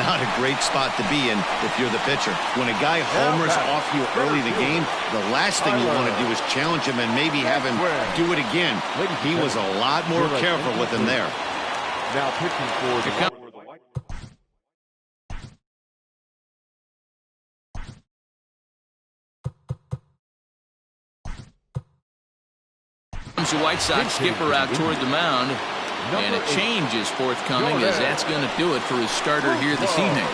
Not a great spot to be in if you're the pitcher. When a guy homers off you early in the game, the last thing you want to do is challenge him and maybe have him do it again. He was a lot more careful with him there. Now pitching for the Comes the White Sox skipper out toward the mound, and a change is forthcoming, as that's going to do it for his starter here this evening.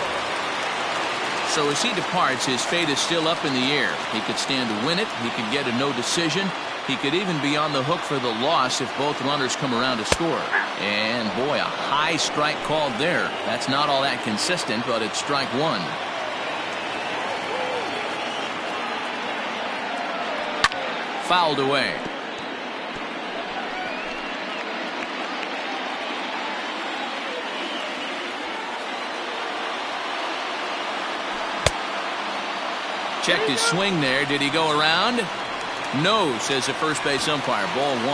So as he departs, his fate is still up in the air. He could stand to win it. He could get a no decision. He could even be on the hook for the loss if both runners come around to score. And boy, a high strike called there. That's not all that consistent, but it's strike 1. Fouled away. Checked his swing there. Did he go around? No, says the first base umpire. Ball 1.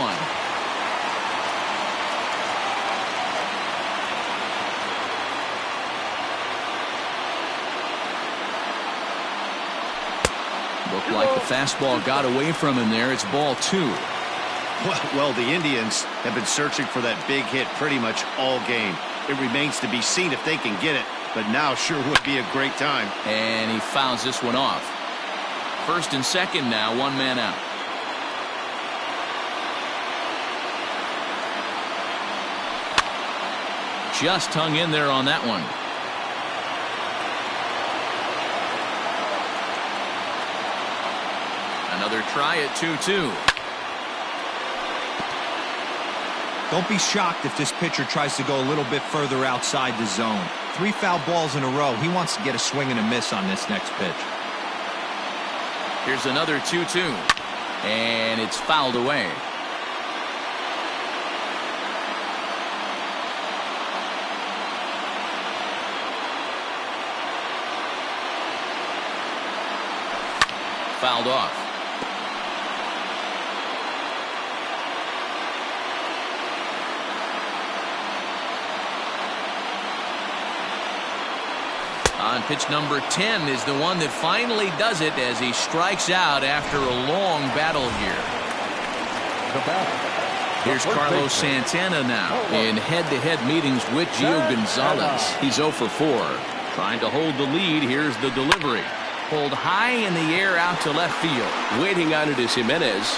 Looked like the fastball got away from him there. It's ball 2. Well, the Indians have been searching for that big hit pretty much all game. It remains to be seen if they can get it, but now sure would be a great time. And he fouls this one off. First and second now, 1 man out. Just hung in there on that one. Another try at 2-2. Don't be shocked if this pitcher tries to go a little bit further outside the zone. 3 foul balls in a row. He wants to get a swing and a miss on this next pitch. Here's another 2-2. And it's fouled away. Fouled off. On pitch number 10 is the one that finally does it as he strikes out after a long battle here. Here's Carlos Santana now in head-to-head meetings with Gio Gonzalez. He's 0 for 4. Trying to hold the lead. Here's the delivery. Pulled high in the air out to left field. Waiting on it is Jimenez.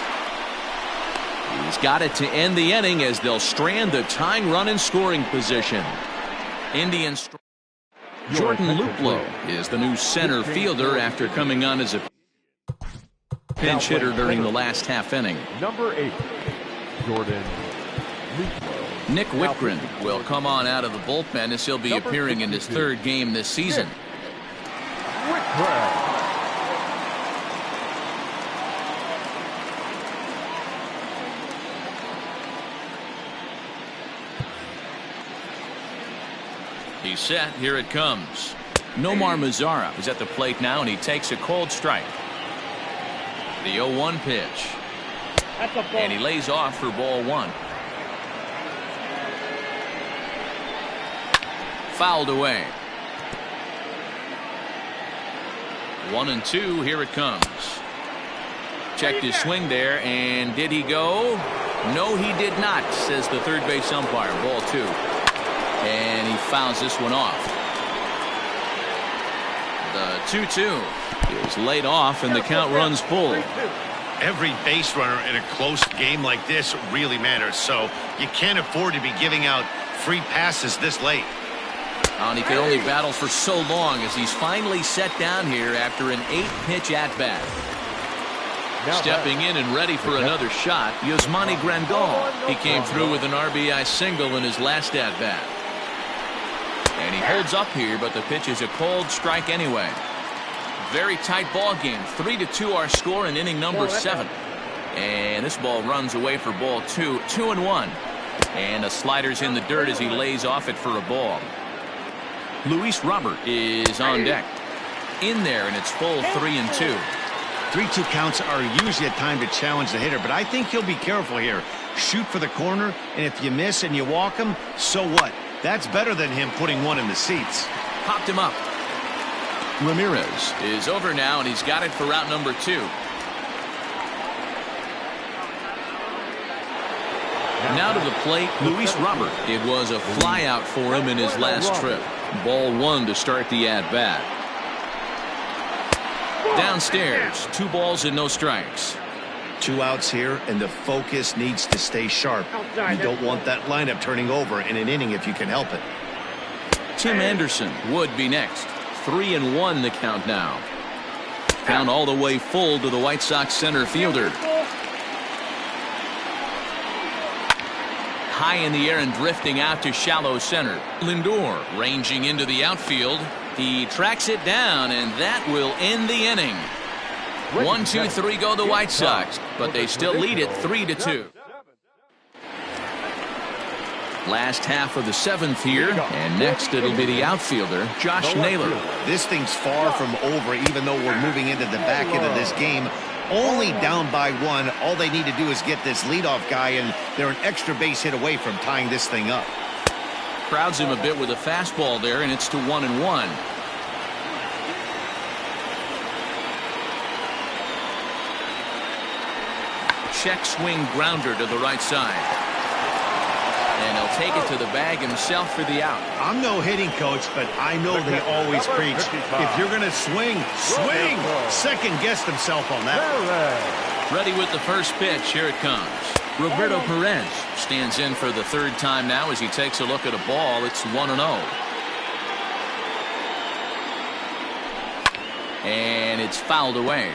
He's got it to end the inning as they'll strand the tying run in scoring position. Indians. Jordan Luplow is the new center fielder after coming on as a pinch hitter during the last half inning. Number 8, Jordan Luplow. Nick Whitgren will come on out of the bullpen as he'll be appearing in his 3rd game this season. Whitgren. He's set. Here it comes. Nomar Mazara is at the plate now, and he takes a cold strike. The 0-1 pitch. And he lays off for ball 1. Fouled away. 1-2. Here it comes. Checked his swing there, and did he go? No, he did not, says the third base umpire. Ball 2. And he fouls this one off. The 2-2 is laid off, and the count runs full. Every base runner in a close game like this really matters, so you can't afford to be giving out free passes this late. And he could only battle for so long as he's finally set down here after an 8-pitch at-bat. Stepping in and ready for another shot, Yasmani Grandal. He came through with an RBI single in his last at-bat. And he holds up here, but the pitch is a cold strike anyway. Very tight ball game. 3-2 our score in inning number 7. And this ball runs away for ball 2. 2-1. And the slider's in the dirt as he lays off it for a ball. Luis Robert is on deck. In there, and it's full 3-2. 3-2 counts are usually a time to challenge the hitter, but I think he'll be careful here. Shoot for the corner, and if you miss and you walk him, so what? That's better than him putting one in the seats. Popped him up. Ramirez is over now, and he's got it for route number 2. Now to the plate, Luis Robert. It was a fly out for him in his last trip. Ball 1 to start the at-bat. Downstairs, 2 balls and no strikes. 2 outs here, and the focus needs to stay sharp. You don't want that lineup turning over in an inning if you can help it. Tim Anderson would be next. 3-1 the count now. Count all the way full to the White Sox center fielder. High in the air and drifting out to shallow center. Lindor ranging into the outfield. He tracks it down, and that will end the inning. 1, 2, 3 go the White Sox, but they still lead it 3-2. Last half of the 7th here, and next it'll be the outfielder, Josh Naylor. This thing's far from over, even though we're moving into the back end of this game. Only down by 1. All they need to do is get this leadoff guy, and they're an extra base hit away from tying this thing up. Crowds him a bit with a fastball there, and it's to 1-1. Check swing grounder to the right side. And he'll take it to the bag himself for the out. I'm no hitting coach, but I know they always preach, if you're going to swing, swing! Second guessed himself on that one. Ready with the first pitch. Here it comes. Roberto Perez stands in for the 3rd time now as he takes a look at a ball. It's 1-0. And it's fouled away.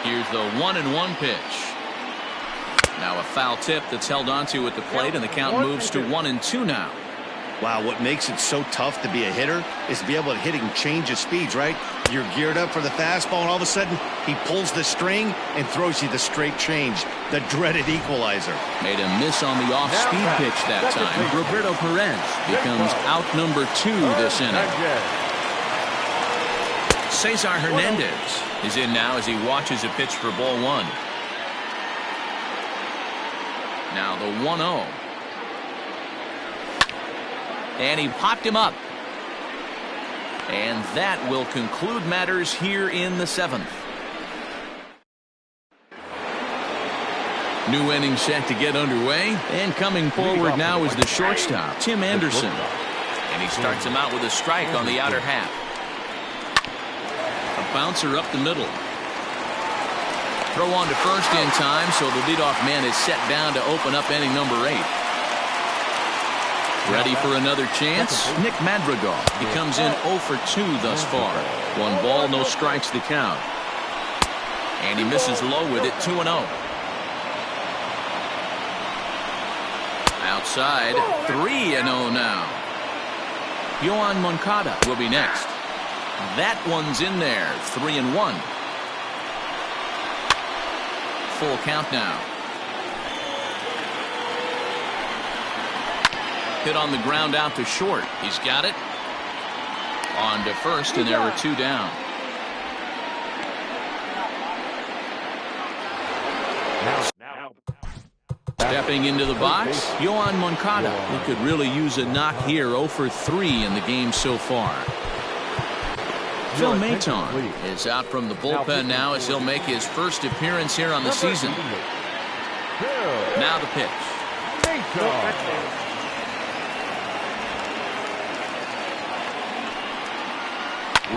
Here's the 1-1 pitch. Now a foul tip that's held onto at the plate, and the count moves to 1-2 now. Wow, what makes it so tough to be a hitter is to be able to hit and change of speeds, right? You're geared up for the fastball, and all of a sudden he pulls the string and throws you the straight change, the dreaded equalizer. Made a miss on the off-speed pitch that time. Roberto Perez becomes out number 2 this inning. Cesar Hernandez is in now as he watches a pitch for ball 1. Now the 1-0. And he popped him up. And that will conclude matters here in the 7th. New inning set to get underway. And coming forward now is the shortstop, Tim Anderson. And he starts him out with a strike on the outer half. A bouncer up the middle. Throw on to first in time, so the leadoff man is set down to open up inning number 8. Ready for another chance? Nick Madrigal. He comes in 0 for 2 thus far. 1 ball, no strikes the count. And he misses low with it, 2-0. Outside, 3-0 now. Yoan Moncada will be next. That one's in there, 3-1. Full count now. Hit on the ground out to short. He's got it. On to first, and there are 2 down. Stepping into the box, Yoan Moncada. He could really use a knock here. 0 for 3 in the game so far. Phil Maton is out from the bullpen now as he'll make his first appearance here on the season. Now the pitch.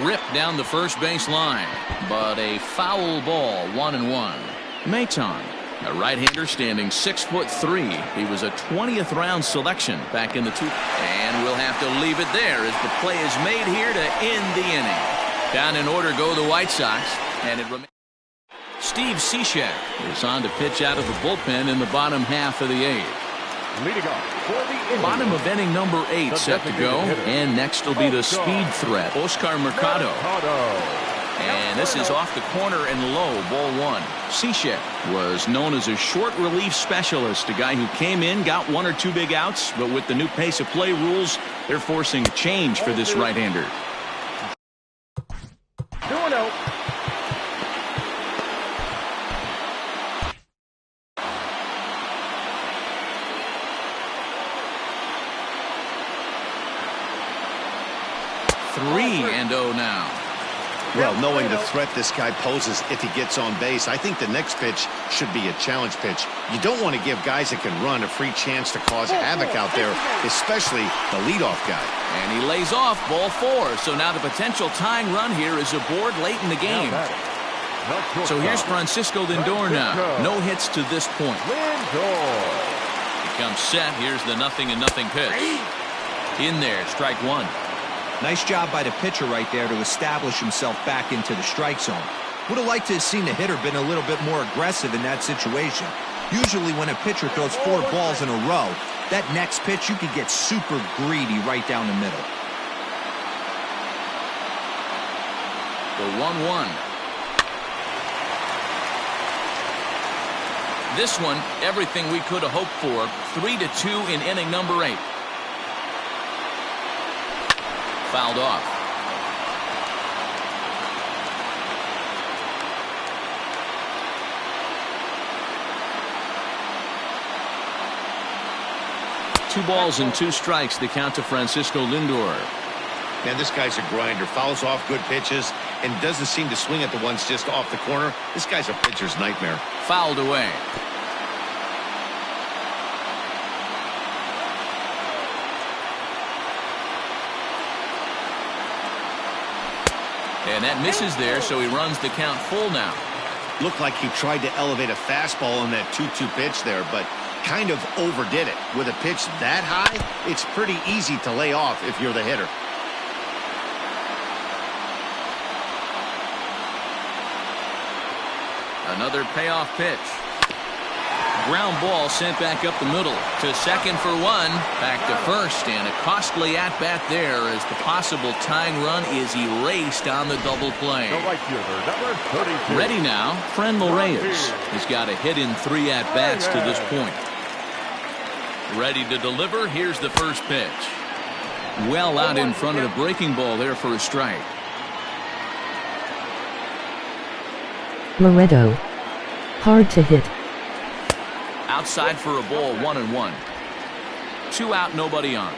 Ripped down the first base line, but a foul ball, 1-1. Maton, a right-hander standing 6'3". He was a 20th round selection back in the and we'll have to leave it there as the play is made here to end the inning. Down in order go the White Sox, and it remains. Steve Cishek is on to pitch out of the bullpen in the bottom half of the eighth. Leading off for the Indians, Bottom of inning number 8 set to go, and next will be the speed threat, Oscar Mercado. And this is off the corner and low, ball 1. Cishek was known as a short relief specialist, a guy who came in, got 1 or 2 big outs, but with the new pace of play rules, they're forcing a change for this right-hander. 2-0. Three and 0 now. Well, knowing the threat this guy poses if he gets on base, I think the next pitch should be a challenge pitch. You don't want to give guys that can run a free chance to cause havoc out there, especially the leadoff guy. And he lays off, ball 4. So now the potential tying run here is aboard late in the game. So here's Francisco Lindor now. No hits to this point. He comes set. Here's the 0-0 pitch. In there, strike 1. Nice job by the pitcher right there to establish himself back into the strike zone. Would have liked to have seen the hitter been a little bit more aggressive in that situation. Usually when a pitcher throws 4 balls in a row, that next pitch you could get super greedy right down the middle. The 1-1. This one, everything we could have hoped for. 3-2 in inning number 8. Fouled off. Two balls and 2 strikes, the count to Francisco Lindor. Man, this guy's a grinder. Fouls off good pitches and doesn't seem to swing at the ones just off the corner. This guy's a pitcher's nightmare. Fouled away. And that misses there, so he runs the count full now. Looked like he tried to elevate a fastball on that 2-2 pitch there, but kind of overdid it. With a pitch that high, it's pretty easy to lay off if you're the hitter. Another payoff pitch. Ground ball sent back up the middle to second for 1. Back to first, and a costly at-bat there as the possible tying run is erased on the double play. Ready now, Frenlo Reyes. He's got a hit in 3 at-bats to this point. Ready to deliver. Here's the first pitch. Well out in front of the breaking ball there for a strike. Loretto. Hard to hit. Outside for a ball, 1-1. 2 out, nobody on.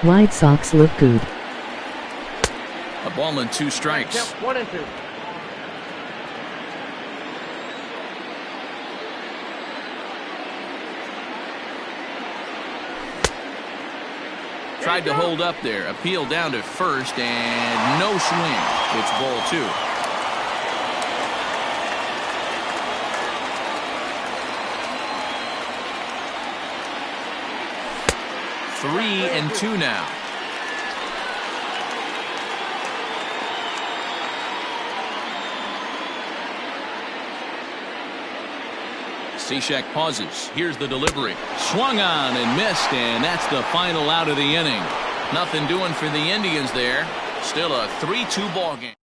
White Sox look good. A ball and 2 strikes. 1-2. Tried to hold up there. Appeal down to first, and no swing. It's ball 2. Three and 2 now. Cishek pauses. Here's the delivery. Swung on and missed, and that's the final out of the inning. Nothing doing for the Indians there. Still a 3-2 ball game.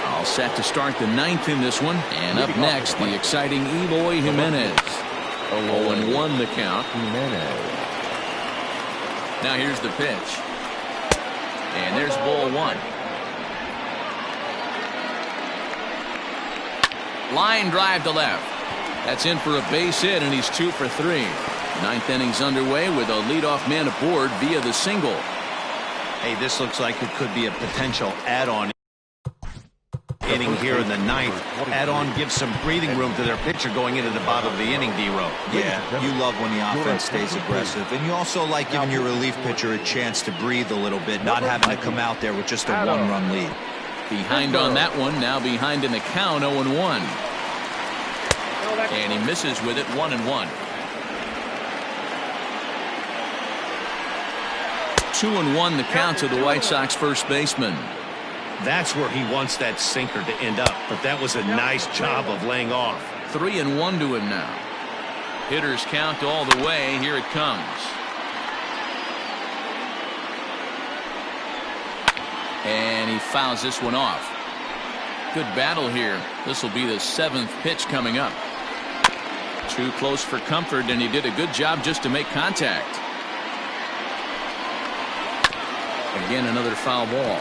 All set to start the 9th in this one. And up next, the exciting Eloy Jimenez. 0-1 the count. Now here's the pitch. And there's ball 1. Line drive to left. That's in for a base hit, and he's 2 for 3. Ninth inning's underway with a leadoff man aboard via the single. Hey, this looks like it could be a potential add-on inning here in the ninth. Add-on gives some breathing room to their pitcher going into the bottom of the inning, D-Row. Yeah, you love when the offense stays aggressive, and you also like giving your relief pitcher a chance to breathe a little bit, not having to come out there with just a one-run lead. Behind on that one, now behind in the count, 0-1. And he misses with it, 1-1. 2-1 the count to the White Sox first baseman. That's where he wants that sinker to end up, but that was a nice job of laying off. 3-1 to him now. Hitters count all the way. Here it comes. And he fouls this one off. Good battle here. This will be the 7th pitch coming up. Too close for comfort, and he did a good job just to make contact. Again, another foul ball.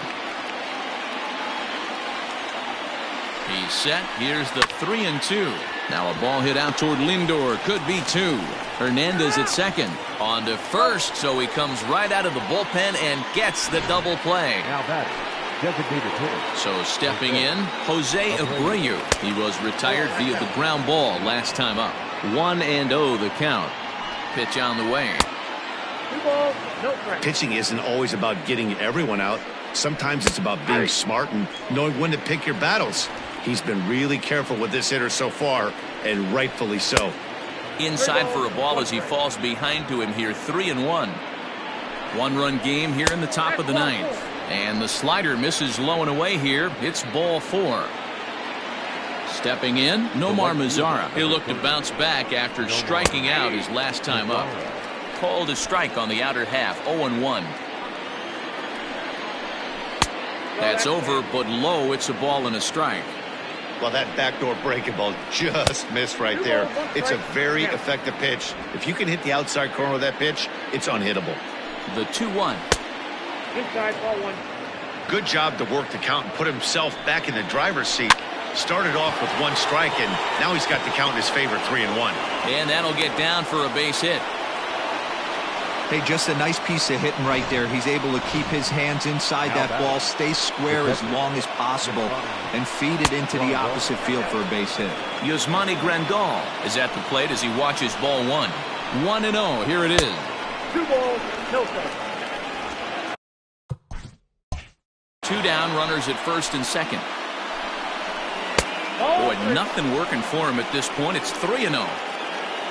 He's set. Here's the 3-2. Now a ball hit out toward Lindor. Could be 2. Hernandez at second. On to first, so he comes right out of the bullpen and gets the double play. Now batting, designated hitter. So stepping in, Jose Abreu. He was retired via the ground ball last time up. 1-0 the count. Pitch on the way. 2 balls, no strikes. Pitching isn't always about getting everyone out. Sometimes it's about being smart and knowing when to pick your battles. He's been really careful with this hitter so far, and rightfully so. Inside for a ball as he falls behind to him here. 3-1. 1-run game here in the top of the 9th. And the slider misses low and away here. It's ball 4. Stepping in, Nomar Mazara. He'll look to bounce back after striking out his last time up. Called a strike on the outer half. 0-1. That's over, but low. It's a ball and a strike. Well, that backdoor breaking ball just missed right there. It's a very effective pitch. If you can hit the outside corner of that pitch, it's unhittable. The 2-1. Inside, ball 1. Good job to work the count and put himself back in the driver's seat. Started off with 1 strike, and now he's got the count in his favor, 3-1. And that'll get down for a base hit. Hey, just a nice piece of hitting right there. He's able to keep his hands inside that ball, stay square as long as possible, and feed it into the opposite field for a base hit. Yasmani Grandal is at the plate as he watches ball 1. 1-0. Here it is. 2 balls, no strikes. 2 down, runners at first and second. Boy, nothing working for him at this point. It's 3-0.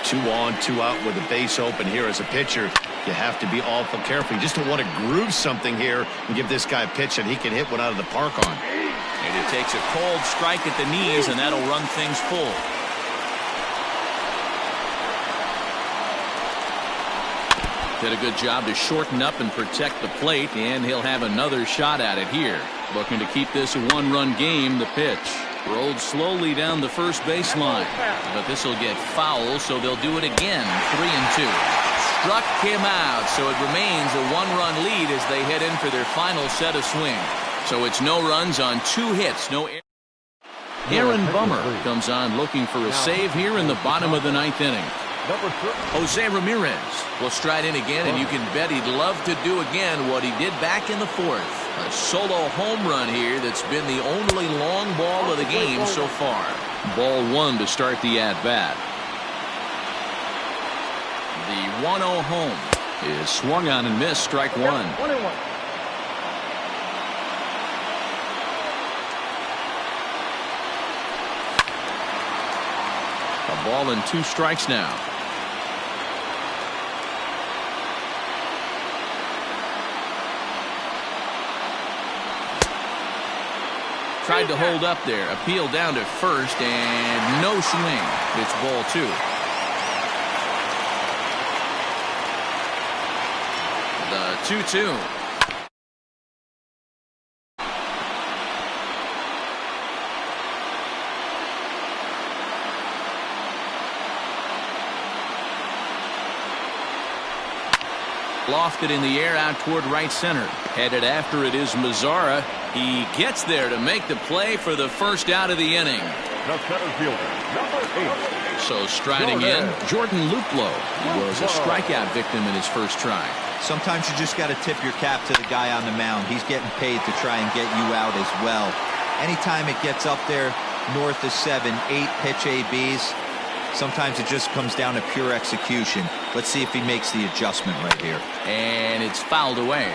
2 on, 2 out with the base open here as a pitcher. You have to be awful careful. You just don't want to groove something here and give this guy a pitch that he can hit one out of the park on. And it takes a cold strike at the knees, and that'll run things full. Did a good job to shorten up and protect the plate, and he'll have another shot at it here. Looking to keep this a 1-run game. The pitch rolled slowly down the first baseline, but this will get foul, so they'll do it again. 3-2. Struck him out, so it remains a 1-run lead as they head in for their final set of swing. So it's no runs on 2 hits. No. Aaron Bummer comes on looking for a save here in the bottom of the 9th inning. Jose Ramirez will stride in again, and you can bet he'd love to do again what he did back in the 4th. A solo home run here that's been the only long ball of the game so far. Ball 1 to start the at-bat. The 1-0 home is swung on and missed. Strike 1. 1-1. A ball and 2 strikes now. Tried to hold up there. Appeal down to first, and no swing. It's ball 2. The 2-2. Lofted in the air out toward right center. Headed after it is Mazara. He gets there to make the play for the first out of the inning. the center fielder, number 8. So striding in, Jordan Luplow was a strikeout victim in his first try. Sometimes you just got to tip your cap to the guy on the mound. He's getting paid to try and get you out as well. Anytime it gets up there north of 7, 8 pitch ABs, sometimes it just comes down to pure execution. Let's see if he makes the adjustment right here. And it's fouled away.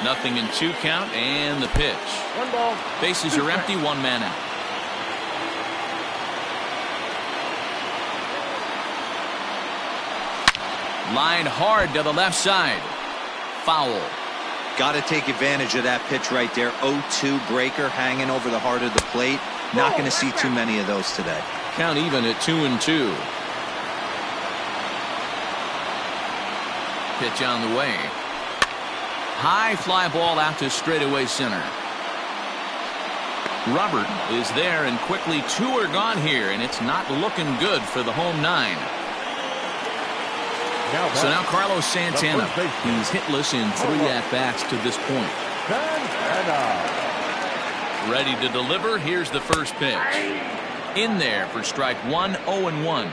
Nothing in 2 count, and the pitch. 1 ball. Bases are empty, 1 man out. Line hard to the left side. Foul. Got to take advantage of that pitch right there. 0-2 breaker hanging over the heart of the plate. Not going to see too many of those today. Count even at 2-2. Pitch on the way. High fly ball out to straightaway center. Robert is there, and quickly 2 are gone here, and it's not looking good for the home 9. So now Carlos Santana. He's hitless in 3 at-bats to this point. Ready to deliver. Here's the first pitch. In there for strike 1, 0-1.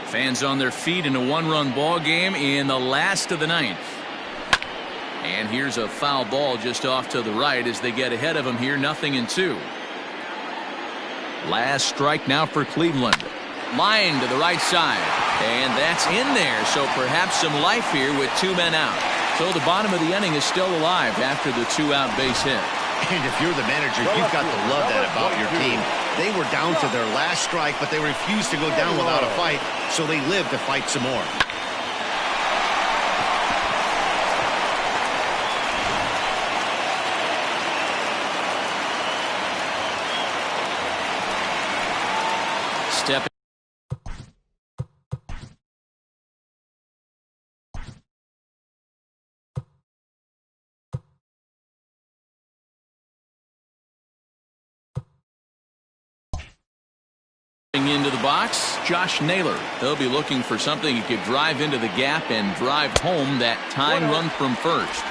Fans on their feet in a 1-run ball game in the last of the 9th. And here's a foul ball just off to the right as they get ahead of him here. 0-2. Last strike now for Cleveland. Line to the right side. And that's in there. So perhaps some life here with 2 men out. So the bottom of the inning is still alive after the 2-out base hit. And if you're the manager, you've got to love that about your team. They were down to their last strike, but they refused to go down without a fight. So they lived to fight some more. Step into the box, Josh Naylor. They'll be looking for something he could drive into the gap and drive home that tying run from first.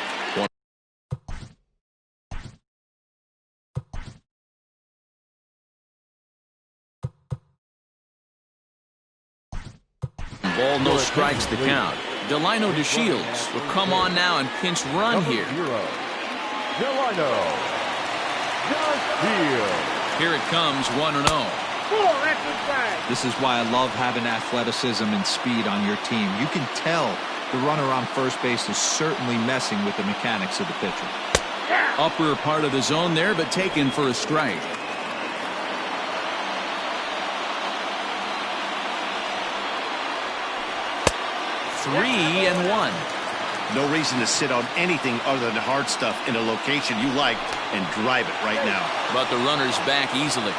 Ball, no strikes to count. Delino DeShields will come on now and pinch run here. Delino DeShields. Here it comes, 1-0. This is why I love having athleticism and speed on your team. You can tell the runner on first base is certainly messing with the mechanics of the pitcher. Upper part of the zone there, but taken for a strike. Three and 1. No reason to sit on anything other than hard stuff in a location you like and drive it right now. But the runner's back easily.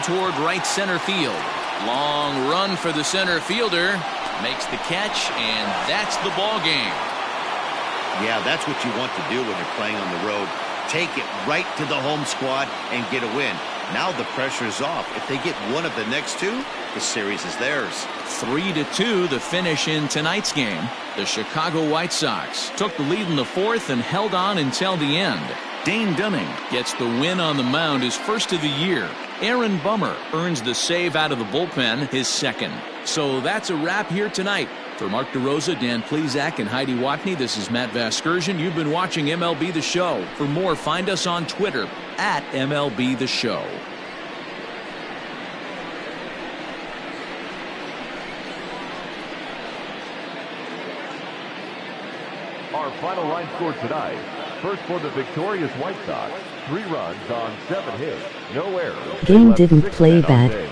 Toward right center field. Long run for the center fielder. Makes the catch, and that's the ball game. Yeah, that's what you want to do when you're playing on the road. Take it right to the home squad and get a win. Now the pressure's off. If they get one of the next 2, the series is theirs. 3-2 the finish in tonight's game. The Chicago White Sox took the lead in the 4th and held on until the end. Dane Dunning gets the win on the mound, his first of the year. Aaron Bummer earns the save out of the bullpen, his second. So that's a wrap here tonight. For Mark DeRosa, Dan Plesac, and Heidi Watney, this is Matt Vasgersian. You've been watching MLB The Show. For more, find us on Twitter at MLB The Show. Our final line score tonight. First for the victorious White Sox, 3 runs on 7 hits, no errors. Game didn't play bad.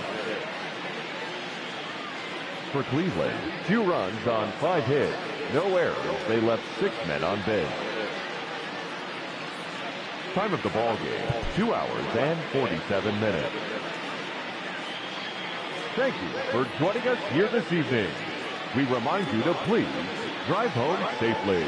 For Cleveland, 2 runs on 5 hits, no errors. They left 6 men on base. Time of the ball game, 2 hours and 47 minutes. Thank you for joining us here this evening. We remind you to please drive home safely.